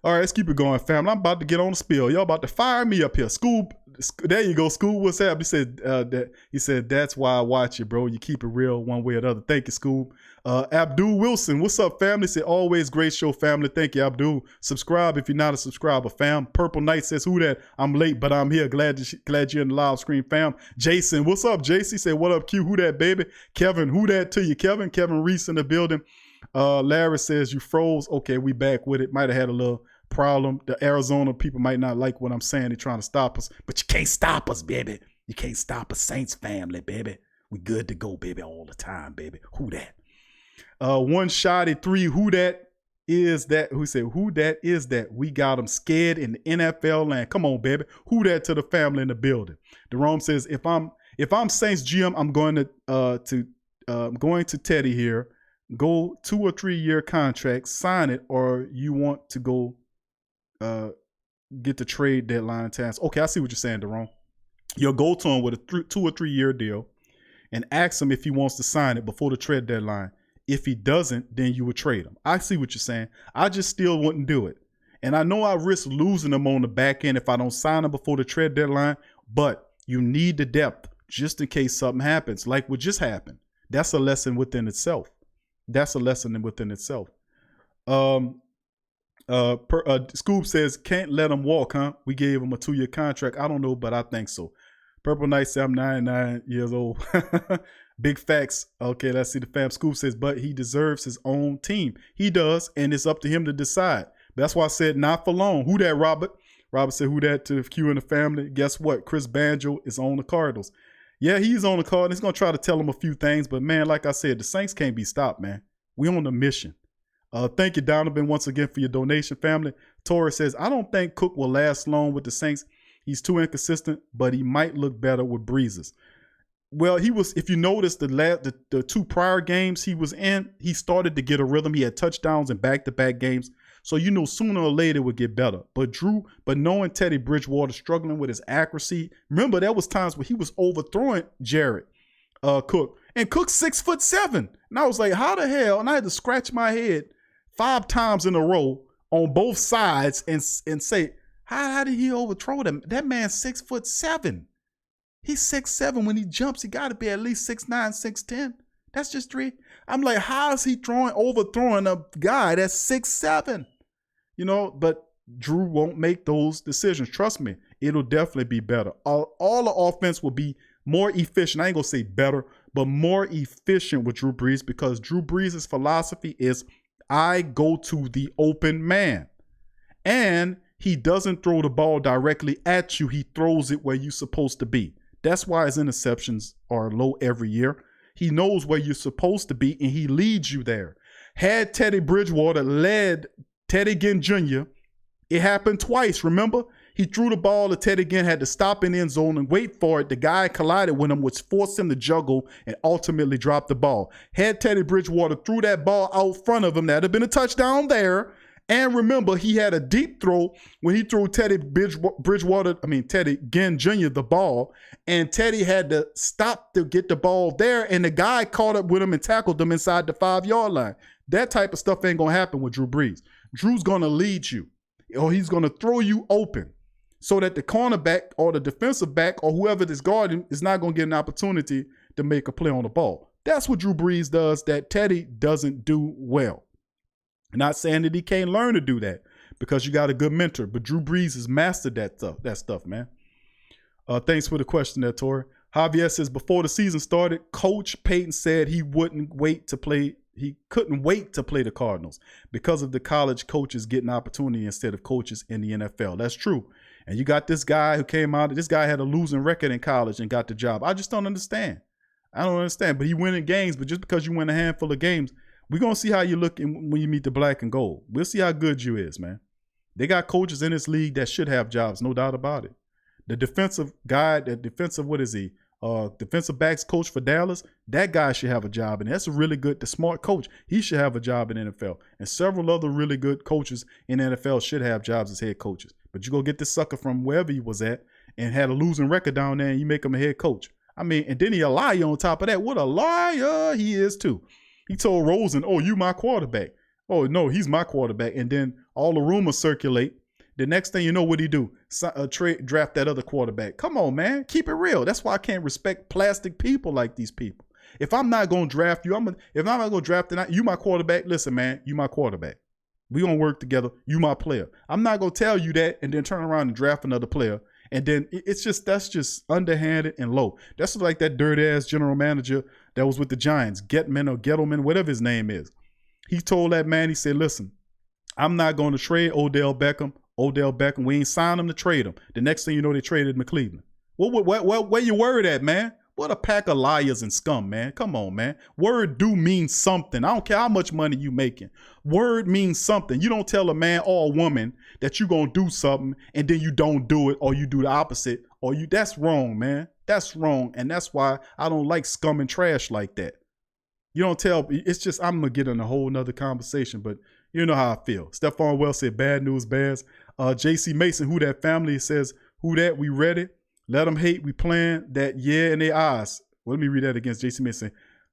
All right, let's keep it going, family. I'm about to get on the spill. Y'all about to fire me up here. Scoob, there you go. Scoob, what's up? He said, that's why I watch you, bro. You keep it real one way or the other. Thank you, Scoob. Abdul Wilson, what's up, family? Said, always great show, family. Thank you, Abdul. Subscribe if you're not a subscriber, fam. Purple Knight says, who that? I'm late, but I'm here. Glad you're in the live screen, fam. Jason, what's up, JC? Said, what up, Q? Who that, baby? Kevin, who that to you, Kevin? Kevin Reese in the building. Larry says, you froze. Okay, we back with it. Might have had a little problem. The Arizona people might not like what I'm saying. They're trying to stop us, but you can't stop us, baby. You can't stop us, Saints family, baby. We good to go, baby, all the time, baby. Who that? One shotty 3, who that? is that? Who said, who that is that? We got them scared in the NFL land. Come on, baby. Who that to the family in the building? Jerome says, if I'm Saints GM, I'm going to Teddy here. Go 2 or 3 year contract, sign it, or you want to go get the trade deadline task. Okay, I see what you're saying, Jerome. You'll go to him with a 2 or 3 year deal and ask him if he wants to sign it before the trade deadline. If he doesn't, then you would trade him. I see what you're saying. I just still wouldn't do it. And I know I risk losing him on the back end if I don't sign him before the trade deadline, but you need the depth just in case something happens, like what just happened. That's a lesson within itself. Scoob says, can't let him walk, huh? We gave him a 2-year contract. I don't know, but I think so. Purple Knight said, I'm 99 years old. Big facts. Okay, let's see the fam. Scoob says, but he deserves his own team. He does, and it's up to him to decide. That's why I said not for long. Who that, Robert? Robert said, who that to Q and the family? Guess what? Chris Banjo is on the Cardinals. Yeah, he's on the Cardinals. He's going to try to tell him a few things, but man, like I said, the Saints can't be stopped, man. We on a mission. Thank you, Donovan, once again for your donation, family. Torres says, I don't think Cook will last long with the Saints. He's too inconsistent, but he might look better with Breezes. Well, he was, if you notice the 2 prior games he was in, he started to get a rhythm. He had touchdowns in back-to-back games. So you know sooner or later it would get better. But knowing Teddy Bridgewater struggling with his accuracy, remember there was times where he was overthrowing Jared Cook. And Cook's 6'7". And I was like, how the hell? And I had to scratch my head 5 times in a row on both sides and say, how did he overthrow them? That man's 6'7". He's 6'7". When he jumps, he got to be at least 6'9", 6'10". That's just 3. I'm like, how is he overthrowing a guy that's 6'7"? You know, but Drew won't make those decisions. Trust me, it'll definitely be better. All the offense will be more efficient. I ain't going to say better, but more efficient with Drew Brees, because Drew Brees' philosophy is I go to the open man. And he doesn't throw the ball directly at you. He throws it where you're supposed to be. That's why his interceptions are low every year. He knows where you're supposed to be, and he leads you there. Had Teddy Bridgewater led Teddy Ginn Jr., it happened twice, remember? He threw the ball to Teddy Ginn, had to stop in the end zone and wait for it. The guy collided with him, which forced him to juggle and ultimately drop the ball. Had Teddy Bridgewater threw that ball out front of him, that'd have been a touchdown there. And remember, he had a deep throw when he threw Teddy Ginn Jr. the ball, and Teddy had to stop to get the ball there, and the guy caught up with him and tackled him inside the 5-yard line. That type of stuff ain't going to happen with Drew Brees. Drew's going to lead you, or he's going to throw you open so that the cornerback or the defensive back or whoever is guarding is not going to get an opportunity to make a play on the ball. That's what Drew Brees does that Teddy doesn't do well. Not saying that he can't learn to do that, because you got a good mentor, but Drew Brees has mastered that stuff, man. Thanks for the question there, Tori. Javier says, before the season started, Coach Payton said he couldn't wait to play the Cardinals because of the college coaches getting opportunity instead of coaches in the NFL. That's true. And you got this guy who came out, this guy had a losing record in college and got the job. I just don't understand. But he winning games, but just because you win a handful of games, we're going to see how you look when you meet the black and gold. We'll see how good you is, man. They got coaches in this league that should have jobs, no doubt about it. The defensive guy, defensive backs coach for Dallas, that guy should have a job. And that's a really good, the smart coach. He should have a job in NFL. And several other really good coaches in NFL should have jobs as head coaches. But you go get this sucker from wherever he was at and had a losing record down there, and you make him a head coach. I mean, and then he a liar on top of that. What a liar he is too. He told Rosen, oh, you my quarterback. Oh, no, he's my quarterback. And then all the rumors circulate. The next thing you know, what he do? Draft that other quarterback. Come on, man. Keep it real. That's why I can't respect plastic people like these people. If I'm not going to draft you, if I'm not going to draft you my quarterback, listen, man, you my quarterback. We going to work together. You my player. I'm not going to tell you that and then turn around and draft another player. And then that's just underhanded and low. That's like that dirty ass general manager that was with the Giants, Gettleman, whatever his name is. He told that man, he said, listen, I'm not going to trade Odell Beckham, we ain't signed him to trade him. The next thing you know, they traded him to Cleveland. Where you worried at, man? What a pack of liars and scum, man. Come on, man. Word do mean something. I don't care how much money you making. Word means something. You don't tell a man or a woman that you gonna do something and then you don't do it, or you do the opposite, or that's wrong, man. That's wrong. And that's why I don't like scum and trash like that. You don't tell, it's just, I'm gonna get in a whole nother conversation, but you know how I feel. Stephon Wells said, bad news bears. JC Mason, who that family, says, who that, we ready? Let them hate, we playing that, yeah, in their eyes. Well, let me read that against JC Mason.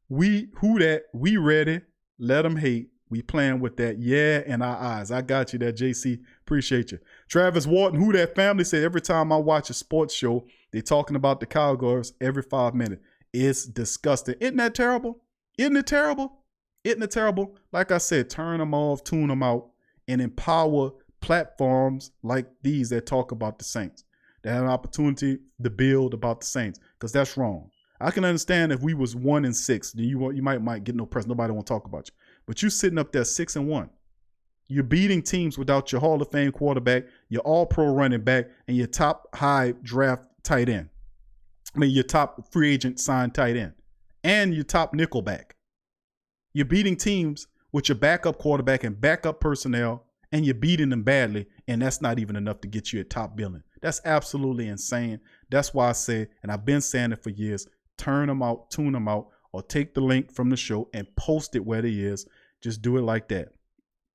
We ready? Let them hate, we playing with that, yeah, in our eyes. I got you there, JC. Appreciate you. Travis Wharton, who that family, said, every time I watch a sports show, they talking about the Cowgirls every 5 minutes. It's disgusting. Isn't that terrible? Isn't it terrible? Isn't it terrible? Like I said, turn them off, tune them out, and empower platforms like these that talk about the Saints. They have an opportunity to build about the Saints, because that's wrong. I can understand if we was 1-6, then you might get no press. Nobody want to talk about you. But you sitting up there 6-1. You're beating teams without your Hall of Fame quarterback, your All-Pro running back, and your top high draft tight end. I mean, your top free agent signed tight end, and your top nickel back. You're beating teams with your backup quarterback and backup personnel, and you're beating them badly, and that's not even enough to get you a top billing. That's absolutely insane. That's why I say, and I've been saying it for years, turn them out, tune them out, or take the link from the show and post it where it is. Just do it like that.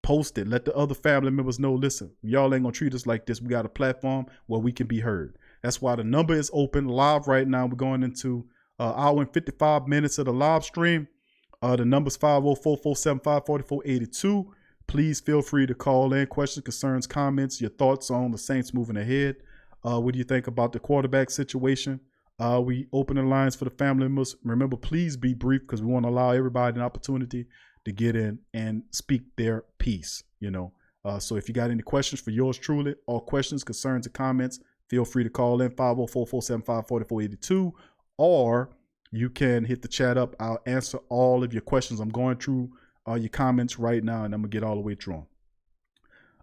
Post it. Let the other family members know, listen, y'all ain't gonna treat us like this. We got a platform where we can be heard. That's why the number is open live right now. We're going into hour and 55 minutes of the live stream. The number's 504-475-4482. Please feel free to call in. Questions, concerns, comments, your thoughts on the Saints moving ahead. What do you think about the quarterback situation? We open the lines for the family members. Remember, please be brief, because we want to allow everybody an opportunity to get in and speak their piece. So if you got any questions for yours truly, or questions, concerns, or comments, feel free to call in 504-475-4482, or you can hit the chat up. I'll answer all of your questions. I'm going through your comments right now, and I'm gonna get all the way through them.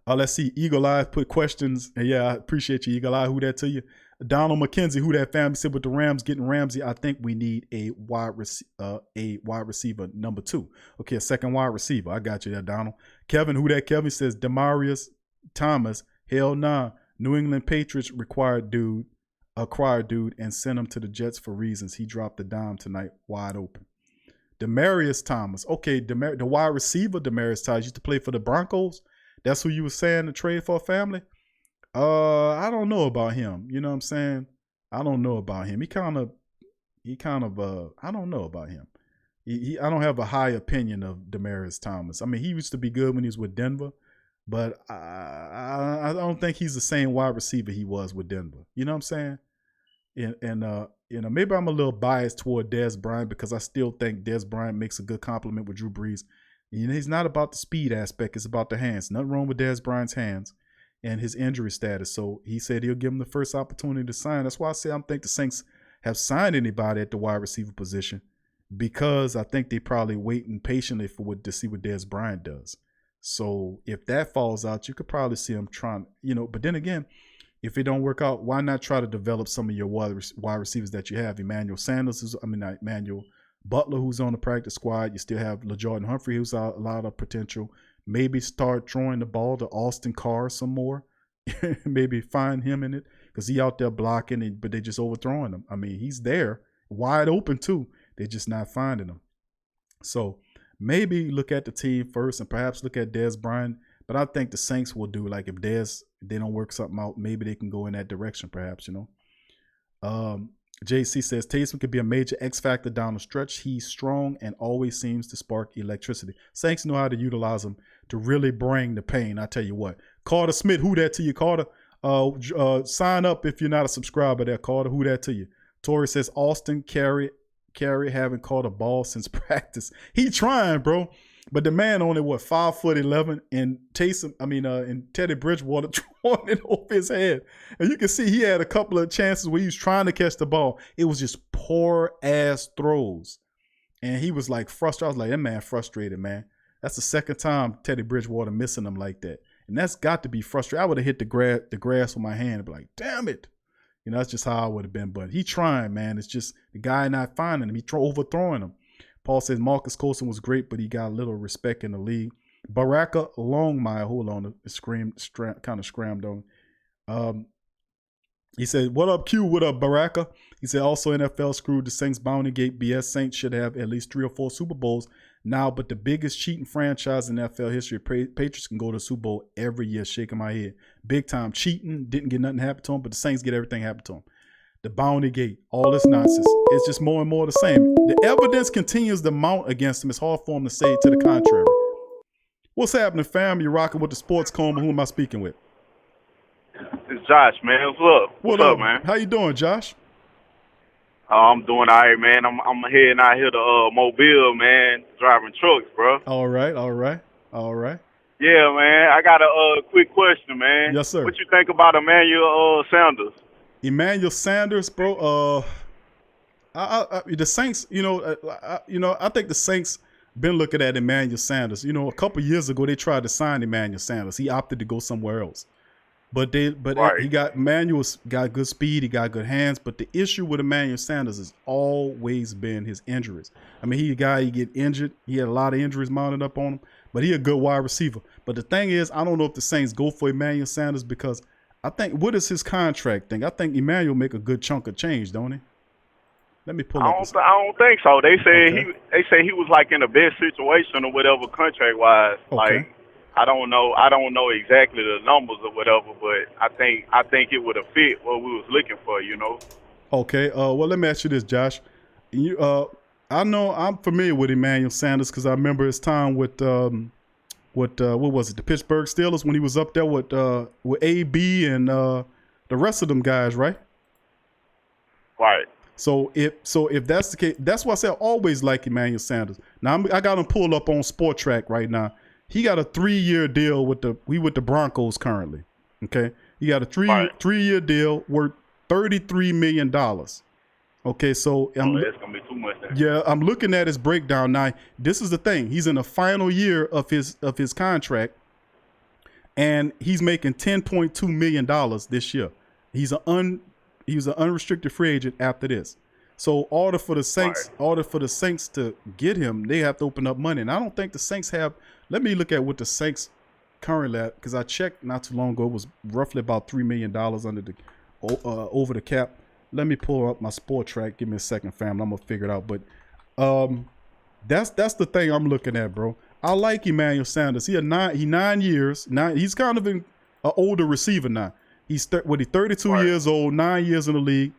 Let's see. Eagle Eye put questions. Yeah, I appreciate you, Eagle Eye. Who that to you? Donald McKenzie, who that family, said with the Rams getting Ramsey, I think we need a wide receiver number 2. Okay, a second wide receiver. I got you there, Donald. Kevin, who that Kevin, says Demaryius Thomas. Hell nah. New England Patriots acquired dude and sent him to the Jets for reasons. He dropped the dime tonight, wide open. Demaryius Thomas. Okay, the wide receiver Demaryius Thomas used to play for the Broncos. That's who you were saying to trade for a family? I don't know about him. You know what I'm saying? I don't know about him. He kind of I don't know about him. I don't have a high opinion of Demaryius Thomas. I mean, he used to be good when he was with Denver, but I don't think he's the same wide receiver he was with Denver. You know what I'm saying? And maybe I'm a little biased toward Dez Bryant, because I still think Dez Bryant makes a good compliment with Drew Brees. He's not about the speed aspect. It's about the hands. Nothing wrong with Dez Bryant's hands and his injury status. So he said he'll give him the first opportunity to sign. That's why I say I don't think the Saints have signed anybody at the wide receiver position, because I think they probably waiting patiently to see what Dez Bryant does. So if that falls out, you could probably see him trying, but then again, if it don't work out, why not try to develop some of your wide receivers that you have? Emmanuel Butler, who's on the practice squad. You still have LaJordan Humphrey, who's a lot of potential. Maybe start throwing the ball to Austin Carr some more. Maybe find him in it, because he out there blocking, but they just overthrowing him. I mean, he's there, wide open too. They're just not finding him. So maybe look at the team first, and perhaps look at Dez Bryant. But I think the Saints will do, like, if they don't work something out, maybe they can go in that direction, perhaps, JC says Taysom could be a major X factor down the stretch. He's strong and always seems to spark electricity. Saints know how to utilize him to really bring the pain. I tell you what. Carter Smith, who that to you, Carter? Sign up if you're not a subscriber there, Carter. Who that to you? Tori says Austin Carey haven't caught a ball since practice. He trying, bro. But the man only 5'11", and and Teddy Bridgewater throwing it over his head. And you can see he had a couple of chances where he was trying to catch the ball. It was just poor ass throws. And he was like frustrated. I was like, that man frustrated, man. That's the second time Teddy Bridgewater missing him like that. And that's got to be frustrating. I would have hit the grass with my hand and be like, damn it. You know, that's just how I would have been. But he trying, man. It's just the guy not finding him. He overthrowing him. Paul says Marcus Colson was great, but he got little respect in the league. Baraka Longmire, hold on, kind of scrammed on. He said, what up, Q? What up, Baraka? He said, also NFL screwed the Saints bounty gate. BS Saints should have at least 3 or 4 Super Bowls now, but the biggest cheating franchise in NFL history, Patriots can go to the Super Bowl every year, shaking my head. Big time cheating, didn't get nothing happen to them, but the Saints get everything happen to them. The bounty gate, all this nonsense. It's just more and more the same. The evidence continues to mount against them. It's hard for them to say to the contrary. What's happening, fam? You're rocking with the Sports Coma. Who am I speaking with? It's Josh, man. What's up? What's up, man? How you doing, Josh? I'm doing all right, man. I'm heading out here to Mobile, man, driving trucks, bro. All right. Yeah, man. I got a quick question, man. Yes, sir. What you think about Emmanuel Sanders? Emmanuel Sanders, bro. The Saints, I think the Saints been looking at Emmanuel Sanders. You know, a couple years ago they tried to sign Emmanuel Sanders. He opted to go somewhere else. But Emmanuel's got good speed, he got good hands. But the issue with Emmanuel Sanders has always been his injuries. I mean, he get injured. He had a lot of injuries mounted up on him, but he a good wide receiver. But the thing is, I don't know if the Saints go for Emmanuel Sanders because I think, what is his contract thing? I think Emmanuel make a good chunk of change, don't he? Let me pull up. I don't think so. They say he was like in the best situation or whatever contract wise. Okay. Like I don't know exactly the numbers or whatever, but I think it would have fit what we was looking for, you know. Okay. Well, let me ask you this, Josh. I know I'm familiar with Emmanuel Sanders because I remember his time with what was it, the Pittsburgh Steelers, when he was up there with AB and the rest of them guys, right? Right. So if that's the case, that's why I said I always like Emmanuel Sanders. Now I got him pulled up on Sport Track right now. He got a 3-year deal with the Broncos currently. Okay, he got a three-year deal worth $33 million. Okay, so that's gonna be too much. Yeah, I'm looking at his breakdown now. This is the thing: he's in the final year of his contract, and he's making $10.2 million this year. He was an unrestricted free agent after this. So in order for the Saints to get him, they have to open up money. And I don't think the Saints have. Let me look at what the Saints currently at, because I checked not too long ago. It was roughly about $3 million under the over the cap. Let me pull up my Sport Track. Give me a second, fam. I'm gonna figure it out. But that's the thing I'm looking at, bro. I like Emmanuel Sanders. He 9 years. He's kind of an older receiver now. He's 32 years old, 9 years in the league,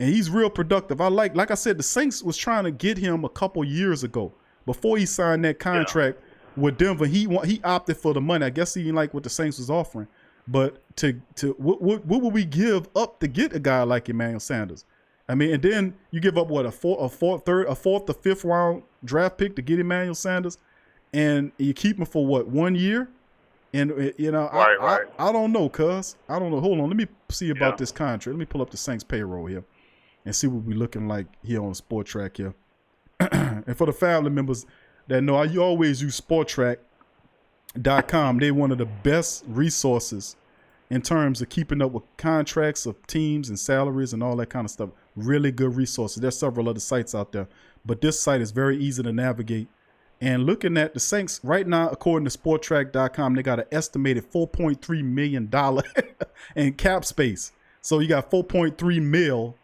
and he's real productive. Like I said, the Saints was trying to get him a couple years ago before he signed that contract with Denver. He opted for the money. I guess he didn't like what the Saints was offering. But what would we give up to get a guy like Emmanuel Sanders? I mean, and then you give up a fourth or fifth round draft pick to get Emmanuel Sanders, and you keep him for 1 year? And I don't know, cuz. I don't know. Hold on, let me see about this contract. Let me pull up the Saints payroll here and see what we're looking like here on Sport Track here. And for the family members that know, I always use SportTrack.com. They're one of the best resources in terms of keeping up with contracts of teams and salaries and all that kind of stuff. Really good resources. There's several other sites out there, but this site is very easy to navigate. And looking at the Saints right now, according to SportTrack.com, they got an estimated $4.3 million in cap space. So you got $4.3 million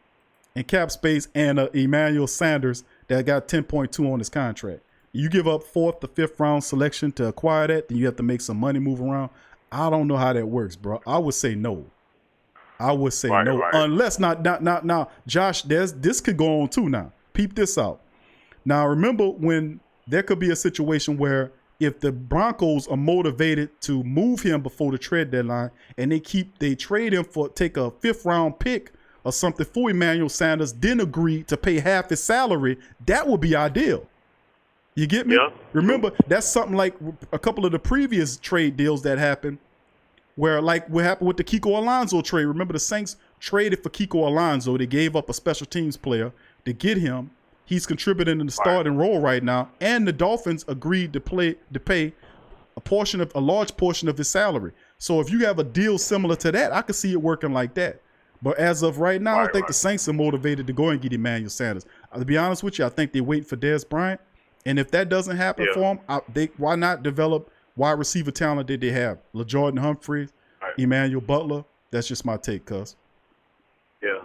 in cap space and Emmanuel Sanders that got 10.2 on his contract. You give up 4th to 5th round selection to acquire that, then you have to make some money move around. I don't know how that works, bro. I would say no. Unless now, Josh, this could go on too now. Peep this out. Now, remember when there could be a situation where if the Broncos are motivated to move him before the trade deadline and they trade him take a 5th round pick or something for Emmanuel Sanders, then agree to pay half his salary, that would be ideal. You get me? Yeah. Remember, that's something like a couple of the previous trade deals that happened where, like what happened with the Kiko Alonso trade. Remember, the Saints traded for Kiko Alonso. They gave up a special teams player to get him. He's contributing in the starting role right now, and the Dolphins agreed to pay a large portion of his salary. So if you have a deal similar to that, I could see it working like that. But as of right now, I think the Saints are motivated to go and get Emmanuel Sanders. To be honest with you, I think they're waiting for Dez Bryant. And if that doesn't happen for them, why not develop wide receiver talent that they have? LaJordan Humphreys, Emmanuel Butler. That's just my take, cuz. Yeah.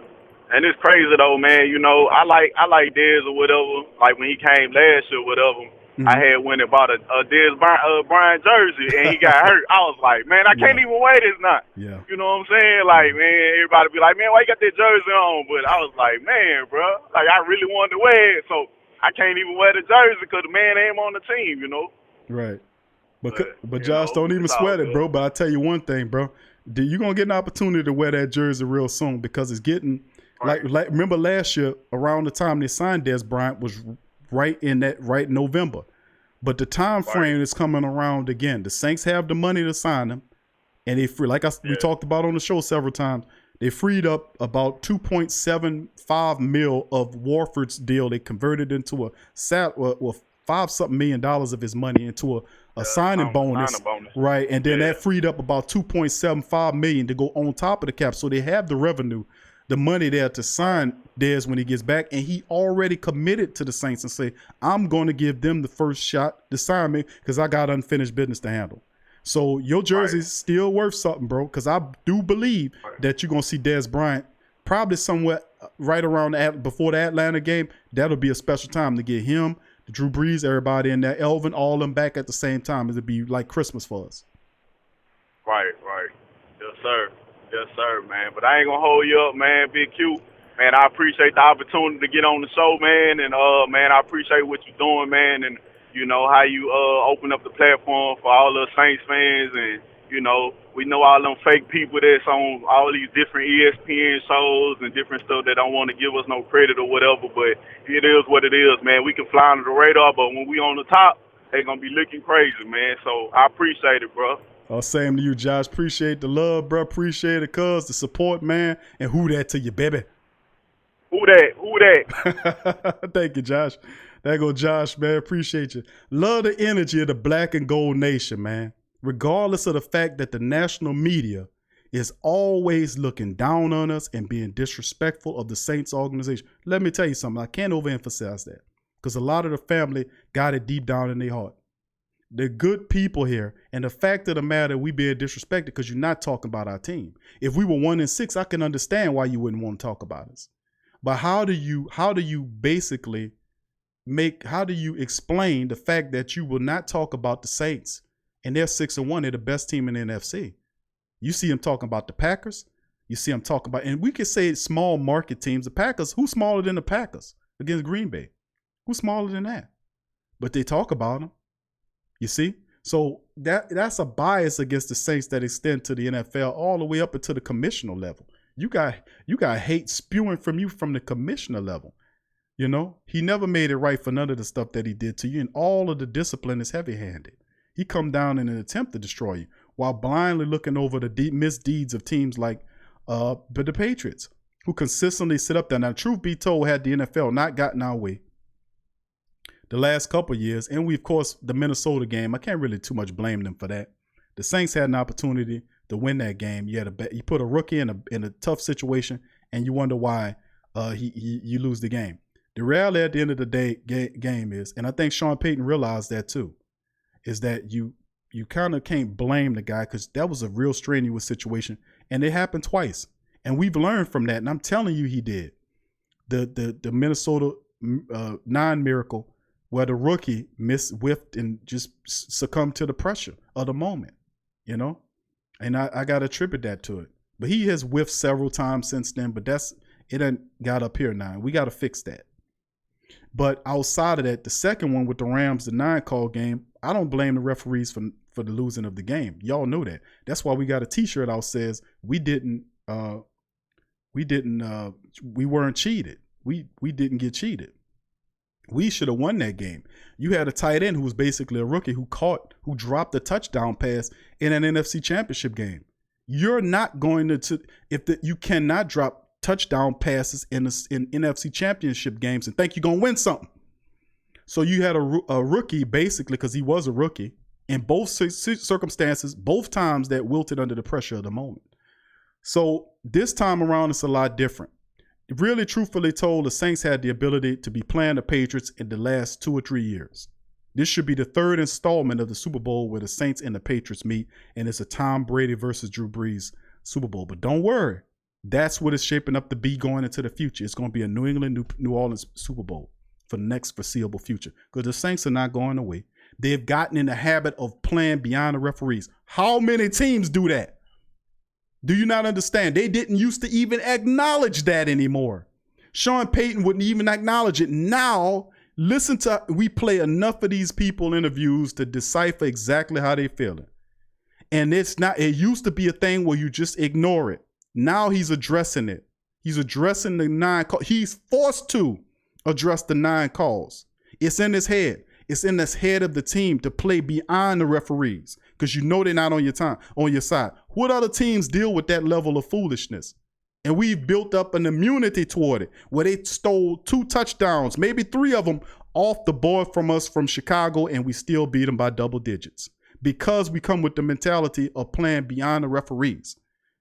And it's crazy though, man. You know, I like Dez or whatever. Like when he came last year or whatever, I had went and bought a Dez Bryant jersey and he got hurt. I was like, man, I can't even wear this now. Yeah. You know what I'm saying? Like, man, everybody be like, man, why you got that jersey on? But I was like, man, bro, like I really wanted to wear it, so I can't even wear the jersey because the man ain't on the team, you know? Right. But Josh, don't even sweat it, bro. But I tell you one thing, bro. You're going to get an opportunity to wear that jersey real soon because it's getting like remember last year around the time they signed Dez Bryant was right in November. But the time frame is coming around again. The Saints have the money to sign him, and they free. Like we talked about on the show several times, they freed up about $2.75 million of Warford's deal. They converted into a $5-something million of his money into a signing bonus, right? And then that freed up about $2.75 million to go on top of the cap. So they have the revenue, the money there to sign Dez when he gets back, and he already committed to the Saints and say, I'm going to give them the first shot to sign me because I got unfinished business to handle. So your jersey's still worth something, bro, because I do believe that you're going to see Dez Bryant probably somewhere right around before the Atlanta game. That'll be a special time to get him, Drew Brees, everybody in there, Elvin, all of them back at the same time. It'll be like Christmas for us. Right. Yes, sir, man. But I ain't going to hold you up, man. Big Q. Man, I appreciate the opportunity to get on the show, man. And, man, I appreciate what you're doing, man. And, you know, how you open up the platform for all the Saints fans. And, you know, we know all them fake people that's on all these different ESPN shows and different stuff that don't want to give us no credit or whatever. But it is what it is, man. We can fly under the radar, but when we on the top, they going to be looking crazy, man. So I appreciate it, bro. Same to you, Josh. Appreciate the love, bro. Appreciate it, cuz, the support, man. And who that to you, baby? Who that? Thank you, Josh. There go Josh, man. Appreciate you. Love the energy of the Black and Gold Nation, man. Regardless of the fact that the national media is always looking down on us and being disrespectful of the Saints organization. Let me tell you something. I can't overemphasize that because a lot of the family got it deep down in their heart. They're good people here. And the fact of the matter, we being disrespected because you're not talking about our team. If we were 1-6, I can understand why you wouldn't want to talk about us. But how do you explain the fact that you will not talk about the Saints and they're 6-1, they're the best team in the NFC? You see them talking about the Packers. You see them talking about, and we could say small market teams. The Packers, who's smaller than the Packers against Green Bay? Who's smaller than that? But they talk about them. You see? So that's a bias against the Saints that extend to the NFL all the way up into the commissioner level. You got hate spewing from you from the commissioner level. You know, he never made it right for none of the stuff that he did to you, and all of the discipline is heavy-handed. He come down in an attempt to destroy you while blindly looking over the misdeeds of teams like the Patriots, who consistently sit up there. Now, truth be told, had the NFL not gotten our way the last couple of years, and we, of course, the Minnesota game, I can't really too much blame them for that. The Saints had an opportunity to win that game. You put a rookie in a tough situation, and you wonder why you lose the game. The reality at the end of the day game is, and I think Sean Payton realized that too, is that you kind of can't blame the guy because that was a real strenuous situation, and it happened twice. And we've learned from that, and I'm telling you he did. The Minnesota non-miracle where the rookie whiffed and just succumbed to the pressure of the moment, you know? And I got to attribute that to it. But he has whiffed several times since then, but it ain't got up here now. We got to fix that. But outside of that, the second one with the Rams, the 9-call game, I don't blame the referees for the losing of the game. Y'all know that. That's why we got a T-shirt out says we weren't cheated. We didn't get cheated. We should have won that game. You had a tight end who was basically a rookie who dropped a touchdown pass in an NFC Championship game. You're not going you cannot drop touchdown passes in NFC Championship games and think you're going to win something. So you had a rookie basically, because he was a rookie, in both circumstances, both times that wilted under the pressure of the moment. So this time around, it's a lot different. Really, truthfully told, the Saints had the ability to be playing the Patriots in the last 2 or 3 years. This should be the third installment of the Super Bowl where the Saints and the Patriots meet, and it's a Tom Brady versus Drew Brees Super Bowl. But don't worry, that's what it's shaping up to be going into the future. It's going to be a New England, New Orleans Super Bowl for the next foreseeable future, because the Saints are not going away. They've gotten in the habit of playing beyond the referees. How many teams do that? Do you not understand? They didn't used to even acknowledge that anymore. Sean Payton wouldn't even acknowledge it. Now, we play enough of these people interviews to decipher exactly how they feeling. And it used to be a thing where you just ignore it. Now he's addressing it. He's addressing the 9 calls. He's forced to address the 9 calls. It's in his head. It's in this head of the team to play beyond the referees, because you know they're not on your side. What other teams deal with that level of foolishness? And we've built up an immunity toward it, where they stole 2 touchdowns, maybe 3 of them off the board from us from Chicago, and we still beat them by double digits, because we come with the mentality of playing beyond the referees.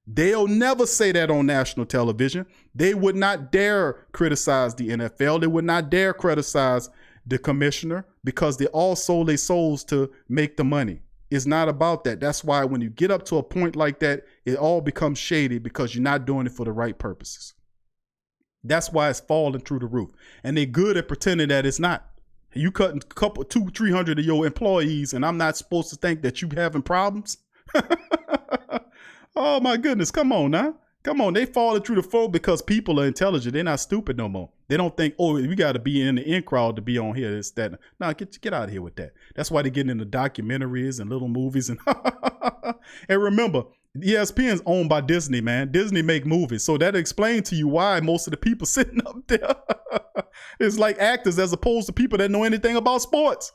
They'll never say that on national television. They would not dare criticize the NFL. They would not dare criticize the commissioner, because they all sold their souls to make the money. It's not about that. That's why when you get up to a point like that, it all becomes shady, because you're not doing it for the right purposes. That's why it's falling through the roof. And they're good at pretending that it's not. You cutting a couple, 200-300 of your employees, and I'm not supposed to think that you having problems? Oh my goodness, come on now. Come on, they falling through the floor because people are intelligent. They're not stupid no more. They don't think, oh, we got to be in the in crowd to be on here. This, that. No, get out of here with that. That's why they're getting into documentaries and little movies. And remember, ESPN's owned by Disney, man. Disney make movies. So that explains to you why most of the people sitting up there is like actors as opposed to people that know anything about sports.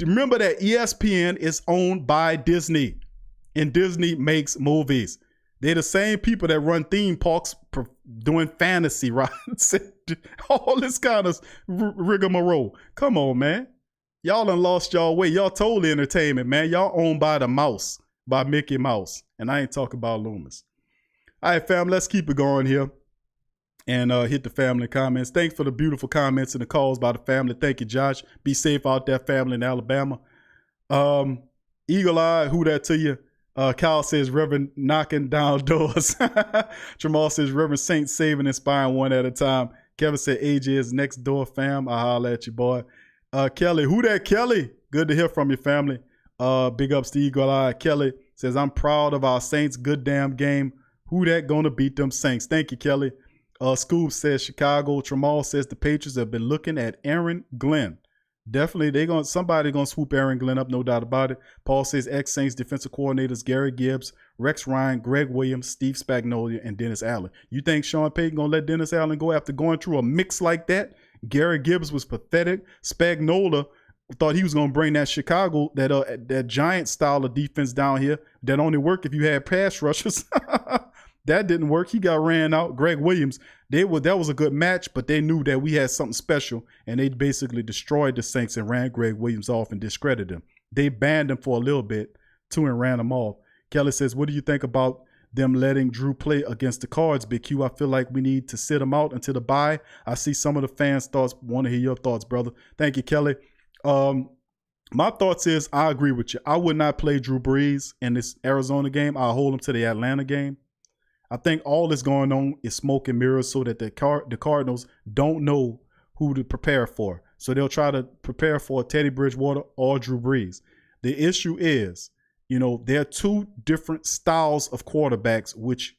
Remember that ESPN is owned by Disney, and Disney makes movies. They're the same people that run theme parks doing fantasy rides, all this kind of rigmarole. Come on, man. Y'all done lost y'all way. Y'all totally entertainment, man. Y'all owned by the mouse, by Mickey Mouse. And I ain't talking about Loomis. All right, fam, let's keep it going here and hit the family comments. Thanks for the beautiful comments and the calls by the family. Thank you, Josh. Be safe out there, family in Alabama. Eagle Eye, who that to you? Kyle says, Reverend knocking down doors. Jamal says, Reverend Saint saving, inspiring one at a time. Kevin said, AJ is next door, fam. I holla at you, boy. Kelly, who that Kelly? Good to hear from your family. Big ups to Eagle Eye. Kelly says, I'm proud of our Saints. Good damn game. Who that gonna beat them Saints? Thank you, Kelly. Scoob says, Chicago. Tramal says, the Patriots have been looking at Aaron Glenn. Definitely, somebody gonna swoop Aaron Glenn up, no doubt about it. Paul says ex-Saints defensive coordinators Gary Gibbs, Rex Ryan, Greg Williams, Steve Spagnuolo, and Dennis Allen. You think Sean Payton gonna let Dennis Allen go after going through a mix like that? Gary Gibbs was pathetic. Spagnuolo thought he was gonna bring that Chicago, that giant style of defense down here that only work if you had pass rushers. That didn't work. He got ran out. Greg Williams, that was a good match, but they knew that we had something special, and they basically destroyed the Saints and ran Greg Williams off and discredited him. They banned him for a little bit, too, and ran him off. Kelly says, what do you think about them letting Drew play against the Cards, Big Q? I feel like we need to sit him out until the bye. I see some of the fans' thoughts. Want to hear your thoughts, brother. Thank you, Kelly. My thoughts is, I agree with you. I would not play Drew Brees in this Arizona game. I'll hold him to the Atlanta game. I think all that's going on is smoke and mirrors so that the Cardinals don't know who to prepare for. So they'll try to prepare for Teddy Bridgewater or Drew Brees. The issue is, there are 2 different styles of quarterbacks, which,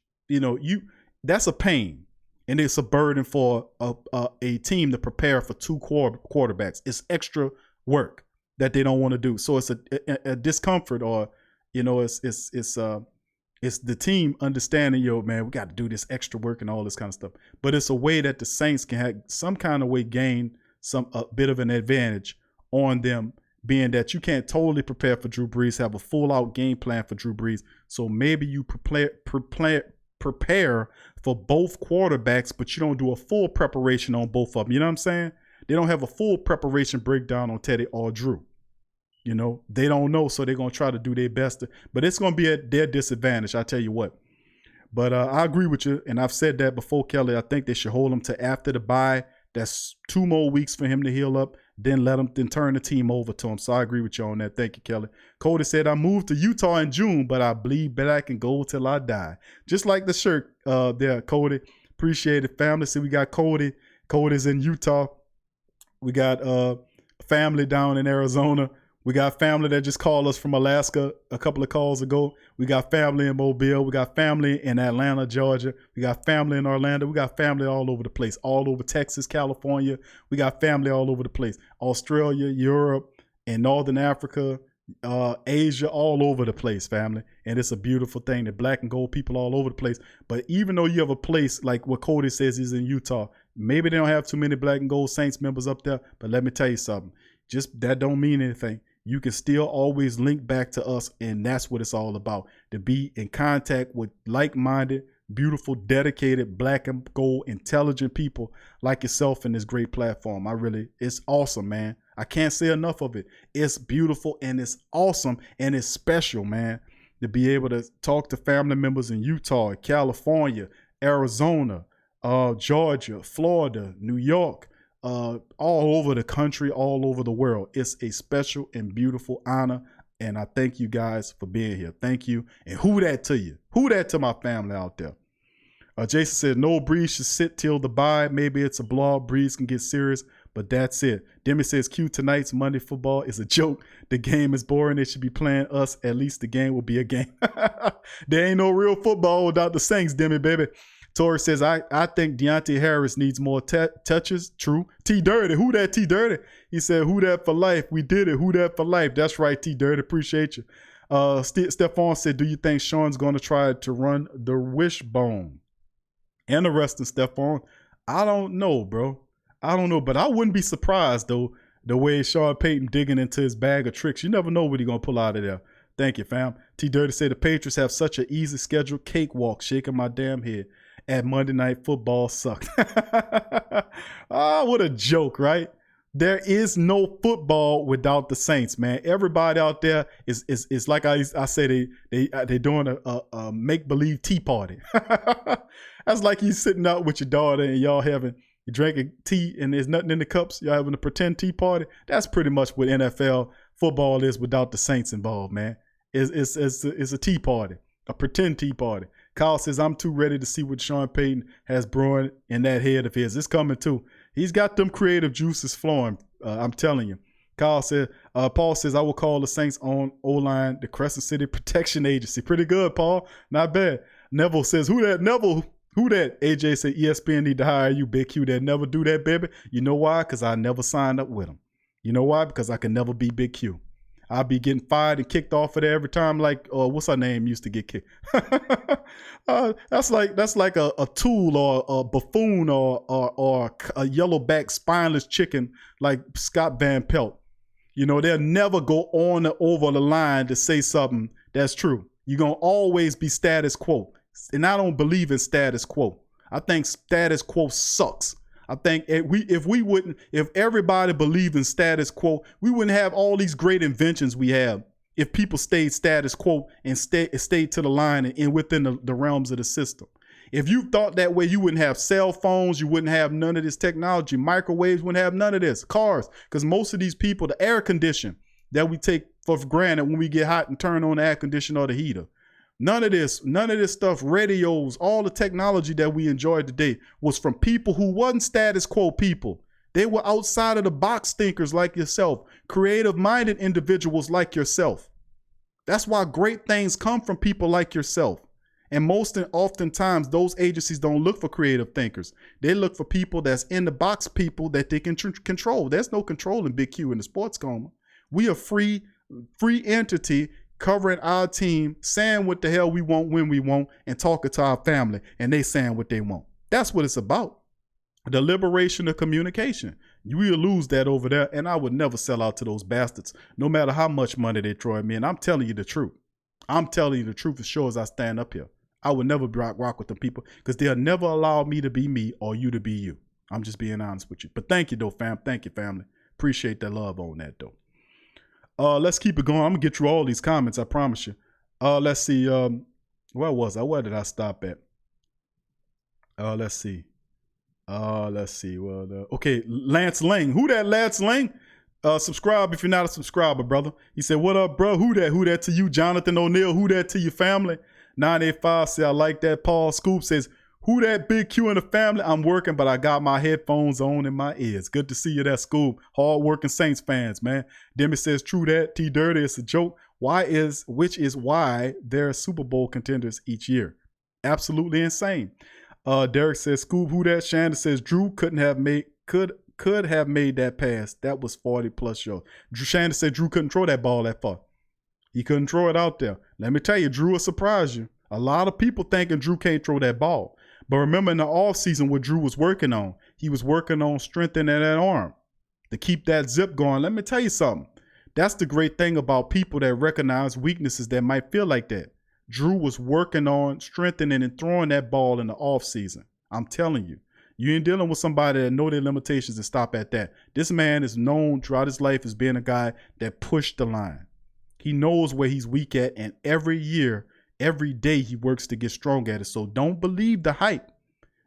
that's a pain. And it's a burden for a team to prepare for 2 quarterbacks. It's extra work that they don't want to do. So it's a discomfort, or, it's the team understanding, man, we got to do this extra work and all this kind of stuff. But it's a way that the Saints can have some kind of way gain a bit of an advantage on them, being that you can't totally prepare for Drew Brees, have a full out game plan for Drew Brees. So maybe you prepare for both quarterbacks, but you don't do a full preparation on both of them. You know what I'm saying? They don't have a full preparation breakdown on Teddy or Drew. They don't know, so they're going to try to do their best. But it's going to be at their disadvantage, I tell you what. But I agree with you, and I've said that before, Kelly. I think they should hold him to after the bye. That's 2 more weeks for him to heal up. Then turn the team over to him. So I agree with you on that. Thank you, Kelly. Cody said, I moved to Utah in June, but I bleed black and gold till I die. Just like the shirt there, Cody. Appreciate it, family. See, we got Cody. Cody's in Utah. We got family down in Arizona. We got family that just called us from Alaska a couple of calls ago. We got family in Mobile. We got family in Atlanta, Georgia. We got family in Orlando. We got family all over the place, all over Texas, California. We got family all over the place. Australia, Europe, and Northern Africa, Asia, all over the place, family. And it's a beautiful thing. The black and gold people all over the place. But even though you have a place like what Cody says he's in Utah, maybe they don't have too many black and gold Saints members up there. But let me tell you something. Just that don't mean anything. You can still always link back to us, and that's what it's all about. To be in contact with like-minded, beautiful, dedicated, black and gold, intelligent people like yourself in this great platform. It's awesome, man. I can't say enough of it. It's beautiful, and it's awesome, and it's special, man, to be able to talk to family members in Utah, California, Arizona, Georgia, Florida, New York, all over the country, all over the world. It's a special and beautiful honor, and I thank you guys for being here. Thank you, and who that to you? Who that to my family out there? Jason said, no, Breeze should sit till the bye. Maybe it's a blog. Breeze can get serious, but that's it. Demi says, Q, tonight's Monday football is a joke. The game is boring. They should be playing us. At least the game will be a game. There ain't no real football without the Saints, Demi, baby. Tori says, I think Deontay Harris needs more touches. True. T Dirty. Who that T Dirty? He said, who that for life? We did it. Who that for life? That's right, T Dirty. Appreciate you. Stephon said, do you think Sean's going to try to run the wishbone? Interesting, Stephon. I don't know, bro. I don't know, but I wouldn't be surprised, though, the way Sean Payton digging into his bag of tricks. You never know what he's going to pull out of there. Thank you, fam. T Dirty said, the Patriots have such an easy schedule. Cakewalk, shaking my damn head. At Monday Night Football sucked. What a joke, right? There is no football without the Saints, man. Everybody out there is like I say they doing a make-believe tea party. That's like you sitting out with your daughter and you're drinking tea and there's nothing in the cups. Y'all having a pretend tea party. That's pretty much what NFL football is without the Saints involved, man. It's a tea party, a pretend tea party. Kyle says, I'm too ready to see what Sean Payton has brewing in that head of his. It's coming too. He's got them creative juices flowing. I'm telling you. Paul says, I will call the Saints on O-line the Crescent City Protection Agency. Pretty good, Paul. Not bad. Neville says, who that? Neville, who that? AJ said, ESPN need to hire you, Big Q. That never do that, baby. You know why? Because I never signed up with them. You know why? Because I can never be Big Q. I'll be getting fired and kicked off of there every time. Like, what's her name used to get kicked? That's like a tool or a buffoon or a yellowback spineless chicken like Scott Van Pelt. You know, they'll never go on or over the line to say something that's true. You're gonna always be status quo, and I don't believe in status quo. I think status quo sucks. I think if everybody believed in status quo, we wouldn't have all these great inventions we have if people stayed status quo and stayed to the line and within the realms of the system. If you thought that way, you wouldn't have cell phones, you wouldn't have none of this technology, microwaves, wouldn't have none of this, cars, because most of these people, the air condition that we take for granted when we get hot and turn on the air conditioner or the heater. None of this stuff, radios, all the technology that we enjoy today was from people who wasn't status quo people. They were outside of the box thinkers like yourself, creative-minded individuals like yourself. That's why great things come from people like yourself. And oftentimes, those agencies don't look for creative thinkers. They look for people that's in the box, people that they can control. There's no control in Big Q in the sports coma. We are free entity covering our team, saying what the hell we want when we want, and talking to our family, and they saying what they want. That's what it's about. The liberation of communication. We'll lose that over there, and I would never sell out to those bastards, no matter how much money they throw at me. And I'm telling you the truth. I'm telling you the truth as sure as I stand up here. I would never rock with them people because they'll never allow me to be me or you to be you. I'm just being honest with you. But thank you, though, fam. Thank you, family. Appreciate that love on that, though. Let's keep it going. I'm going to get through all these comments, I promise you. Let's see. Where was I? Where did I stop at? Let's see. Well, okay, Lance Lang. Who that, Lance Lang? Subscribe if you're not a subscriber, brother. He said, what up, bro? Who that? Who that to you? Jonathan O'Neal. Who that to your family? 985 say, I like that. Paul Scoop says, who that, Big Q in the family? I'm working, but I got my headphones on in my ears. Good to see you there, Scoop. Hard-working Saints fans, man. Demi says, true that. T Dirty, it's a joke. Which is why they're Super Bowl contenders each year. Absolutely insane. Derek says, Scoob, who that? Shannon says, Drew could have made that pass. That was 40+ yards. Shannon said Drew couldn't throw that ball that far. He couldn't throw it out there. Let me tell you, Drew will surprise you. A lot of people thinking Drew can't throw that ball. But remember in the offseason what Drew was working on. He was working on strengthening that arm to keep that zip going. Let me tell you something. That's the great thing about people that recognize weaknesses that might feel like that. Drew was working on strengthening and throwing that ball in the offseason. I'm telling you. You ain't dealing with somebody that know their limitations and stop at that. This man is known throughout his life as being a guy that pushed the line. He knows where he's weak at, and every year, every day he works to get strong at it. So don't believe the hype.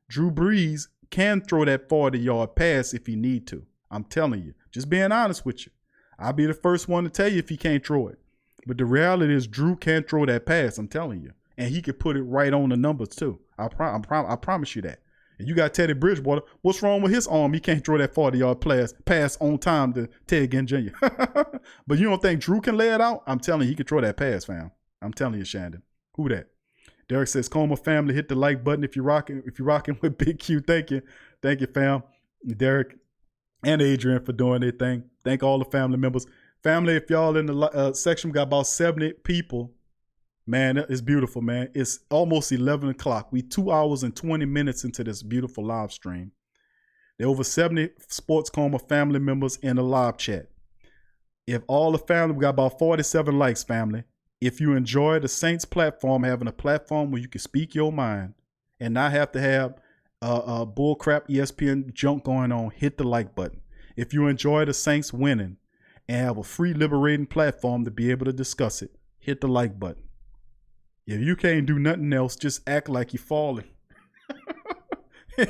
Drew Brees can throw that 40-yard pass if he need to. I'm telling you. Just being honest with you. I'll be the first one to tell you if he can't throw it. But the reality is Drew can't throw that pass, I'm telling you. And he could put it right on the numbers too. I promise you that. And you got Teddy Bridgewater. What's wrong with his arm? He can't throw that 40-yard pass on time to Ted Ginn Jr. But you don't think Drew can lay it out? I'm telling you, he can throw that pass, fam. I'm telling you, Shandon. Who that? Derek says, Coma family, hit the like button if you're rocking with Big Q. Thank you. Thank you, fam. Derek and Adrian for doing their thing. Thank all the family members. Family, if y'all in the section, we got about 70 people. Man, it's beautiful, man. It's almost 11 o'clock. We 2 hours and 20 minutes into this beautiful live stream. There are over 70 Sports Coma family members in the live chat. If all the family, we got about 47 likes, family. If you enjoy the Saints platform, having a platform where you can speak your mind and not have to have bullcrap ESPN junk going on, hit the like button. If you enjoy the Saints winning, and have a free liberating platform to be able to discuss it, hit the like button. If you can't do nothing else, just act like you're falling.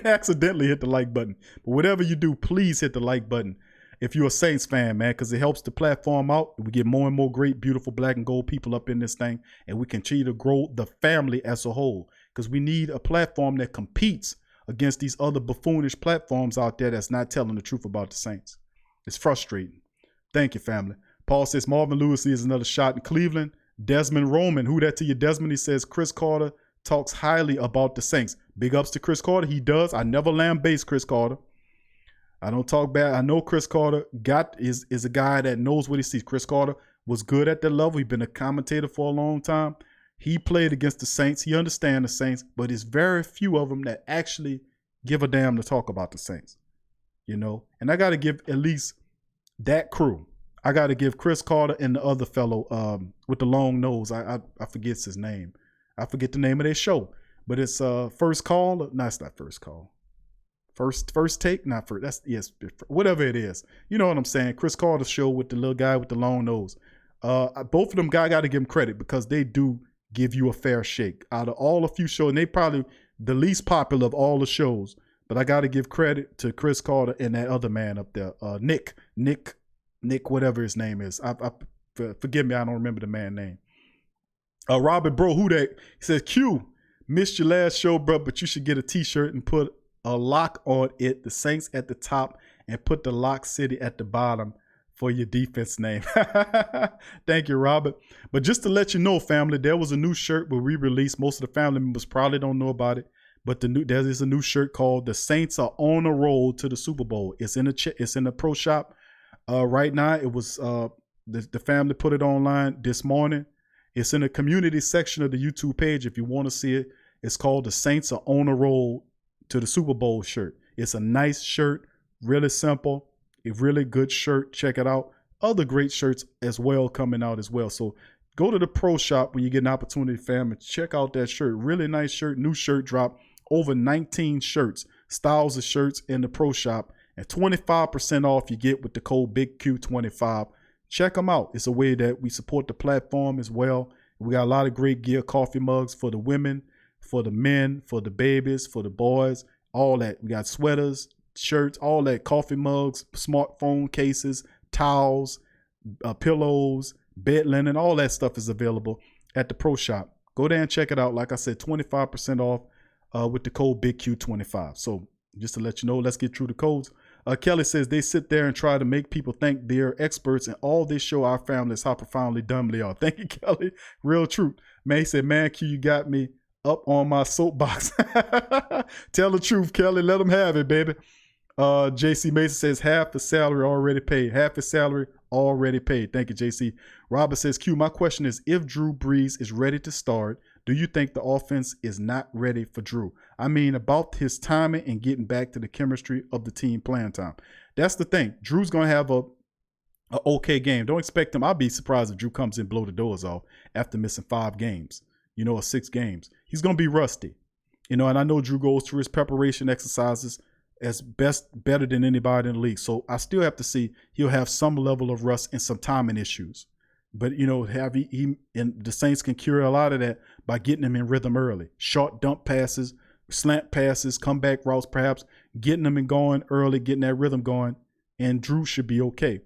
Accidentally hit the like button. But whatever you do, please hit the like button. If you're a Saints fan, man, because it helps the platform out. We get more and more great, beautiful black and gold people up in this thing, and we continue to grow the family as a whole. Because we need a platform that competes against these other buffoonish platforms out there that's not telling the truth about the Saints. It's frustrating. Thank you, family. Paul says Marvin Lewis needs another shot in Cleveland. Desmond Roman, who that to you, Desmond? He says Chris Carter talks highly about the Saints. Big ups to Chris Carter. He does. I never lambaste Chris Carter. I don't talk bad. I know Chris Carter is a guy that knows what he sees. Chris Carter was good at that level. He's been a commentator for a long time. He played against the Saints. He understands the Saints, but it's very few of them that actually give a damn to talk about the Saints. You know, and I got to give at least that crew. I got to give Chris Carter and the other fellow with the long nose. I forget his name. I forget the name of their show, but it's First Call. No, it's not First Call. First Take, not first. That's yes, whatever it is. You know what I'm saying? Chris Carter's show with the little guy with the long nose. Both of them got to give them credit because they do give you a fair shake. Out of all a few shows, and they probably the least popular of all the shows. But I got to give credit to Chris Carter and that other man up there, Nick, whatever his name is. Forgive me, I don't remember the man's name. Robert Bro, who that? He says, Q, missed your last show, bro, but you should get a T-shirt and put a lock on it, the Saints at the top, and put the Lock City at the bottom for your defense name. Thank you, Robert. But just to let you know, family, there was a new shirt where we released. Most of the family members probably don't know about it. But there is a new shirt called "The Saints Are on the Road to the Super Bowl." It's in the pro shop right now. It was the family put it online this morning. It's in the community section of the YouTube page if you want to see it. It's called "The Saints Are on the Road to the Super Bowl" shirt. It's a nice shirt, really simple, a really good shirt. Check it out. Other great shirts as well coming out as well. So go to the pro shop when you get an opportunity, fam, and check out that shirt. Really nice shirt. New shirt drop. Over 19 shirts, styles of shirts in the pro shop, and 25% off you get with the code BIGQ25. Check them out. It's a way that we support the platform as well. We got a lot of great gear, coffee mugs for the women, for the men, for the babies, for the boys, all that. We got sweaters, shirts, all that, coffee mugs, smartphone cases, towels, pillows, bed linen, all that stuff is available at the Pro Shop. Go there and check it out. Like I said, 25% off with the code BIGQ25. So just to let you know, let's get through the codes. Kelly says they sit there and try to make people think they're experts, and all they show our families how profoundly dumb they are. Thank you, Kelly. Real truth. Man, he said, man, Q, you got me up on my soapbox. Tell the truth, Kelly. Let them have it, baby. JC Mason says half the salary already paid. Half his salary already paid. Thank you, JC. Robert says, Q, my question is, if Drew Brees is ready to start, do you think the offense is not ready for Drew? I mean, about his timing and getting back to the chemistry of the team playing time. That's the thing. Drew's going to have a okay game. Don't expect him. I'll be surprised if Drew comes in, blow the doors off after missing 5 games, or 6 games. He's going to be rusty, and I know Drew goes through his preparation exercises as better than anybody in the league. So I still have to see he'll have some level of rust and some timing issues. But, have he and the Saints can cure a lot of that by getting him in rhythm early. Short dump passes, slant passes, comeback routes, perhaps getting them and going early, getting that rhythm going, and Drew should be okay.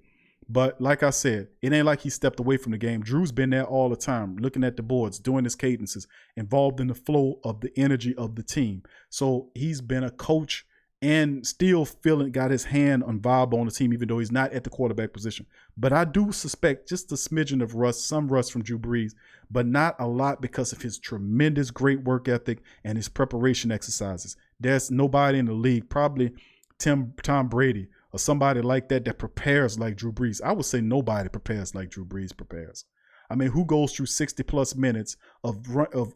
But like I said, it ain't like he stepped away from the game. Drew's been there all the time, looking at the boards, doing his cadences, involved in the flow of the energy of the team. So he's been a coach and still got his hand on viable on the team, even though he's not at the quarterback position. But I do suspect just a smidgen of rust, some rust from Drew Brees, but not a lot because of his tremendous great work ethic and his preparation exercises. There's nobody in the league, probably Tom Brady or somebody like that prepares like Drew Brees. I would say nobody prepares like Drew Brees prepares. I mean, who goes through 60 plus minutes of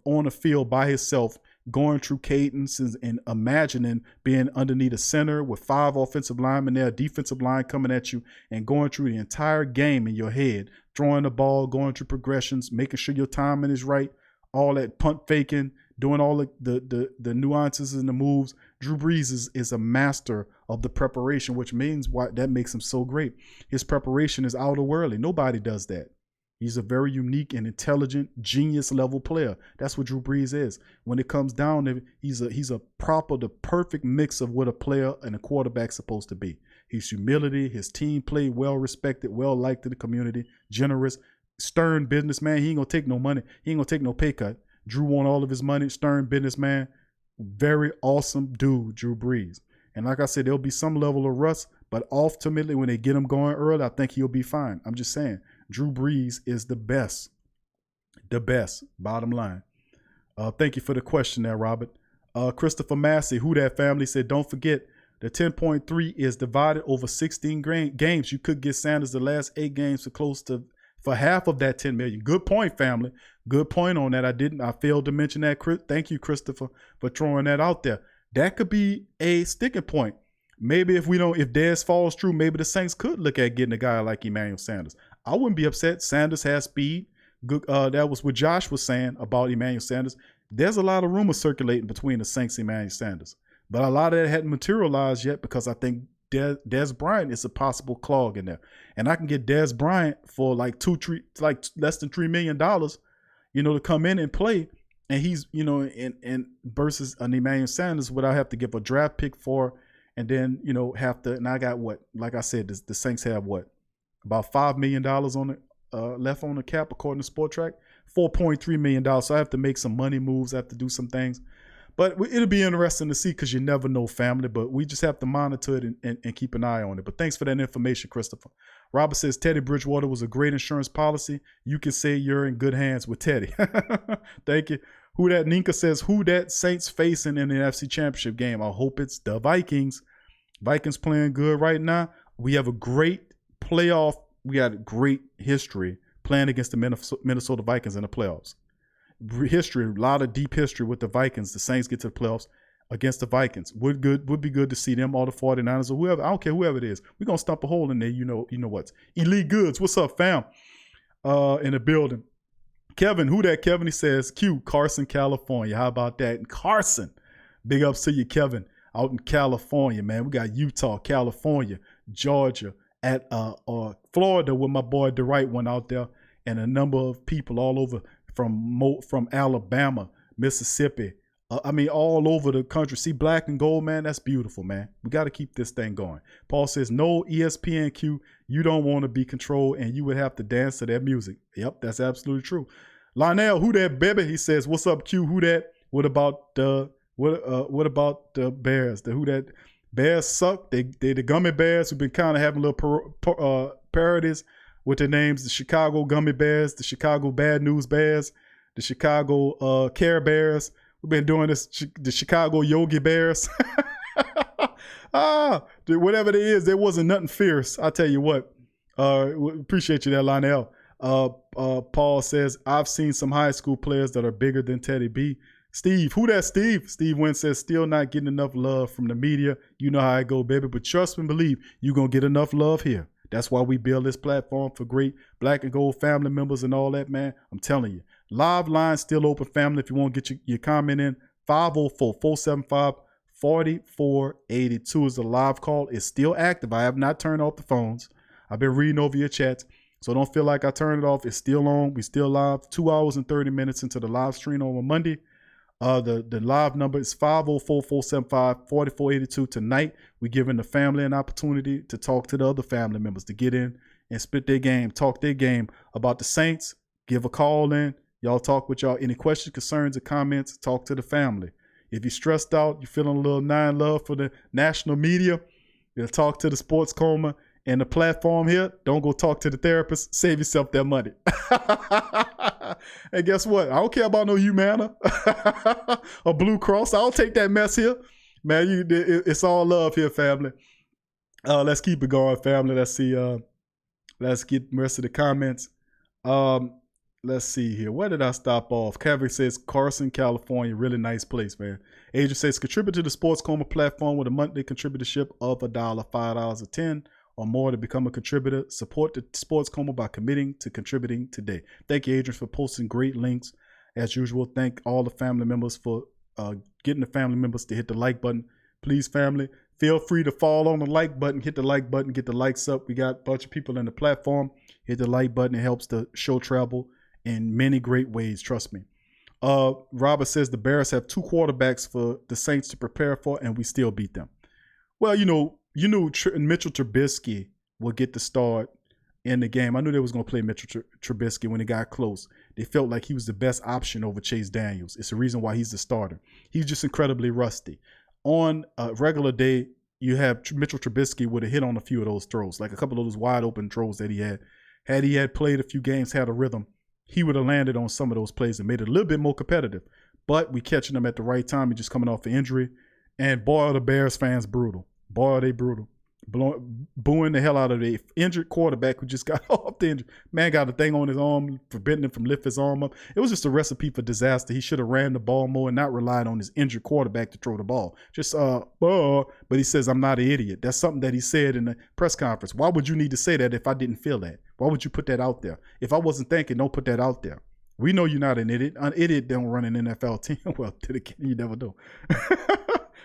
on the field by himself, going through cadences and imagining being underneath a center with 5 offensive linemen there, a defensive line coming at you, and going through the entire game in your head, throwing the ball, going through progressions, making sure your timing is right, all that punt faking, doing all the nuances and the moves. Drew Brees is a master of the preparation, which means that makes him so great. His preparation is outerworldly. Nobody does that. He's a very unique and intelligent, genius level player. That's what Drew Brees is. When it comes down to it, he's the perfect mix of what a player and a quarterback's supposed to be. His humility, his team play, well respected, well liked in the community, generous, stern businessman. He ain't gonna take no money. He ain't gonna take no pay cut. Drew won all of his money, stern businessman, very awesome dude, Drew Brees. And like I said, there'll be some level of rust, but ultimately when they get him going early, I think he'll be fine. I'm just saying. Drew Brees is the best, bottom line. Thank you for the question there, Robert. Christopher Massey, who that family, said, don't forget the 10.3 is divided over 16 games. You could get Sanders the last 8 games for half of that 10 million. Good point, family. Good point on that. I failed to mention that. Thank you, Christopher, for throwing that out there. That could be a sticking point. Maybe if Dez falls through, maybe the Saints could look at getting a guy like Emmanuel Sanders. I wouldn't be upset. Sanders has speed. Good. That was what Josh was saying about Emmanuel Sanders. There's a lot of rumors circulating between the Saints and Emmanuel Sanders, but a lot of that hadn't materialized yet because I think Dez Bryant is a possible clog in there, and I can get Dez Bryant for like less than $3 million, to come in and play, and he's and versus an Emmanuel Sanders, what I have to give a draft pick for. And then, and I got what, like I said, the Saints have what, about $5 million on left on the cap, according to SportTrack, $4.3 million. So I have to make some money moves. I have to do some things. But it'll be interesting to see because you never know, family. But we just have to monitor it and keep an eye on it. But thanks for that information, Christopher. Robert says Teddy Bridgewater was a great insurance policy. You can say you're in good hands with Teddy. Thank you. Who that Ninka says, who that Saints facing in the NFC Championship game? I hope it's the Vikings. Vikings playing good right now. We have a great playoff. We got a great history playing against the Minnesota Vikings in the playoffs. History, a lot of deep history with the Vikings. The Saints get to the playoffs against the Vikings. Would be good to see them, all the 49ers or whoever. I don't care whoever it is. We're gonna stump a hole in there. You know what's Elite Goods. What's up, fam? In the building. Kevin, who that Kevin? He says, Q, Carson, California. How about that? And Carson, big ups to you, Kevin, out in California, man. We got Utah, California, Georgia, at Florida with my boy DeWright went out there, and a number of people all over from Alabama, Mississippi. All over the country. See black and gold, man. That's beautiful, man. We got to keep this thing going. Paul says, no ESPN you don't want to be controlled and you would have to dance to their music. Yep, that's absolutely true. Lionel, who that, baby? He says, what's up, Q? Who that? What about the Bears? Who that? Bears suck. They the gummy bears who've been kind of having little parodies with their names. The Chicago Gummy Bears, the Chicago Bad News Bears, the Chicago Care Bears. We've been doing this, the Chicago Yogi Bears. Whatever it is, there wasn't nothing fierce. I'll tell you what. Appreciate you there, Lionel. Paul says, I've seen some high school players that are bigger than Teddy B. Steve, who that Steve? Steve Wynn says, still not getting enough love from the media. You know how I go, baby. But trust and believe, you're going to get enough love here. That's why we build this platform for great black and gold family members and all that, man. I'm telling you. Live line still open, family. If you want to get your comment in, 504-475-4482 is the live call. It's still active. I have not turned off the phones. I've been reading over your chats. So don't feel like I turned it off. It's still on. We still live 2 hours and 30 minutes into the live stream on a Monday. The live number is 504-475-4482. Tonight, we're giving the family an opportunity to talk to the other family members, to get in and spit their game, talk their game about the Saints. Give a call in. Y'all talk with y'all. Any questions, concerns, or comments, talk to the family. If you're stressed out, you're feeling a little nine love for the national media, you'll talk to the Sports Coma and the platform here. Don't go talk to the therapist. Save yourself that money. And guess what? I don't care about no Humana or Blue Cross. I'll take that mess here. Man, it's all love here, family. Let's keep it going, family. Let's see. Let's get the rest of the comments. Let's see here. Where did I stop off? Kevin says, Carson, California. Really nice place, man. Adrian says, contribute to the Sports Coma platform with a monthly contributorship of $1, $5, or $10 or more to become a contributor. Support the Sports Coma by committing to contributing today. Thank you, Adrian, for posting great links. As usual, thank all the family members for getting the family members to hit the like button. Please, family, feel free to fall on the like button, hit the like button, get the likes up. We got a bunch of people in the platform. Hit the like button. It helps the show travel in many great ways, trust me. Robert says the Bears have 2 quarterbacks for the Saints to prepare for, and we still beat them. Well, you knew Mitchell Trubisky would get the start in the game. I knew they was going to play Mitchell Trubisky when it got close. They felt like he was the best option over Chase Daniels. It's the reason why he's the starter. He's just incredibly rusty. On a regular day, you have Mitchell Trubisky would have hit on a few of those throws, like a couple of those wide open throws that he had. Had he had played a few games, had a rhythm, he would have landed on some of those plays and made it a little bit more competitive. But we catching him at the right time. He's just coming off an injury. And boy, are the Bears fans brutal. Boy, are they brutal. Booing the hell out of the injured quarterback who just got off the injury. Man got a thing on his arm, preventing him from lifting his arm up. It was just a recipe for disaster. He should have ran the ball more and not relied on his injured quarterback to throw the ball. But he says, I'm not an idiot. That's something that he said in the press conference. Why would you need to say that if I didn't feel that? Why would you put that out there? If I wasn't thinking, don't put that out there. We know you're not an idiot. An idiot don't run an NFL team. Well, you never know.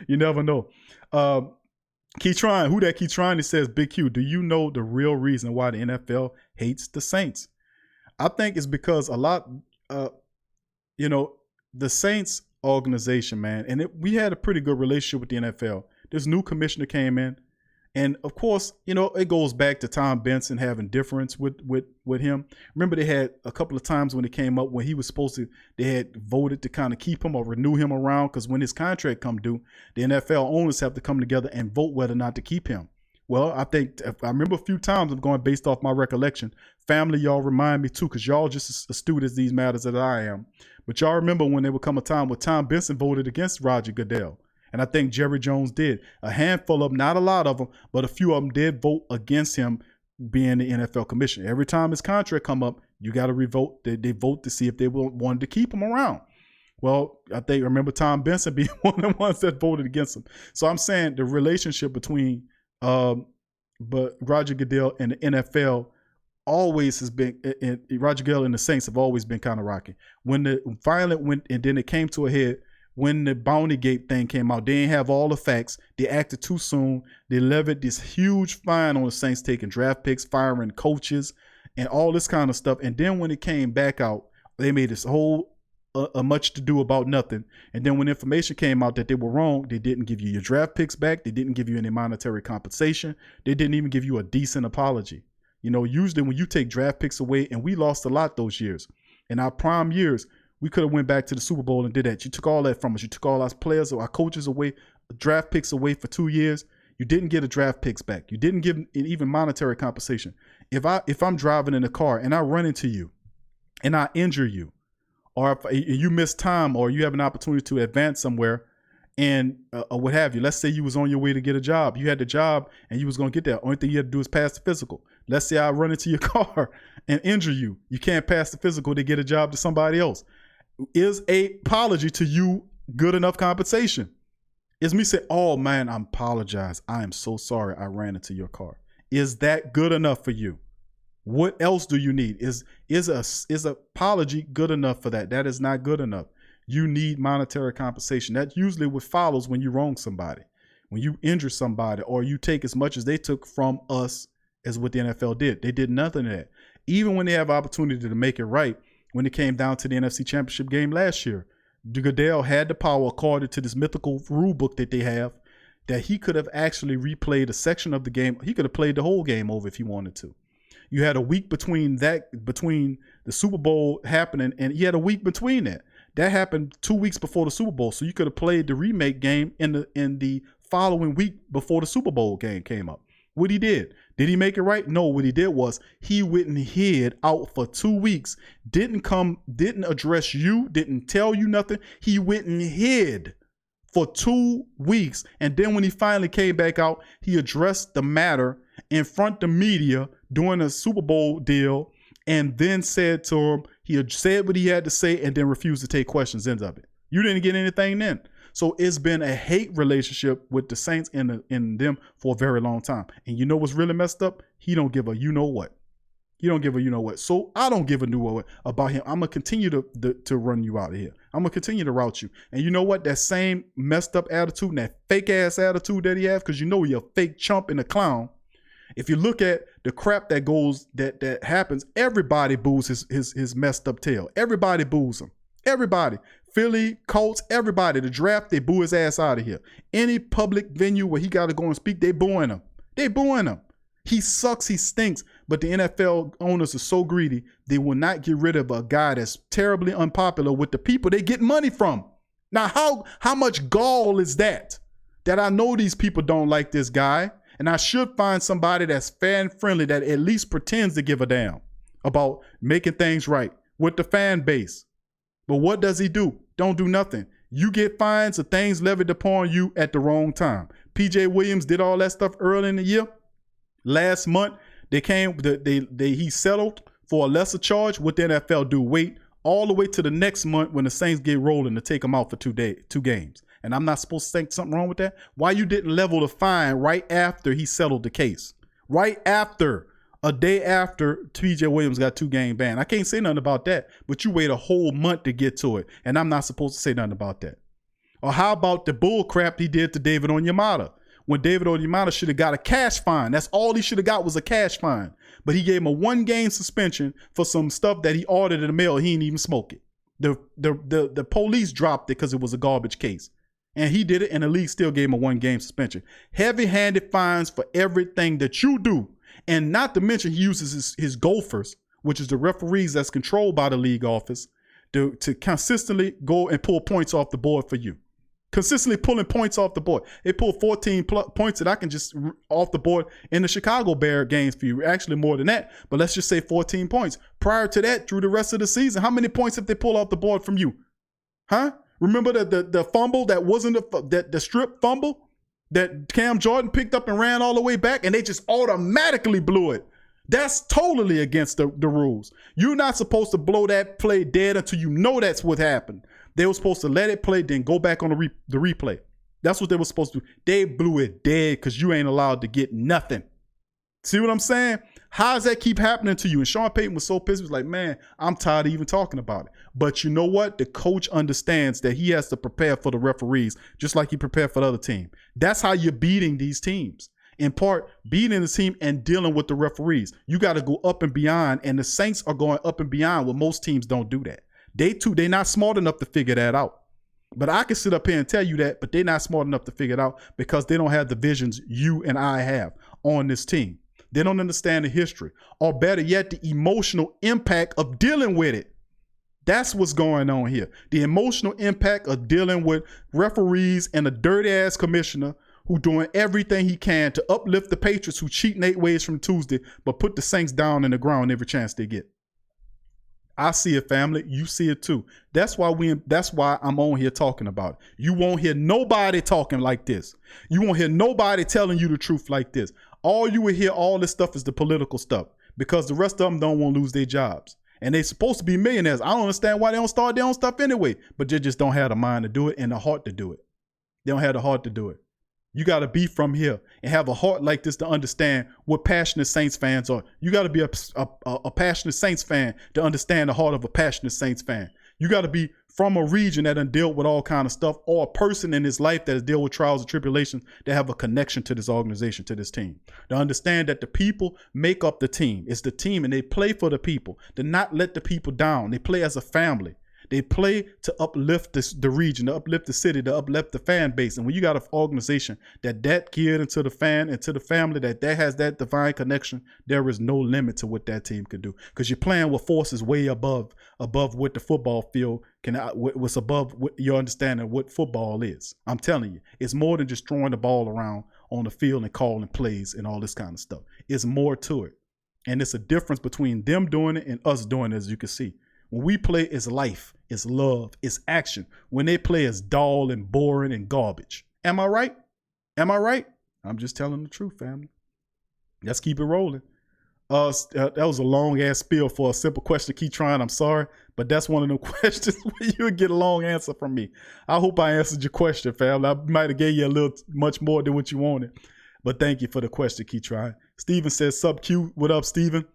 You never know. Keep trying. Who that keep trying? He says, Big Q, do you know the real reason why the NFL hates the Saints? I think it's because the Saints organization, man, and we had a pretty good relationship with the NFL. This new commissioner came in, and of course, it goes back to Tom Benson having difference with him. Remember, they had a couple of times when it came up when he was they had voted to kind of keep him or renew him around, because when his contract come due, the NFL owners have to come together and vote whether or not to keep him. Well, I remember a few times, I'm going based off my recollection. Family, y'all remind me too, because y'all just as astute as these matters as I am. But y'all remember when there would come a time where Tom Benson voted against Roger Goodell. And I think Jerry Jones did. A handful of them, not a lot of them, but a few of them did vote against him being the NFL commissioner. Every time his contract come up, you got to revote. They vote to see if they wanted to keep him around. Well, I remember Tom Benson being one of the ones that voted against him. So I'm saying the relationship between but Roger Goodell and the NFL always has been, and Roger Goodell and the Saints have always been kind of rocky. When the violent went, and then it came to a head when the Bounty Gate thing came out. They didn't have all the facts. They acted too soon. They levied this huge fine on the Saints, taking draft picks, firing coaches, and all this kind of stuff. And then when it came back out, They made this whole a much to do about nothing. And then when information came out that they were wrong, they didn't give you your draft picks back. They didn't give you any monetary compensation. They didn't even give you a decent apology. You know, usually when you take draft picks away, and we lost a lot those years. In our prime years, we could have went back to the Super Bowl and did that. You took all that from us. You took all our players or our coaches away, draft picks away for 2 years. You didn't get a draft picks back. You didn't give even monetary compensation. If I'm driving in a car and I run into you and I injure you, or if you miss time, or you have an opportunity to advance somewhere, and or what have you. Let's say you was on your way to get a job. You had the job and you was going to get there. Only thing you had to do is pass the physical. Let's say I run into your car and injure you. You can't pass the physical to get a job to somebody else. Is a apology to you good enough compensation? Is me saying, oh man, I apologize. I am so sorry I ran into your car. Is that good enough for you? What else do you need? Is a apology good enough for that? That is not good enough. You need monetary compensation. That's usually what follows when you wrong somebody, when you injure somebody, or you take as much as they took from us as what the NFL did. They did nothing of that. Even when they have opportunity to make it right, when it came down to the NFC Championship game last year, Goodell had the power, according to this mythical rule book that they have, that he could have actually replayed a section of the game. He could have played the whole game over if he wanted to. You had a week between the Super Bowl happening, and you had a week between that. That happened 2 weeks before the Super Bowl, so you could have played the remake game in the following week before the Super Bowl game came up. What he did he make it right? No, what he did was he went and hid out for 2 weeks, didn't address you, didn't tell you nothing. He went and hid for 2 weeks, and then when he finally came back out, he addressed the matter in front of the media during a Super Bowl deal, and then said to him, he had said what he had to say and then refused to take questions of it. You didn't get anything then. So it's been a hate relationship with the Saints and them for a very long time. And you know what's really messed up? He don't give a you-know-what. He don't give a you-know-what. So I don't give a what about him. I'm going to continue to run you out of here. I'm going to continue to route you. And you know what? That same messed up attitude and that fake-ass attitude that he has, because you know you're a fake chump and a clown. If you look at the crap that happens, everybody boos his messed up tail. Everybody boos him. Everybody. Philly, Colts, everybody. The draft, they boo his ass out of here. Any public venue where he got to go and speak, they booing him. They booing him. He sucks, he stinks, but the NFL owners are so greedy, they will not get rid of a guy that's terribly unpopular with the people they get money from. Now, how much gall is that? That I know these people don't like this guy, and I should find somebody that's fan friendly that at least pretends to give a damn about making things right with the fan base. But what does he do? Don't do nothing. You get fines or things levied upon you at the wrong time. PJ Williams did all that stuff early in the year. Last month, he settled for a lesser charge. What the NFL do? Wait all the way to the next month when the Saints get rolling to take him out for 2 games. And I'm not supposed to think something wrong with that? Why you didn't level the fine right after he settled the case? Right after, a day after PJ Williams got 2-game ban. I can't say nothing about that, but you wait a whole month to get to it, and I'm not supposed to say nothing about that. Or how about the bull crap he did to David Onyemata? When David Onyemata should have got a cash fine. That's all he should have got was a cash fine. But he gave him a 1-game suspension for some stuff that he ordered in the mail. He didn't even smoke it. The police dropped it because it was a garbage case. And he did it, and the league still gave him a 1-game suspension. Heavy-handed fines for everything that you do. And not to mention, he uses his gophers, which is the referees that's controlled by the league office, to consistently go and pull points off the board for you. Consistently pulling points off the board. They pull 14 points that I can just off the board in the Chicago Bear games for you. Actually more than that, but let's just say 14 points. Prior to that, through the rest of the season, how many points have they pulled off the board from you? Huh? Remember the fumble that wasn't the strip fumble that Cam Jordan picked up and ran all the way back, and they just automatically blew it. That's totally against the rules. You're not supposed to blow that play dead until you know that's what happened. They were supposed to let it play, then go back on the replay. That's what they were supposed to do. They blew it dead because you ain't allowed to get nothing. See what I'm saying? How does that keep happening to you? And Sean Payton was so pissed. He was like, man, I'm tired of even talking about it. But you know what? The coach understands that he has to prepare for the referees, just like he prepared for the other team. That's how you're beating these teams. In part, beating the team and dealing with the referees. You got to go up and beyond, and the Saints are going up and beyond where most teams don't do that. They not smart enough to figure that out. But I can sit up here and tell you that, but they're not smart enough to figure it out because they don't have the visions you and I have on this team. They don't understand the history, or better yet, the emotional impact of dealing with it. That's what's going on here. The emotional impact of dealing with referees and a dirty ass commissioner who doing everything he can to uplift the Patriots who cheating 8 ways from Tuesday, but put the Saints down in the ground every chance they get. I see it, family. You see it too. That's why I'm on here talking about it. You won't hear nobody talking like this. You won't hear nobody telling you the truth like this. All you will hear, all this stuff is the political stuff because the rest of them don't want to lose their jobs. And they're supposed to be millionaires. I don't understand why they don't start their own stuff anyway, but they just don't have the mind to do it and the heart to do it. They don't have the heart to do it. You got to be from here and have a heart like this to understand what passionate Saints fans are. You got to be a passionate Saints fan to understand the heart of a passionate Saints fan. You got to be from a region that done dealt with all kind of stuff, or a person in his life that has dealt with trials and tribulations that have a connection to this organization, to this team. To understand that the people make up the team. It's the team, and they play for the people. To not let the people down. They play as a family. They play to uplift the region, to uplift the city, to uplift the fan base. And when you got an organization that geared into the fan and to the family, that has that divine connection, there is no limit to what that team can do. Because you're playing with forces way above what the football field can, what's above what your understanding of what football is. I'm telling you, it's more than just throwing the ball around on the field and calling plays and all this kind of stuff. It's more to it. And it's a difference between them doing it and us doing it, as you can see. When we play, it's life, it's love, it's action. When they play, it's dull and boring and garbage. Am I right? Am I right? I'm just telling the truth, family. Let's keep it rolling. That was a long ass spiel for a simple question. Keep trying. I'm sorry, but that's one of the questions where you'll get a long answer from me. I hope I answered your question, family. I might have gave you a little much more than what you wanted, but thank you for the question. Keep trying. Steven says, "Sub Q, what up, Steven?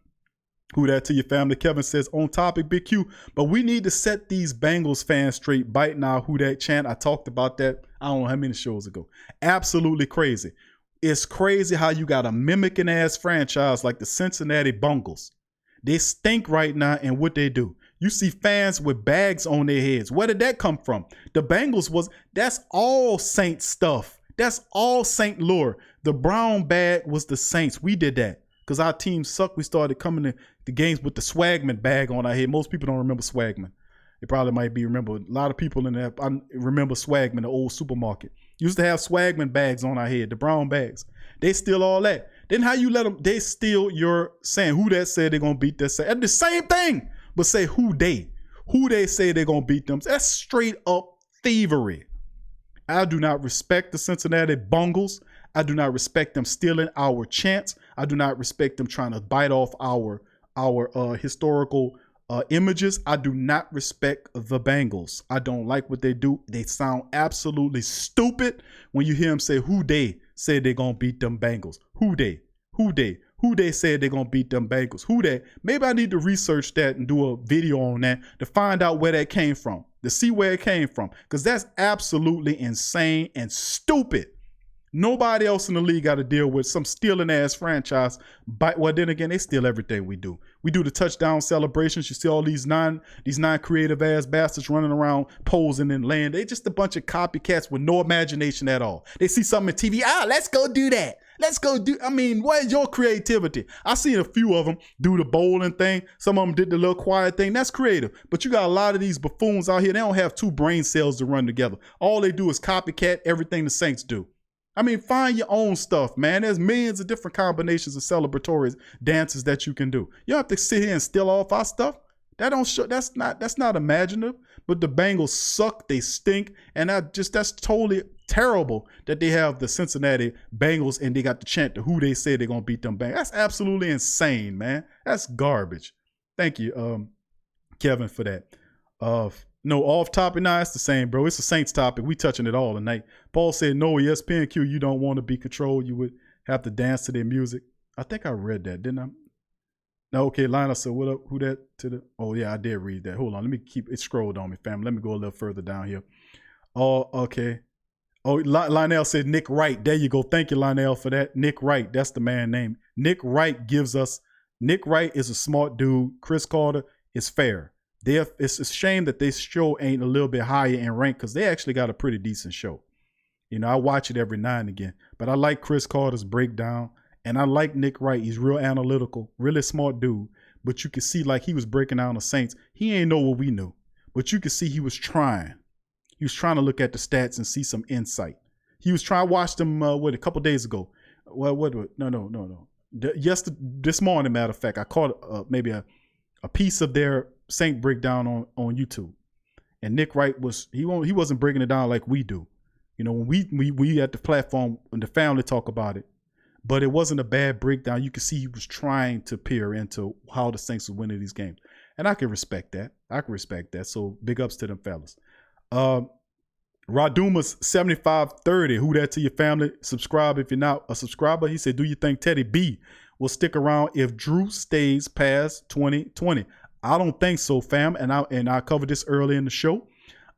Who that to your family?" Kevin says, "On topic, Big Q, but we need to set these Bengals fans straight. Biting our who that chant." I talked about that, I don't know how many shows ago. Absolutely crazy. It's crazy how you got a mimicking ass franchise like the Cincinnati Bengals. They stink right now in what they do. You see fans with bags on their heads. Where did that come from? The Bengals that's all Saint stuff. That's all Saint lore. The brown bag was the Saints. We did that. Because our team sucked, we started coming to the games with the Swagman bag on our head. Most people don't remember Swagman. They probably might be remember. A lot of people in there remember Swagman, the old supermarket. Used to have Swagman bags on our head, the brown bags. They steal all that. Then how you let them, they steal your saying who that said they're going to beat that say. The same thing, but say who they say they're going to beat them. That's straight up thievery. I do not respect the Cincinnati Bengals. I do not respect them stealing our chants. I do not respect them trying to bite off our historical images. I do not respect the Bengals. I don't like what they do. They sound absolutely stupid when you hear them say who they say they're going to beat them Bengals. Who they said they're going to beat them Bengals. Who they? Maybe I need to research that and do a video on that to find out where that came from, to see where it came from, because that's absolutely insane and stupid. Nobody else in the league got to deal with some stealing ass franchise. But well, then again, they steal everything we do. We do the touchdown celebrations. You see all these non creative ass bastards running around posing and laying. They just a bunch of copycats with no imagination at all. They see something on TV. Let's go do that. Let's go do. I mean, what is your creativity? I seen a few of them do the bowling thing. Some of them did the little quiet thing. That's creative. But you got a lot of these buffoons out here. They don't have two brain cells to run together. All they do is copycat everything the Saints do. I mean, find your own stuff, man. There's millions of different combinations of celebratory dances that you can do. You don't have to sit here and steal off our stuff. That don't show. That's not imaginative. But the Bengals suck. They stink, and that's totally terrible that they have the Cincinnati Bengals and they got the chant to who they say they're gonna beat them Bengals. That's absolutely insane, man. That's garbage. Thank you, Kevin, for that. No, off topic. Nah, it's the same, bro. It's a Saints topic. We touching it all tonight. Paul said, no, ESPN Q, you don't want to be controlled. You would have to dance to their music. I think I read that, didn't I? No, okay, Lionel said, what up? Who that to the? Oh, yeah, I did read that. Hold on. Let me keep it scrolled on me, fam. Let me go a little further down here. Oh, okay. Oh, Lionel said Nick Wright. There you go. Thank you, Lionel, for that. Nick Wright. That's the man name. Nick Wright is a smart dude. Chris Carter is fair. It's a shame that this show ain't a little bit higher in rank because they actually got a pretty decent show. You know, I watch it every now and again, but I like Chris Carter's breakdown, and I like Nick Wright. He's real analytical, really smart dude. But you can see, like, he was breaking down the Saints. He ain't know what we knew, but you can see he was trying. He was trying to look at the stats and see some insight. He was trying to watch them a couple days ago. Well, no. This morning, matter of fact, I caught maybe a piece of their Saint breakdown on YouTube, and Nick Wright he wasn't breaking it down like we do. You know, when we at the platform and the family talk about it, but it wasn't a bad breakdown. You could see he was trying to peer into how the Saints were winning these games, and I can respect that. So big ups to them fellas. Raduma's 7530. Who that to your family? Subscribe if you're not a subscriber. He said, do you think Teddy B will stick around if Drew stays past 2020? I don't think so, fam. And I covered this early in the show.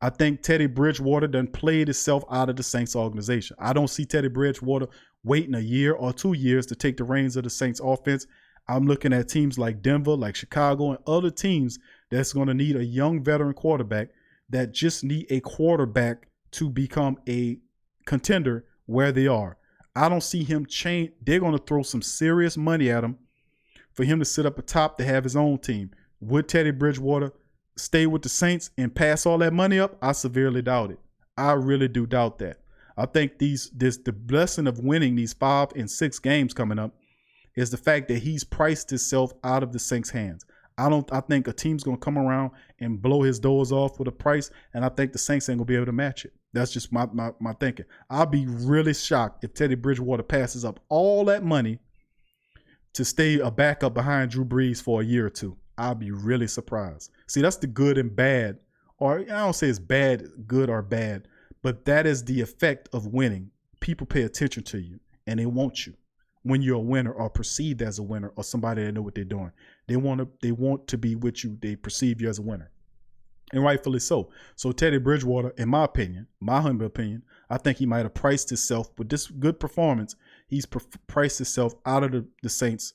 I think Teddy Bridgewater done played himself out of the Saints organization. I don't see Teddy Bridgewater waiting a year or 2 years to take the reins of the Saints offense. I'm looking at teams like Denver, like Chicago, and other teams that's going to need a young veteran quarterback that just need a quarterback to become a contender where they are. I don't see him change. They're going to throw some serious money at him for him to sit up atop to have his own team. Would Teddy Bridgewater stay with the Saints and pass all that money up? I severely doubt it. I really do doubt that. I think the blessing of winning these 5 and 6 games coming up is the fact that he's priced himself out of the Saints' hands. I think a team's going to come around and blow his doors off with a price, and I think the Saints ain't going to be able to match it. That's just my thinking. I'll be really shocked if Teddy Bridgewater passes up all that money to stay a backup behind Drew Brees for a year or two. I'll be really surprised. See, that's the good and bad, or I don't say it's bad, good or bad, but that is the effect of winning. People pay attention to you, and they want you when you're a winner or perceived as a winner or somebody that know what they're doing. They want to be with you. They perceive you as a winner, and rightfully so. So Teddy Bridgewater, in my opinion, my humble opinion, I think he might have priced himself with this good performance. He's priced himself out of the Saints,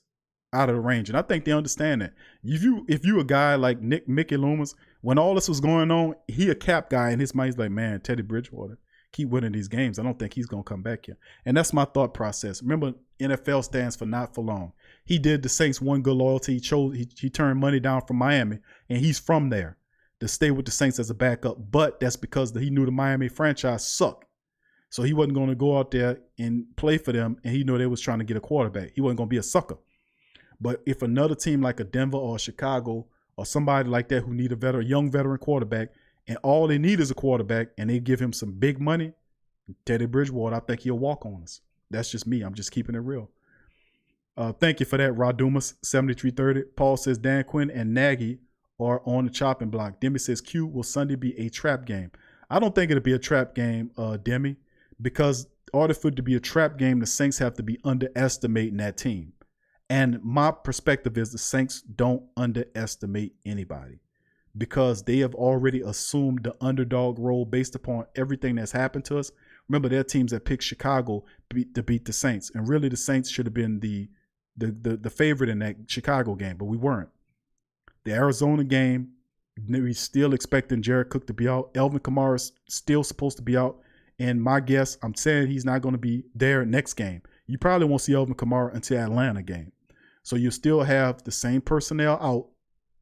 out of the range, and I think they understand that. If you a guy like Mickey Loomis, when all this was going on, he a cap guy, and his mind's like, man, Teddy Bridgewater keep winning these games. I don't think he's gonna come back here, and that's my thought process. Remember, NFL stands for not for long. He did the Saints one good loyalty. He turned money down from Miami, and he's from there to stay with the Saints as a backup. But that's because he knew the Miami franchise sucked. So he wasn't going to go out there and play for them, and he knew they was trying to get a quarterback. He wasn't going to be a sucker. But if another team like a Denver or a Chicago or somebody like that who need a young veteran quarterback, and all they need is a quarterback, and they give him some big money, Teddy Bridgewater, I think he'll walk on us. That's just me. I'm just keeping it real. Thank you for that, Radumas 7330. Paul says Dan Quinn and Nagy are on the chopping block. Demi says Q, will Sunday be a trap game? I don't think it'll be a trap game, Demi, because in order for it to be a trap game, the Saints have to be underestimating that team. And my perspective is the Saints don't underestimate anybody because they have already assumed the underdog role based upon everything that's happened to us. Remember, there are teams that picked Chicago to beat the Saints, and really the Saints should have been the favorite in that Chicago game, but we weren't. The Arizona game, we still expecting Jared Cook to be out. Elvin Kamara is still supposed to be out, and my guess, I'm saying he's not going to be there next game. You probably won't see Elvin Kamara until Atlanta game. So you still have the same personnel out,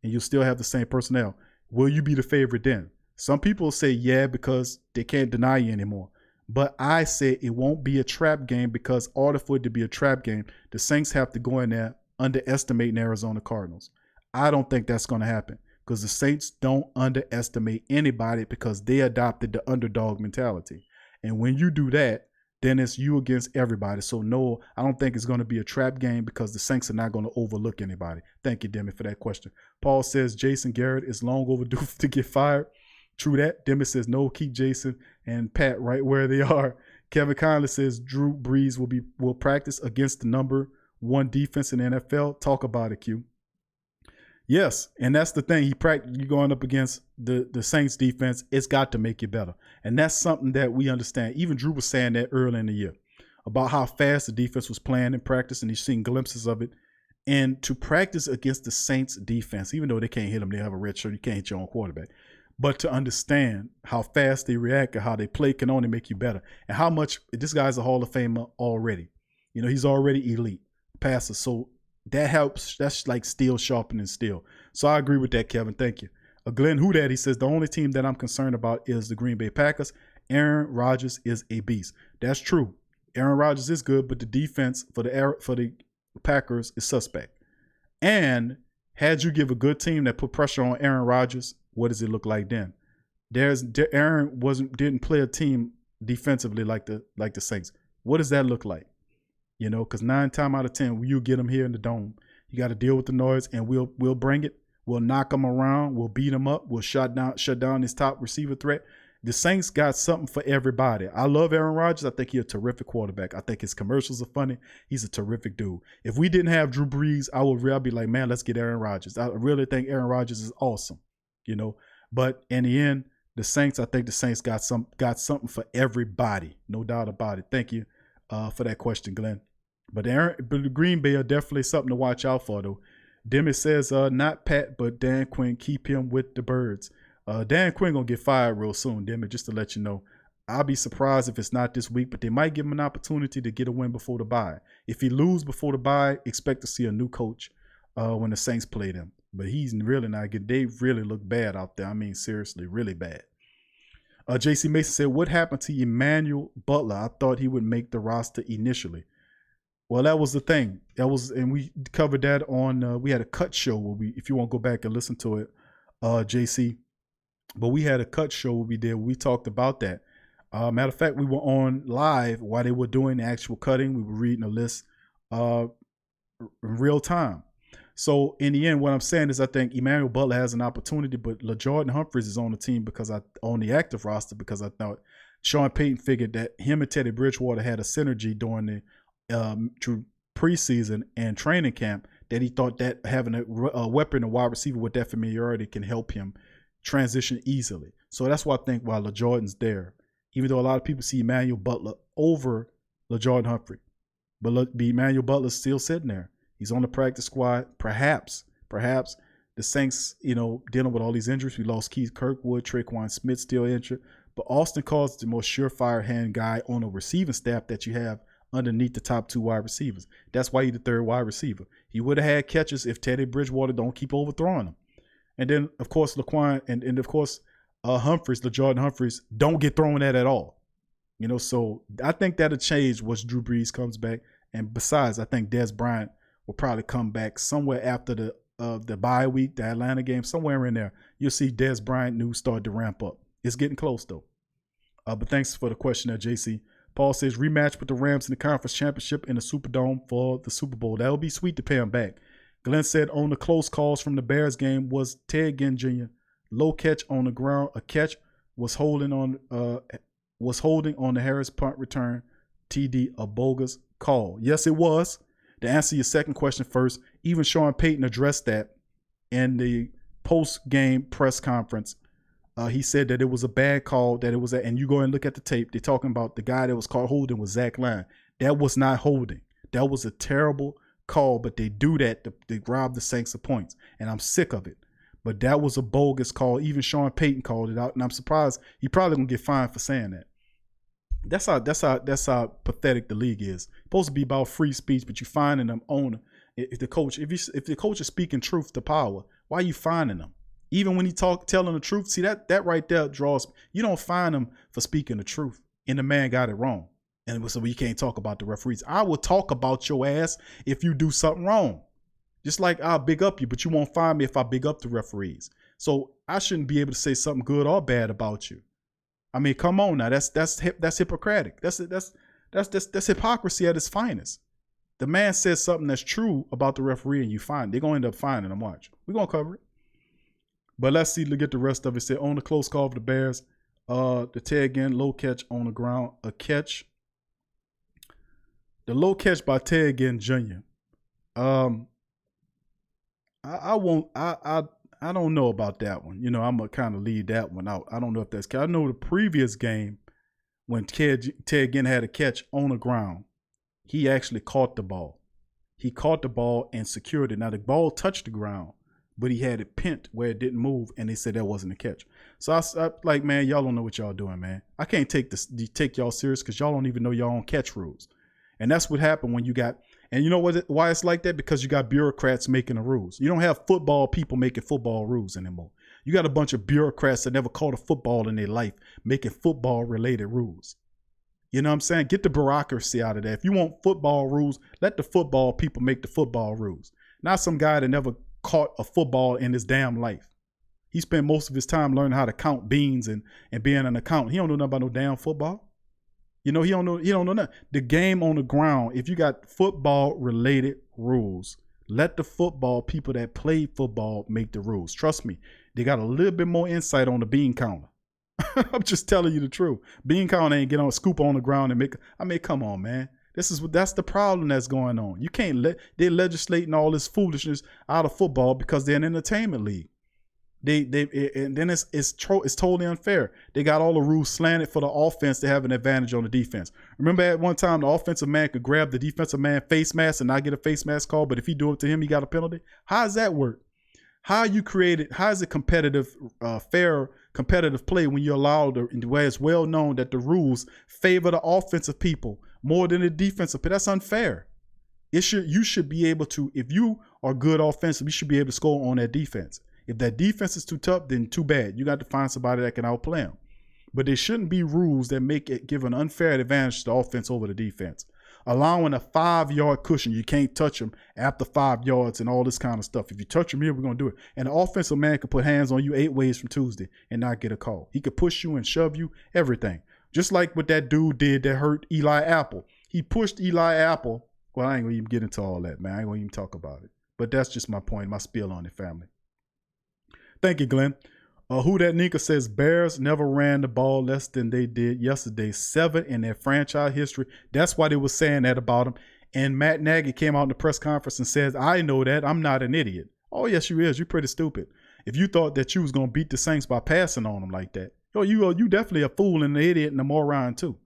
and you still have the same personnel. Will you be the favorite then? Some people say yeah because they can't deny you anymore. But I say it won't be a trap game because in order for it to be a trap game, the Saints have to go in there underestimating Arizona Cardinals. I don't think that's going to happen because the Saints don't underestimate anybody because they adopted the underdog mentality. And when you do that, then it's you against everybody. So no, I don't think it's going to be a trap game because the Saints are not going to overlook anybody. Thank you, Demi, for that question. Paul says Jason Garrett is long overdue to get fired. True that. Demi says no, keep Jason and Pat right where they are. Kevin Conley says Drew Brees will practice against the number 1 defense in the NFL. Talk about it, Q. Yes, and that's the thing. You're going up against the Saints defense. It's got to make you better. And that's something that we understand. Even Drew was saying that early in the year about how fast the defense was playing in practice, and he's seen glimpses of it And to practice against the Saints defense, even though they can't hit them, they have a red shirt, you can't hit your own quarterback. But to understand how fast they react and how they play can only make you better. And how much this guy's a Hall of Famer already. You know, he's already elite passer. So that helps. That's like steel sharpening steel. So I agree with that, Kevin. Thank you. Glenn Houdat, he says, the only team that I'm concerned about is the Green Bay Packers. Aaron Rodgers is a beast. That's true. Aaron Rodgers is good, but the defense for the Packers is suspect. And had you give a good team that put pressure on Aaron Rodgers, what does it look like then? Aaron didn't play a team defensively like the Saints. What does that look like? You know, because 9 times out of 10, you get them here in the dome. You got to deal with the noise, and we'll bring it. We'll knock them around. We'll beat them up. We'll shut down his top receiver threat. The Saints got something for everybody. I love Aaron Rodgers. I think he's a terrific quarterback. I think his commercials are funny. He's a terrific dude. If we didn't have Drew Brees, I'd be like, man, let's get Aaron Rodgers. I really think Aaron Rodgers is awesome, you know. But in the end, I think the Saints got something for everybody. No doubt about it. Thank you for that question, Glenn. But the Green Bay are definitely something to watch out for, though. Demi says, not Pat, but Dan Quinn. Keep him with the birds. Dan Quinn going to get fired real soon, Demi, just to let you know. I'll be surprised if it's not this week, but they might give him an opportunity to get a win before the bye. If he loses before the bye, expect to see a new coach when the Saints play them. But he's really not good. They really look bad out there. I mean, seriously, really bad. J.C. Mason said, what happened to Emmanuel Butler? I thought he would make the roster initially. Well, that was the thing. And we covered that on, we had a cut show where if you want to go back and listen to it, JC. But we had a cut show we did. We talked about that. Matter of fact, we were on live while they were doing the actual cutting. We were reading a list in real time. So in the end, what I'm saying is I think Emmanuel Butler has an opportunity, but LaJordan Humphries is on the team on the active roster because I thought Sean Payton figured that him and Teddy Bridgewater had a synergy during the preseason and training camp, that he thought that having a weapon, a wide receiver with that familiarity can help him transition easily. So that's why I think while LaJordan's there, even though a lot of people see Emmanuel Butler over LaJordan Humphrey, but Emmanuel Butler's still sitting there. He's on the practice squad. Perhaps the Saints, dealing with all these injuries. We lost Keith Kirkwood, Traquan Smith still injured, but Austin Carr's the most surefire hand guy on a receiving staff that you have underneath the top 2 wide receivers. That's why he's the 3rd wide receiver. He would have had catches if Teddy Bridgewater don't keep overthrowing him. And then, of course, Laquan and of course, LaJordan Humphries don't get thrown at all. So I think that'll change once Drew Brees comes back. And besides, I think Dez Bryant will probably come back somewhere after the bye week, the Atlanta game, somewhere in there. You'll see Dez Bryant news start to ramp up. It's getting close, though. But thanks for the question there, JC. Paul says, rematch with the Rams in the conference championship in the Superdome for the Super Bowl. That would be sweet to pay him back. Glenn said on the close calls from the Bears game was Ted Ginn Jr. Low catch on the ground. A catch was holding on the Harris punt return. TD, a bogus call. Yes, it was. To answer your second question first, even Sean Payton addressed that in the post-game press conference. He said that it was a bad call, and you go and look at the tape. They're talking about the guy that was called holding was Zach Line. That was not holding. That was a terrible call, but they do that to rob the Saints of points, and I'm sick of it. But that was a bogus call. Even Sean Payton called it out, and I'm surprised he probably gonna get fined for saying that. That's how pathetic the league is. It's supposed to be about free speech, but you finding them on if the coach is speaking truth to power, why are you finding them? Even when he telling the truth, see that right there draws. You don't find him for speaking the truth, and the man got it wrong. And so we can't talk about the referees. I will talk about your ass if you do something wrong. Just like I'll big up you, but you won't find me if I big up the referees. So I shouldn't be able to say something good or bad about you. I mean, come on now. That's Hippocratic. That's hypocrisy at its finest. The man says something that's true about the referee, and you find they're gonna end up finding him. Watch. We're gonna cover it. But let's see to get the rest of it. Said on the close call for the Bears, the Ted Ginn low catch on the ground, a catch. The low catch by Ted Ginn Jr. I don't know about that one. I'm gonna kind of leave that one out. I don't know if that's. I know the previous game when Ted Ginn had a catch on the ground, he actually caught the ball. He caught the ball and secured it. Now the ball touched the ground, but he had it pinned where it didn't move, and they said that wasn't a catch. So I like, man, y'all don't know what y'all doing, man. I can't take y'all serious because y'all don't even know your own catch rules. And that's what happened when you got, and you know why it's like that? Because you got bureaucrats making the rules. You don't have football people making football rules anymore. You got a bunch of bureaucrats that never caught a football in their life making football related rules. You know what I'm saying? Get the bureaucracy out of there. If you want football rules, let the football people make the football rules. Not some guy that never caught a football in his damn life. He spent most of his time learning how to count beans and being an accountant. He don't know nothing about no damn football. You know, he don't know nothing. The game on the ground, if you got football related rules, let the football people that play football make the rules. Trust me, they got a little bit more insight on the bean counter. I'm just telling you the truth. Bean counter ain't get on scoop on the ground and make. I mean, come on, man. That's the problem that's going on. You can't they're legislating all this foolishness out of football because they're an entertainment league. And then it's totally unfair. They got all the rules slanted for the offense to have an advantage on the defense. Remember at one time the offensive man could grab the defensive man face mask and not get a face mask call, but if he do it to him, he got a penalty. How does that work? How is it competitive, fair competitive play when you allow where it's well known that the rules favor the offensive people more than the defensive? That's unfair. You should be able to, if you are good offensive, you should be able to score on that defense. If that defense is too tough, then too bad. You got to find somebody that can outplay them. But there shouldn't be rules that give an unfair advantage to the offense over the defense. Allowing a 5-yard cushion, you can't touch them after 5 yards and all this kind of stuff. If you touch them here, we're going to do it. And the offensive man could put hands on you 8 ways from Tuesday and not get a call. He could push you and shove you, everything. Just like what that dude did that hurt Eli Apple. He pushed Eli Apple. Well, I ain't going to even get into all that, man. I ain't going to even talk about it. But that's just my point, my spiel on it, family. Thank you, Glenn. Who that Nika says Bears never ran the ball less than they did yesterday. 7 in their franchise history. That's why they were saying that about them. And Matt Nagy came out in the press conference and says, I know that. I'm not an idiot. Oh, yes, you is. You're pretty stupid. If you thought that you was going to beat the Saints by passing on them like that, you definitely a fool and an idiot and a moron too.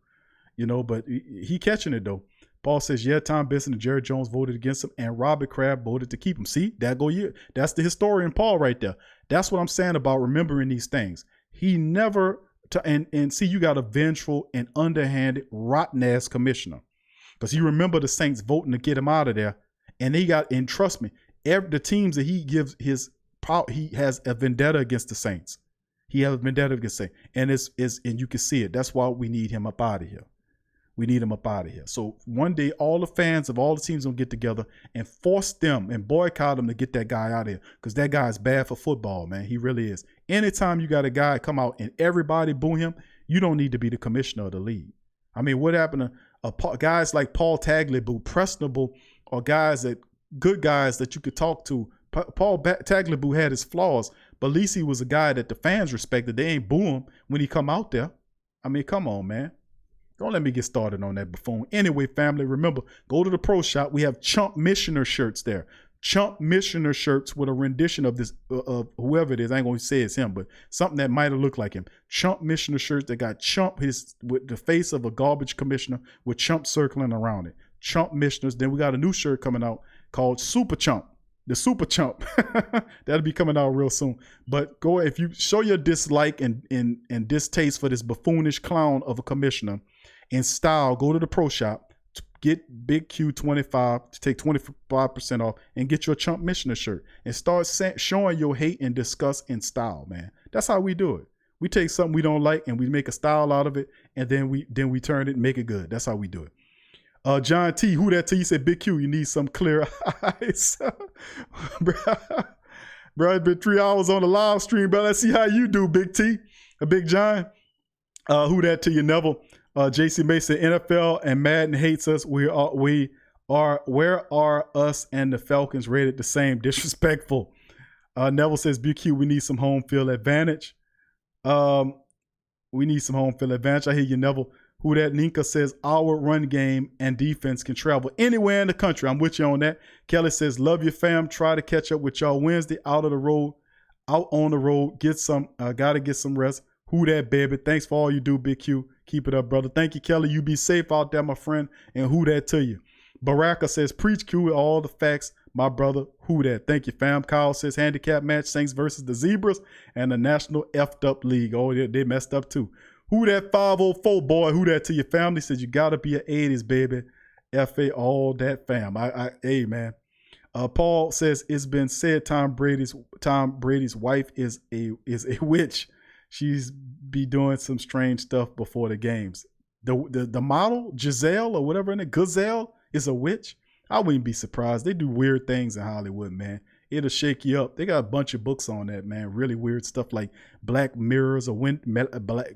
You know, but he catching it though. Paul says, yeah, Tom Benson and Jerry Jones voted against him, and Robert Kraft voted to keep him. See, that's the historian Paul right there. That's what I'm saying about remembering these things. He never, and see, you got a vengeful and underhanded, rotten-ass commissioner. Because he remember the Saints voting to get him out of there, and trust me, the teams that he gives he has a vendetta against the Saints. He has a vendetta against the Saints, and you can see it. That's why we need him up out of here. We need him up out of here. So one day, all the fans of all the teams will get together and force them and boycott them to get that guy out of here, because that guy is bad for football, man. He really is. Anytime you got a guy come out and everybody boo him, you don't need to be the commissioner of the league. I mean, what happened to guys like Paul Tagliabue, Prestonable, or good guys that you could talk to? Paul Tagliabue had his flaws, but at least he was a guy that the fans respected. They ain't boo him when he come out there. I mean, come on, man. Don't let me get started on that buffoon. Anyway, family, remember, go to the pro shop. We have Chump Missioner shirts there. Chump Missioner shirts with a rendition of this, of whoever it is. I ain't going to say it's him, but something that might have looked like him. Chump Missioner shirts that got Chump with the face of a garbage commissioner with Chump circling around it. Chump Missioners. Then we got a new shirt coming out called Super Chump. The Super Chump. That'll be coming out real soon. But go, if you show your dislike and distaste for this buffoonish clown of a commissioner in style, go to the pro shop, get Big Q25 to take 25% off, and get your Chump Missioner shirt and start showing your hate and disgust in style, man. That's how we do it. We take something we don't like and we make a style out of it, and then we turn it and make it good. That's how we do it. John T, who that T? He said, Big Q, you need some clear eyes. Bro, it's been 3 hours on the live stream, bro. Let's see how you do, Big T. Big John. Who that to you, Neville? JC Mason, NFL and Madden hates us. Where are us and the Falcons rated the same? Disrespectful. Neville says, Big Q, we need some home field advantage. We need some home field advantage. I hear you, Neville. Who that Ninka says our run game and defense can travel anywhere in the country. I'm with you on that. Kelly says, love your fam. Try to catch up with y'all Wednesday out on the road. Gotta get some rest. Who that, baby? Thanks for all you do, Big Q. Keep it up, brother. Thank you, Kelly. You be safe out there, my friend. And who that to you? Baraka says, preach Q with all the facts. My brother, who that? Thank you, fam. Kyle says, handicap match, Saints versus the Zebras and the National F'd Up League. Oh, they messed up too. Who that 504 boy? Who that to your family? Says, you got to be an 80s, baby. FA, all that fam. Hey, man. Paul says, it's been said Tom Brady's wife is a witch. She's be doing some strange stuff before the games. The model, Giselle or whatever in it, Gazelle, is a witch. I wouldn't be surprised. They do weird things in Hollywood, man. It'll shake you up. They got a bunch of books on that, man. Really weird stuff like black mirrors or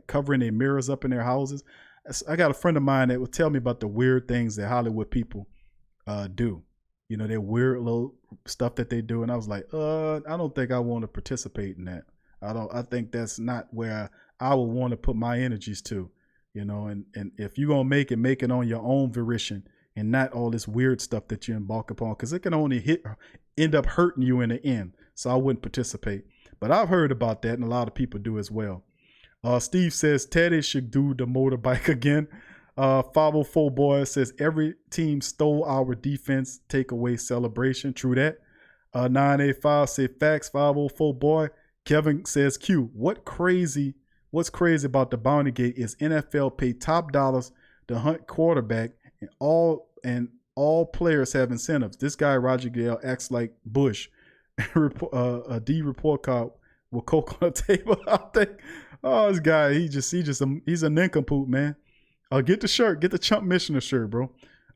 covering their mirrors up in their houses. I got a friend of mine that would tell me about the weird things that Hollywood people do. You know, their weird little stuff that they do. And I was like, I don't think I want to participate in that. I think that's not where I would want to put my energies to, you know, and if you're going to make it on your own volition and not all this weird stuff that you embark upon, because it can only end up hurting you in the end. So I wouldn't participate. But I've heard about that, and a lot of people do as well. Steve says Teddy should do the motorbike again. 504 boy says every team stole our defense takeaway celebration. True that. 985 said facts. 504 boy. Kevin says Q. What's crazy about the bounty gate is NFL pay top dollars to hunt quarterback, and all players have incentives. This guy Roger Gale acts like Bush. A D report card with coke on the table. I think. Oh, this guy, he's a nincompoop, man. Get the shirt, get the Chump Missioner shirt, bro.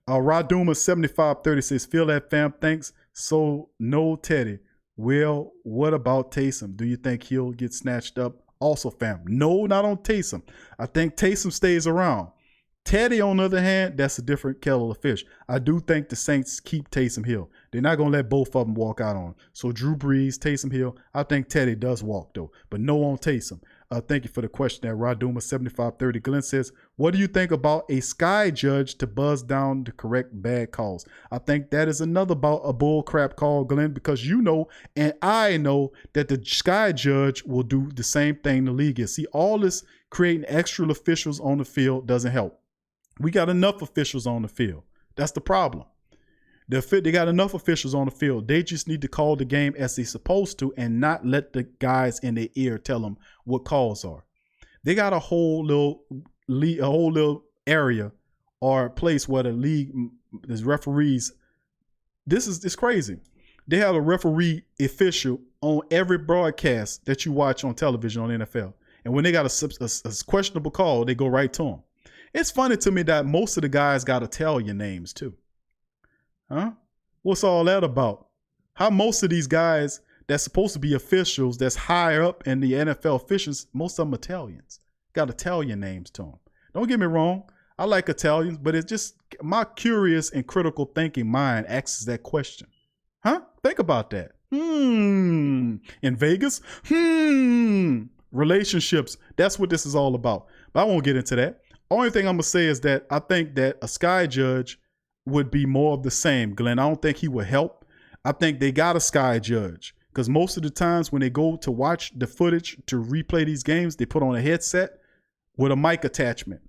Raduma 7530 says, feel that fam, thanks. So no Teddy. Well, what about Taysom? Do you think he'll get snatched up? Also, fam, no, not on Taysom. I think Taysom stays around. Teddy, on the other hand, that's a different kettle of fish. I do think the Saints keep Taysom Hill. They're not going to let both of them walk out on. So Drew Brees, Taysom Hill, I think Teddy does walk, though. But no on Taysom. Thank you for the question there, Raduma 7530. Glenn says, what do you think about a sky judge to buzz down the correct bad calls? I think that is another a bull crap call, Glenn, because you know and I know that the sky judge will do the same thing the league is. See, all this creating extra officials on the field doesn't help. We got enough officials on the field. That's the problem. They got enough officials on the field. They just need to call the game as they're supposed to and not let the guys in their ear tell them what calls are. They got a whole little area or place where the league, there's referees. It's crazy. They have a referee official on every broadcast that you watch on television on NFL. And when they got a questionable call, they go right to them. It's funny to me that most of the guys got to tell your names too. Huh? What's all that about? How most of these guys that's supposed to be officials that's higher up in the NFL officials, most of them Italians. Got to tell your names to them. Don't get me wrong. I like Italians, but it's just my curious and critical thinking mind asks that question. Huh? Think about that. In Vegas? Relationships. That's what this is all about. But I won't get into that. Only thing I'm going to say is that I think that a sky judge would be more of the same, Glenn. I don't think he would help. I think they got a sky judge because most of the times when they go to watch the footage to replay these games, they put on a headset with a mic attachment.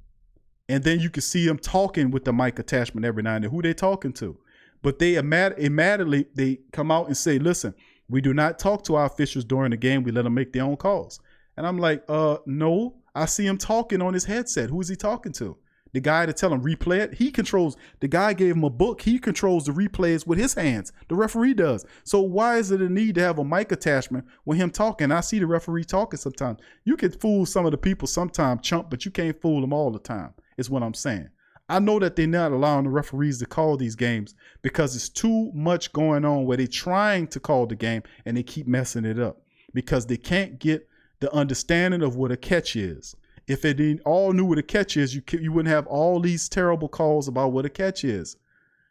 And then you can see them talking with the mic attachment every now and then. Who they talking to? But they immediately they come out and say, listen, we do not talk to our officials during the game. We let them make their own calls. And I'm like, no, I see him talking on his headset. Who is he talking to? The guy to tell him replay it, he controls. The guy gave him a book. He controls the replays with his hands. The referee does. So why is it a need to have a mic attachment when him talking? I see the referee talking sometimes. You can fool some of the people sometimes, chump, but you can't fool them all the time, is what I'm saying. I know that they're not allowing the referees to call these games because it's too much going on where they're trying to call the game and they keep messing it up because they can't get the understanding of what a catch is. If they all knew what a catch is, you wouldn't have all these terrible calls about what a catch is.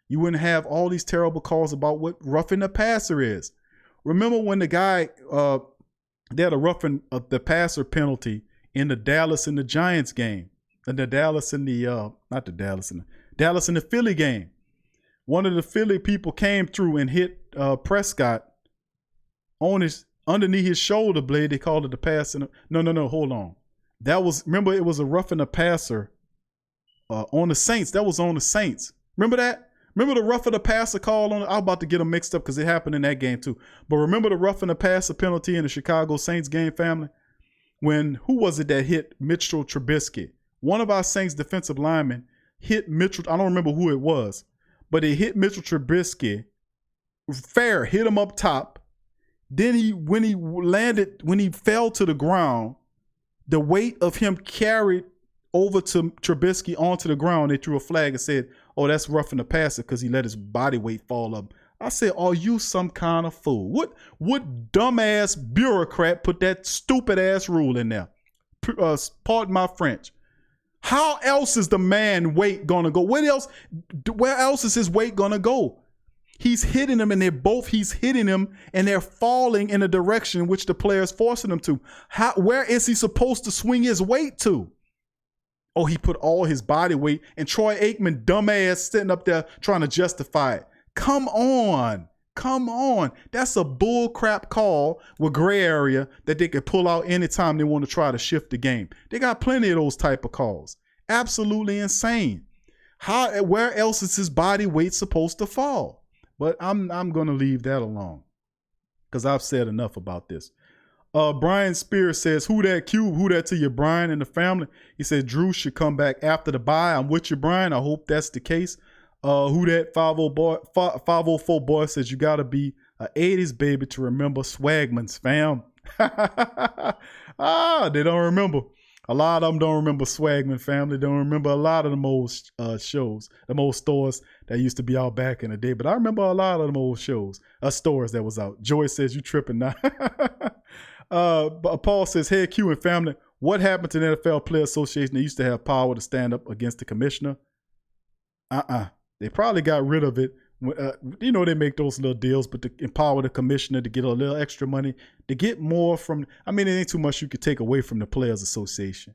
You wouldn't have all these terrible calls about what roughing the passer is. Remember when the guy, they had a roughing the passer penalty in the Dallas and the Giants game. And the Dallas and the, Dallas and the Philly game. One of the Philly people came through and hit Prescott on underneath his shoulder blade. They called it the pass. No, hold on. Remember it was a roughing the passer on the Saints. That was on the Saints. Remember that? Remember the roughing the passer call on it? I'm about to get them mixed up because it happened in that game too. But remember the roughing the passer penalty in the Chicago Saints game, family? When, who was it that hit Mitchell Trubisky? One of our Saints defensive linemen hit Mitchell. I don't remember who it was, but it hit Mitchell Trubisky. Fair, hit him up top. Then when he fell to the ground, the weight of him carried over to Trubisky onto the ground. They threw a flag and said, oh, that's roughing the passer because he let his body weight fall up. I said, are you some kind of fool? What dumbass bureaucrat put that stupid ass rule in there? Pardon my French. How else is the man weight gonna go? Where else is his weight gonna go? He's hitting them and he's hitting them and they're falling in a direction in which the player is forcing them to. Where is he supposed to swing his weight to? Oh, he put all his body weight, and Troy Aikman, dumbass, sitting up there trying to justify it. Come on. That's a bull crap call with gray area that they can pull out anytime they want to try to shift the game. They got plenty of those type of calls. Absolutely insane. Where else is his body weight supposed to fall? But I'm going to leave that alone because I've said enough about this. Brian Spears says, who that Cube? Who that to you, Brian and the family? He said, Drew should come back after the bye. I'm with you, Brian. I hope that's the case. Who that 504 boy says, you got to be an 80s baby to remember Swagman's, fam. They don't remember. A lot of them don't remember Swagman, family. Don't remember a lot of them old shows, them old stores that used to be out back in the day. But I remember a lot of them old shows, stores that was out. Joy says, you tripping now. Paul says, hey, Q and family, what happened to the NFL Player Association? They used to have power to stand up against the commissioner. They probably got rid of it. They make those little deals, but to empower the commissioner to get a little extra money, to get more from, it ain't too much you could take away from the Players Association.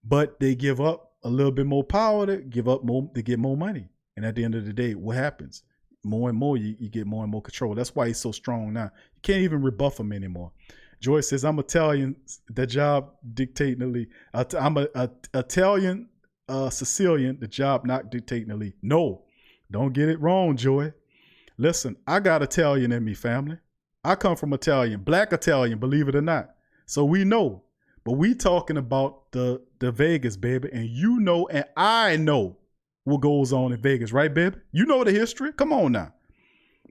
But they give up a little bit more power to get more money. And at the end of the day, what happens? More and more, you get more and more control. That's why he's so strong now. You can't even rebuff him anymore. Joy says, I'm Italian, the job dictating the league. I'm a Italian, Sicilian, the job not dictating the league. No, don't get it wrong, Joy. Listen, I got Italian in me, family. I come from Italian, black Italian, believe it or not. So we know. But we talking about the Vegas, baby. And you know and I know what goes on in Vegas, right, baby? You know the history. Come on now.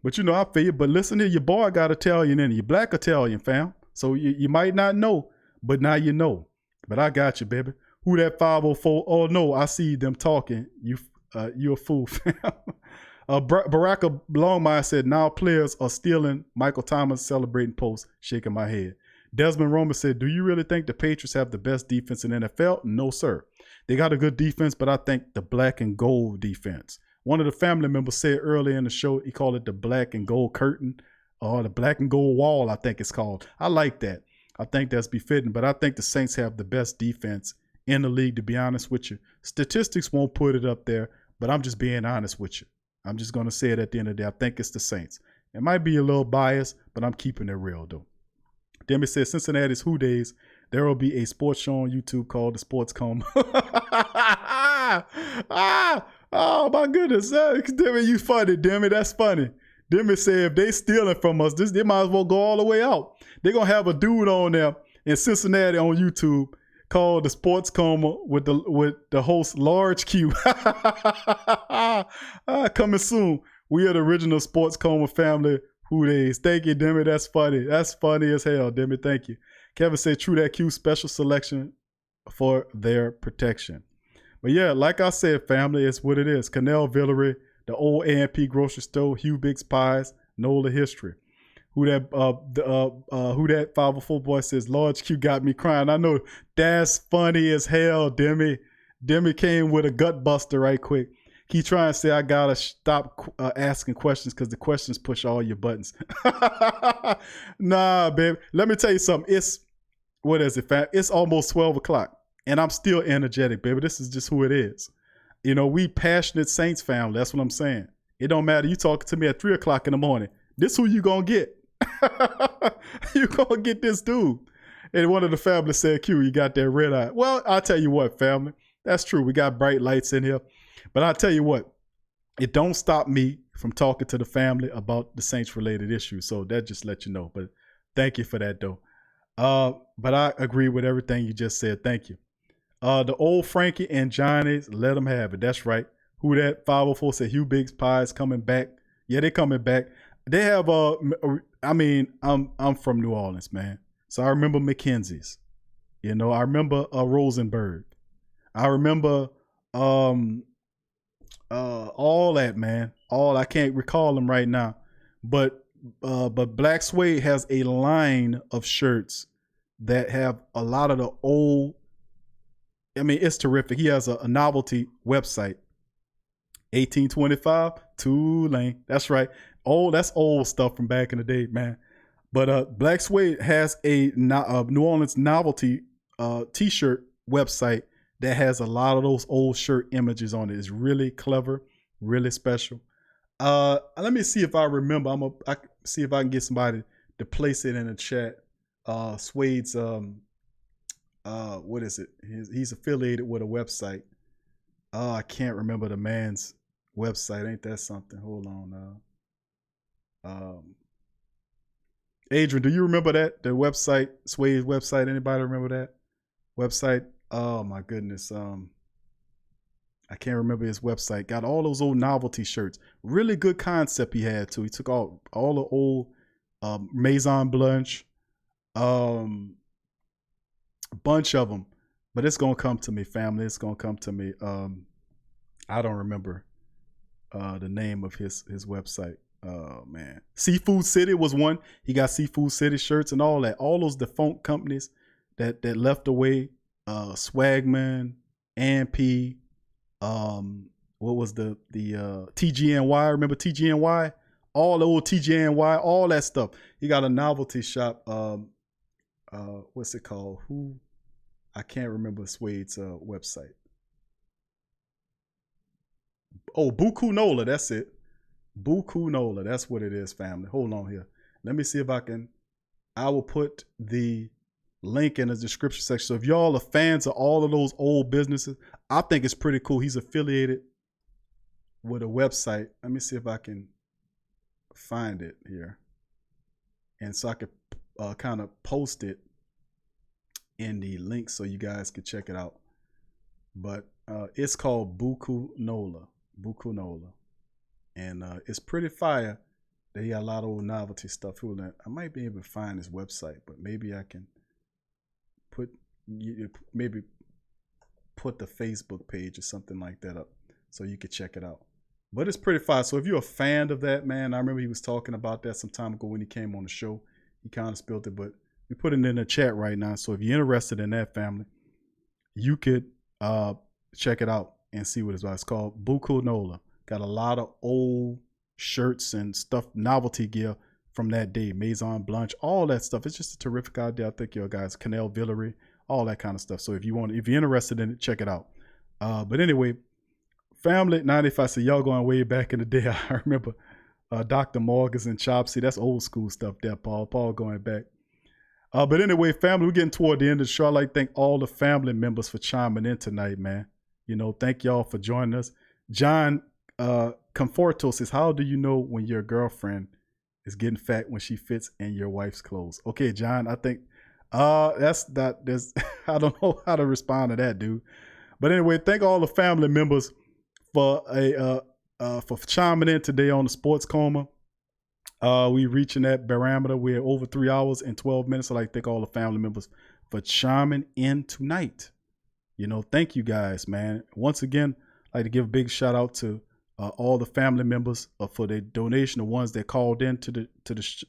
But I feel you. But listen here, your boy got Italian in you, black Italian, fam. So you might not know, but now you know. But I got you, baby. Who that 504? Oh, no, I see them talking. You're a fool, fam. Baraka Longmire said, now players are stealing Michael Thomas celebrating posts, shaking my head. Desmond Roman said, do you really think the Patriots have the best defense in the NFL? No, sir. They got a good defense, but I think the black and gold defense. One of the family members said earlier in the show, he called it the black and gold curtain. Or the black and gold wall, I think it's called. I like that. I think that's befitting. But I think the Saints have the best defense in the league, to be honest with you. Statistics won't put it up there, but I'm just being honest with you. I'm just going to say it at the end of the day. I think it's the Saints. It might be a little biased, but I'm keeping it real, though. Demi says, Cincinnati's Who Days. There will be a sports show on YouTube called The Sports Coma. Oh, my goodness. Demi, you funny, Demi. That's funny. Demi said if they stealing from us, they might as well go all the way out. They're going to have a dude on there in Cincinnati on YouTube called The Sports Coma with the host Large Q. Coming soon. We are the original Sports Coma family. Who days? Thank you, Demi. That's funny. That's funny as hell, Demi. Thank you. Kevin said, true that Q, special selection for their protection. But yeah, like I said, family, it's what it is. Canal Villeray, the old A&P grocery store, Hugh Biggs Pies, know the history. Who that 504 boy says, Large Q got me crying. I know that's funny as hell, Demi. Demi came with a gut buster right quick. He trying to say I gotta stop asking questions because the questions push all your buttons. Nah, baby. Let me tell you something. What is it, fam? It's almost 12 o'clock and I'm still energetic, baby. This is just who it is. We passionate Saints family. That's what I'm saying. It don't matter. You talking to me at 3 o'clock in the morning. This who you gonna get. You gonna get this dude. And one of the family said, Q, you got that red eye. Well, I'll tell you what, family. That's true. We got bright lights in here. But I'll tell you what. it don't stop me from talking to the family about the Saints related issues. So that just let you know. But thank you for that though. But I agree with everything you just said. Thank you. The old Frankie and Johnny's, let them have it. That's right. Who that 504 said Hugh Biggs Pie's coming back. Yeah, they coming back. They have I'm from New Orleans, man. So I remember McKenzie's. You know, I remember Rosenberg. I remember all that, man. I can't recall them right now. But Black Suede has a line of shirts that have a lot of the old. I mean, it's terrific. He has a novelty website. 1825 Tulane. That's right. That's old stuff from back in the day, man. But Black Suede has a New Orleans novelty t-shirt website that has a lot of those old shirt images on it. It's really clever, really special. Let me see if I remember. I see if I can get somebody to place it in the chat. Suede's what is it? He's affiliated with a website. I can't remember the man's website. Ain't that something? Hold on. Adrian, do you remember that? The website, Suede's website. Anybody remember that website? Oh my goodness. I can't remember his website. Got all those old novelty shirts. Really good concept he had too. He took all the old Maison Blanche, a bunch of them. But it's gonna come to me, family. It's gonna come to me. I don't remember the name of his website. Oh man, Seafood City was one. He got Seafood City shirts and all that. All those defunct companies that left away. Swagman, AMP, what was the TGNY? Remember TGNY? All the old TGNY, all that stuff. He got a novelty shop. What's it called? I can't remember Suede's website. Oh, Buku Nola, that's it. Buku Nola, that's what it is, family. Hold on here. Let me see if I will put the link in the description section. So if y'all are fans of all of those old businesses, I think it's pretty cool. He's affiliated with a website. Let me see if I can find it here. And so I could kind of post it in the link so you guys can check it out. But it's called Buku Nola. Buku Nola. And it's pretty fire. They got a lot of old novelty stuff. I might be able to find his website, but maybe I can put the Facebook page or something like that up so you could check it out. But it's pretty fire. So if you're a fan of that, man, I remember he was talking about that some time ago when he came on the show. He kind of spilled it, but we put it in the chat right now. So if you're interested in that, family, you could check it out and see what it's about. It's called Buku Nola. Got a lot of old shirts and stuff, novelty gear from that day. Maison Blanche, all that stuff. It's just a terrific idea. I think you guys, Canal Villery, all that kind of stuff. So if you're interested in it, check it out. But anyway, family 95. So y'all going way back in the day. I remember Dr. Morgan's and Chopsy. That's old school stuff there, Paul. Paul going back. But anyway, family, we're getting toward the end of the show. I'd like to thank all the family members for chiming in tonight, man. You know, thank y'all for joining us. John Conforto says, how do you know when your girlfriend is getting fat when she fits in your wife's clothes? Okay, John, I think that's not this. I don't know how to respond to that, dude. But anyway, thank all the family members for chiming in today on the Sports Coma. We reaching that barometer. We're over 3 hours and 12 minutes. I'd like to thank all the family members for chiming in tonight. You know, thank you guys, man. Once again, I'd like to give a big shout out to all the family members for their donation, the ones that called in to the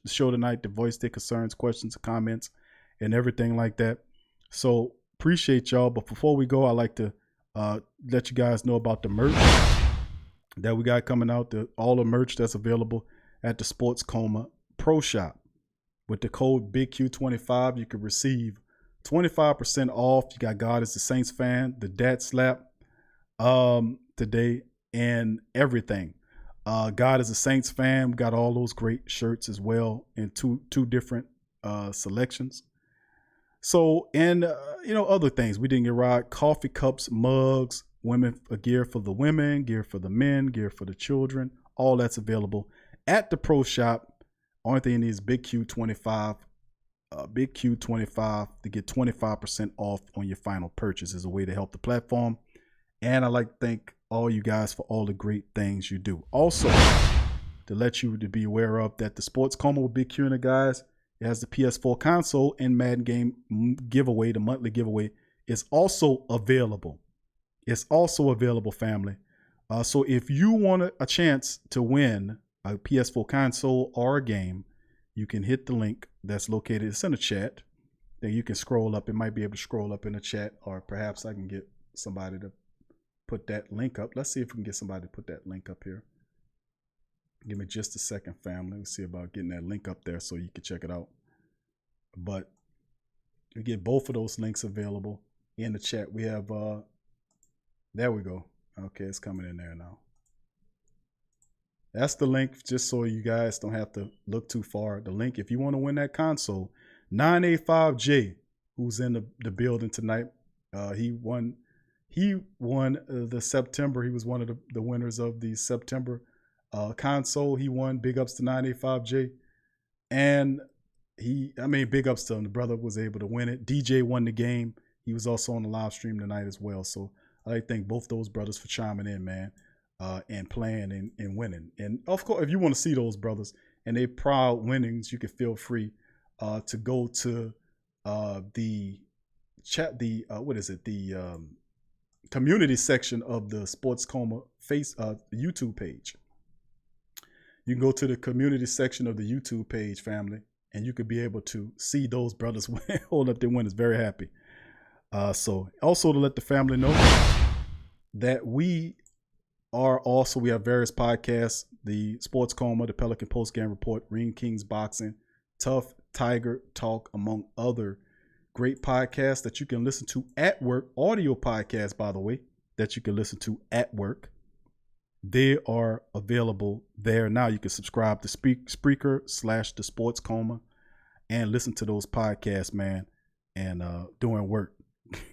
show tonight to voice their concerns, questions, comments, and everything like that. So appreciate y'all. But before we go, I'd like to let you guys know about the merch that we got coming out. All the merch that's available at the Sports Coma Pro Shop. With the code BigQ25, you can receive 25% off. You got God is the Saints fan, the dad slap today, and everything. God is a Saints fan. We got all those great shirts as well in two different selections. So, and other things we didn't get right: coffee cups, mugs, gear for the women, gear for the men, gear for the children. All that's available at the Pro Shop. Only thing you need is Big Q25. Big Q25 to get 25% off on your final purchase is a way to help the platform. And I'd like to thank all you guys for all the great things you do. Also, to let you to be aware of that the Sports Coma with Big Q and the guys, it has the PS4 console and Madden game giveaway. The monthly giveaway is also available. It's also available, family. So if you want a chance to win a PS4 console or a game, you can hit the link that's located. It's in the chat. Then you can scroll up. It might be able to scroll up in the chat, or perhaps I can get somebody to put that link up. Let's see if we can get somebody to put that link up here. Give me just a second, family. Let's see about getting that link up there so you can check it out. But you get both of those links available in the chat. We have, there we go. Okay, it's coming in there now. That's the link, just so you guys don't have to look too far. The link, if you want to win that console, 985J, who's in the building tonight, he won the September. He was one of the winners of the September console. He won. Big ups to 985J. And big ups to him. The brother was able to win it. DJ won the game. He was also on the live stream tonight as well. So I'd like to thank both those brothers for chiming in, man. And playing and winning. And of course, if you want to see those brothers and they proud winnings, you can feel free to go to the chat, the community section of the Sports Coma YouTube page. You can go to the community section of the YouTube page, family, and you could be able to see those brothers hold up their winners. Very happy. So also to let the family know that we have various podcasts, the Sports Coma, the Pelican Post Game Report, Ring Kings Boxing, Tough Tiger Talk, among other great podcasts that you can listen to at work. Audio podcasts, by the way, that you can listen to at work. They are available there now. You can subscribe to Spreaker/the Sports Coma and listen to those podcasts, man, and doing work.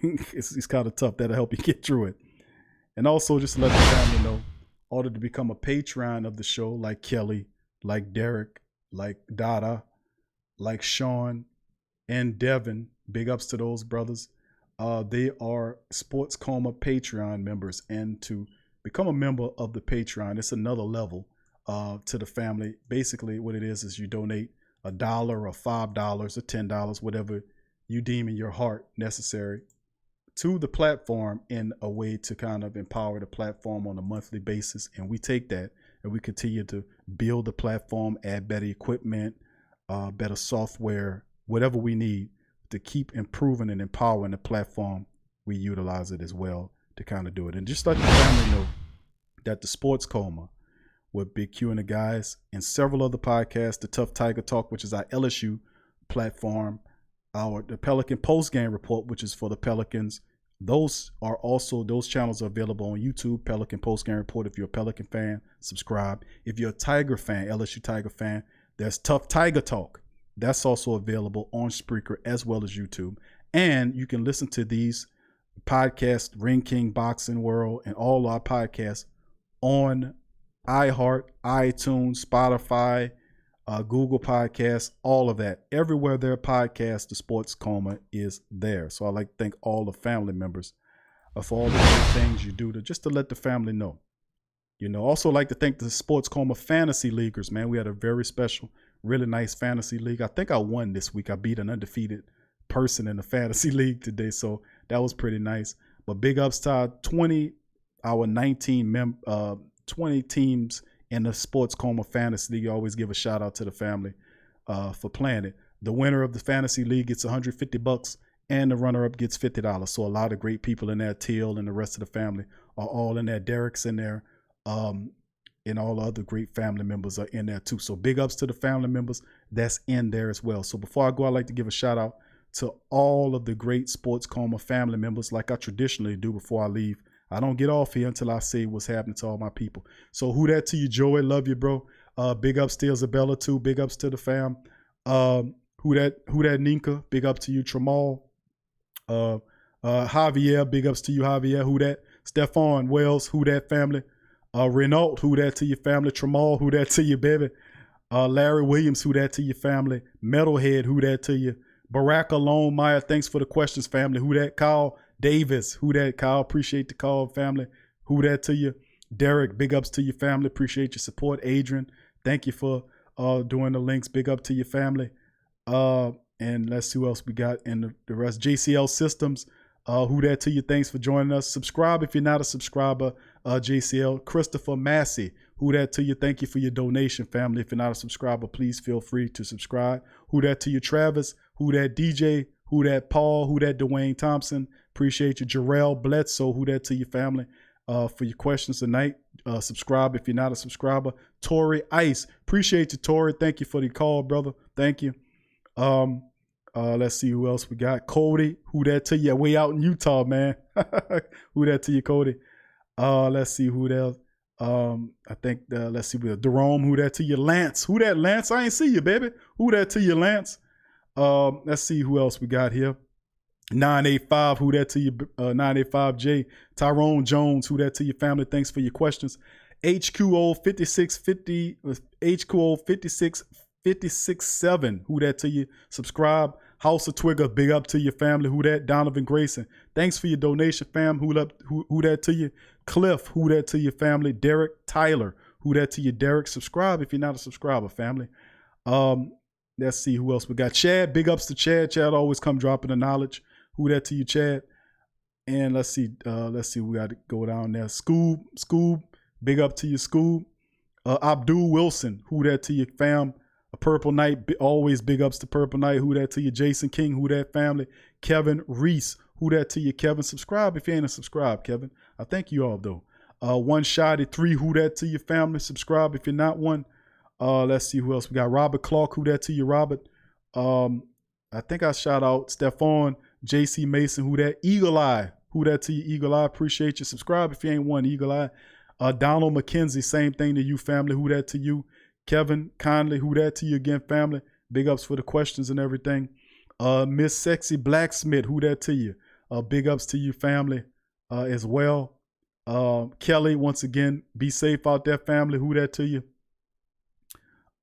It's kind of tough. That'll help you get through it. And also just to let the family know, in order to become a patron of the show, like Kelly, like Derek, like Dada, like Sean, and Devin, big ups to those brothers. They are Sports Coma Patreon members. And to become a member of the Patreon, it's another level to the family. Basically, what it is you donate $1 or $5 or $10, whatever you deem in your heart necessary, to the platform in a way to kind of empower the platform on a monthly basis. And we take that and we continue to build the platform, add better equipment, better software, whatever we need to keep improving and empowering the platform. We utilize it as well to kind of do it. And just let the family know that the Sports Coma with Big Q and the guys and several other podcasts, the Tough Tiger Talk, which is our LSU platform, the Pelican Post Game Report, which is for the Pelicans. Those channels are available on YouTube. Pelican Post Game Report. If you're a Pelican fan, subscribe. If you're a Tiger fan, LSU Tiger fan, there's Tough Tiger Talk. That's also available on Spreaker as well as YouTube. And you can listen to these podcasts, Ring King Boxing World, and all our podcasts on iHeart, iTunes, Spotify, Google Podcasts, all of that. Everywhere there are podcasts, the Sports Coma is there. So I'd like to thank all the family members for all the great things you do to let the family know. Also like to thank the Sports Coma Fantasy Leaguers, man. We had a very special, really nice fantasy league. I think I won this week. I beat an undefeated person in the fantasy league today, so that was pretty nice. But big ups to our 20 teams in the Sports Coma Fantasy League. You always give a shout out to the family for playing it. The winner of the fantasy league gets $150 and the runner up gets $50. So a lot of great people in there. Teal and the rest of the family are all in there. Derek's in there. And all the other great family members are in there too. So big ups to the family members that's in there as well. So before I go, I'd like to give a shout out to all of the great Sports Coma family members, like I traditionally do before I leave. I don't get off here until I say what's happening to all my people. So who that to you, Joey? Love you, bro. Big ups to Isabella too. Big ups to the fam. Who that Ninka? Big up to you, Tramal. Javier, big ups to you, Javier. Who that? Stephon Wells, who that family? Renault, who that to your family? Tramal, who that to you, baby? Larry Williams, who that to your family? Metalhead, who that to you? Barack Alone Meyer, thanks for the questions, family. Who that? Kyle Davis, who that? Kyle, appreciate the call, family. Who that to you? Derek, big ups to your family. Appreciate your support. Adrian, thank you for doing the links. Big up to your family. And let's see who else we got in the rest. JCL Systems, who that to you? Thanks for joining us. Subscribe if you're not a subscriber. JCL. Christopher Massey, who that to you? Thank you for your donation, family. If you're not a subscriber, please feel free to subscribe. Who that to you? Travis. Who that? DJ. Who that? Paul. Who that? Dwayne Thompson. Appreciate you. Jarrell Bledsoe. Who that to your family? For your questions tonight. Subscribe if you're not a subscriber. Tori Ice. Appreciate you, Tori. Thank you for the call, brother. Thank you. Let's see who else we got. Cody, who that to you? Way out in Utah, man. Who that to you, Cody? Let's see who else. I think let's see, Jerome, who that to you? Lance, who that? Lance, I ain't see you, baby. Who that to you, Lance? Let's see who else we got here. 985, who that to you? 985J. Tyrone Jones, who that to your family? Thanks for your questions. HQO 5650, HQO 56567, who that to you? Subscribe. House of Twigger, big up to your family. Who that? Donovan Grayson, thanks for your donation, fam. Who that to you? Cliff, who that to your family? Derek Tyler, who that to you? Derek, subscribe if you're not a subscriber, family. Let's see who else we got. Chad, big ups to Chad. Chad always come dropping the knowledge. Who that to you, Chad? And let's see, we got to go down there. Scoob, big up to you, Scoob. Abdul Wilson, who that to you, fam? A Purple Knight, always big ups to Purple Knight. Who that to you? Jason King, who that, family? Kevin Reese, who that to you, Kevin? Subscribe if you ain't a subscribe, Kevin. I thank you all though. One Shotty 3, who that to your family? Subscribe if you're not one. Let's see who else we got. Robert Clark, who that to you, Robert? I think I shout out Stephon, JC Mason, who that? Eagle Eye, who that to you, Eagle Eye? Appreciate you. Subscribe if you ain't one, Eagle Eye. Donald McKenzie, same thing to you, family. Who that to you? Kevin Conley, who that to you again, family? Big ups for the questions and everything. Miss Sexy Blacksmith, who that to you? Big ups to you, family, as well. Kelly, once again, be safe out there, family. Who that to you?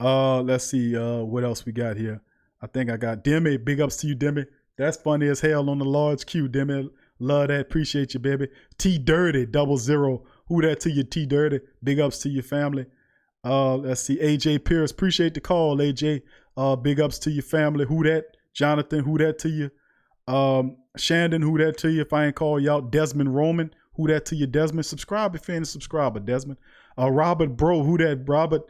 Let's see what else we got here. I think I got Demi. Big ups to you, Demi. That's funny as hell on the large queue, Demi. Love that. Appreciate you, baby. T Dirty 00. Who that to you, T Dirty? Big ups to your family. Let's see, AJ Pierce. Appreciate the call, AJ. Big ups to your family. Who that? Jonathan, who that to you? Shandon, who that to you? If I ain't call you out. Desmond Roman, who that to you? Desmond, subscribe if you ain't a subscriber, Desmond. Robert Bro, who that? Robert.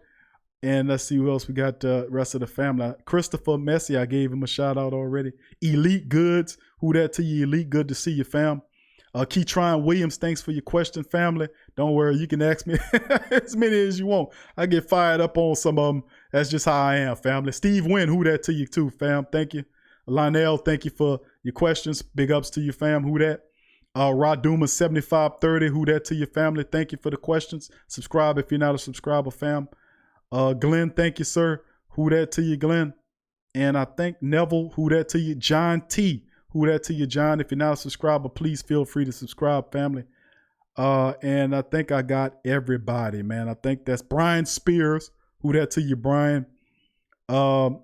And let's see who else we got. The rest of the family. Christopher Messi, I gave him a shout out already. Elite Goods, who that to you? Elite, good to see you, fam. Keytron Williams, thanks for your question, family. Don't worry, you can ask me as many as you want. I get fired up on some of them. That's just how I am, family. Steve Wynn, who that to you too, fam? Thank you. Lionel, thank you for your questions. Big ups to you, fam. Who that? Raduma 7530, who that to your family? Thank you for the questions. Subscribe if you're not a subscriber, fam. Glenn, thank you, sir. Who that to you, Glenn? And I think Neville, who that to you? John T, who that to you, John? If you're not a subscriber, please feel free to subscribe, family. And I think I got everybody, man. I think that's Brian Spears. Who that to you, Brian? And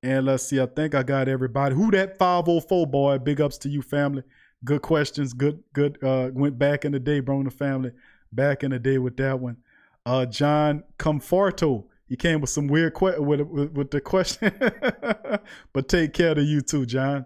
let's see, I think I got everybody. Who that 504 boy? Big ups to you, family. Good questions. Good. Went back in the day, bro, in the family. Back in the day with that one. John Comforto. He came with some weird with the question. But take care to you too, John.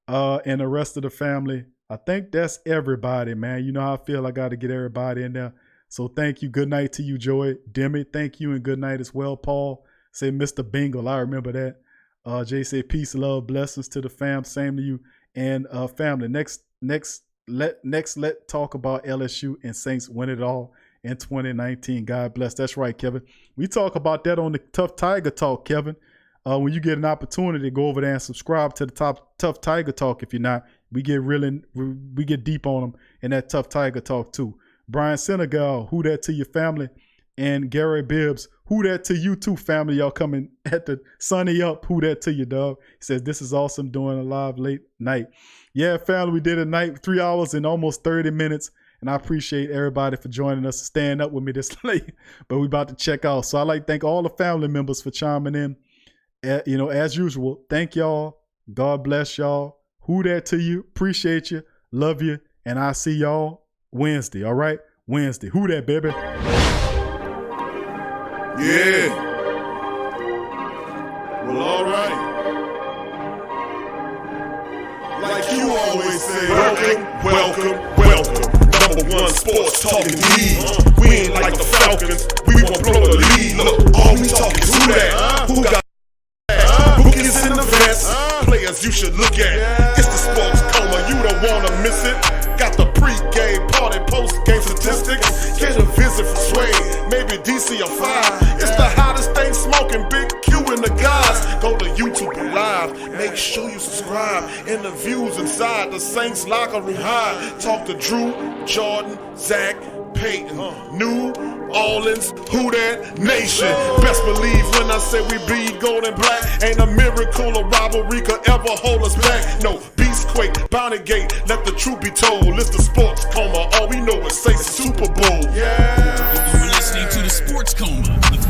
And the rest of the family. I think that's everybody, man. You know how I feel. I got to get everybody in there. So thank you. Good night to you, Joy. Demi, thank you, and good night as well. Paul, say Mr. Bingle. I remember that. Jay say peace, love, blessings to the fam. Same to you. And family. Next, let talk about LSU and Saints win it all in 2019. God bless. That's right, Kevin. We talk about that on the Tough Tiger Talk, Kevin. When you get an opportunity, go over there and subscribe to the Tough Tiger Talk. If you're not, we get deep on them in that Tough Tiger Talk too. Brian Senegal, who that to your family? And Gary Bibbs, who that to you too, family? Y'all coming at the sunny up. Who that to you, dog? He says, this is awesome doing a live late night. Yeah, family, we did a night, 3 hours and almost 30 minutes. And I appreciate everybody for joining us and staying up with me this late. But we about to check out. So I'd like to thank all the family members for chiming in. As usual, thank y'all. God bless y'all. Who that to you? Appreciate you. Love you. And I'll see y'all Wednesday. All right? Wednesday. Who that, baby? Yeah. Well, all right. Like you always say, welcome. Number one sports talking league. We ain't like the Falcons. We won't blow the lead. Look, all we talking is who that? Who got that? Rookies in the vest. Players you should look at. It's the sports coma. You don't wanna miss it. Got the pre-game party, post-game statistics. Get a visit from Sway, maybe DC or 5. It's the hottest thing smoking, Big Q and the guys. Go to YouTube Live, make sure you subscribe. Interviews inside the Saints locker room high. Talk to Drew, Jordan, Zach, Peyton, New Orleans, who that nation. Best believe when I say we bleed gold and black. Ain't a miracle or rivalry could ever hold us back. No, Beastquake, Bounty Gate, let the truth be told. It's the sports coma, all we know is say Super Bowl. You're listening to the Sports Coma with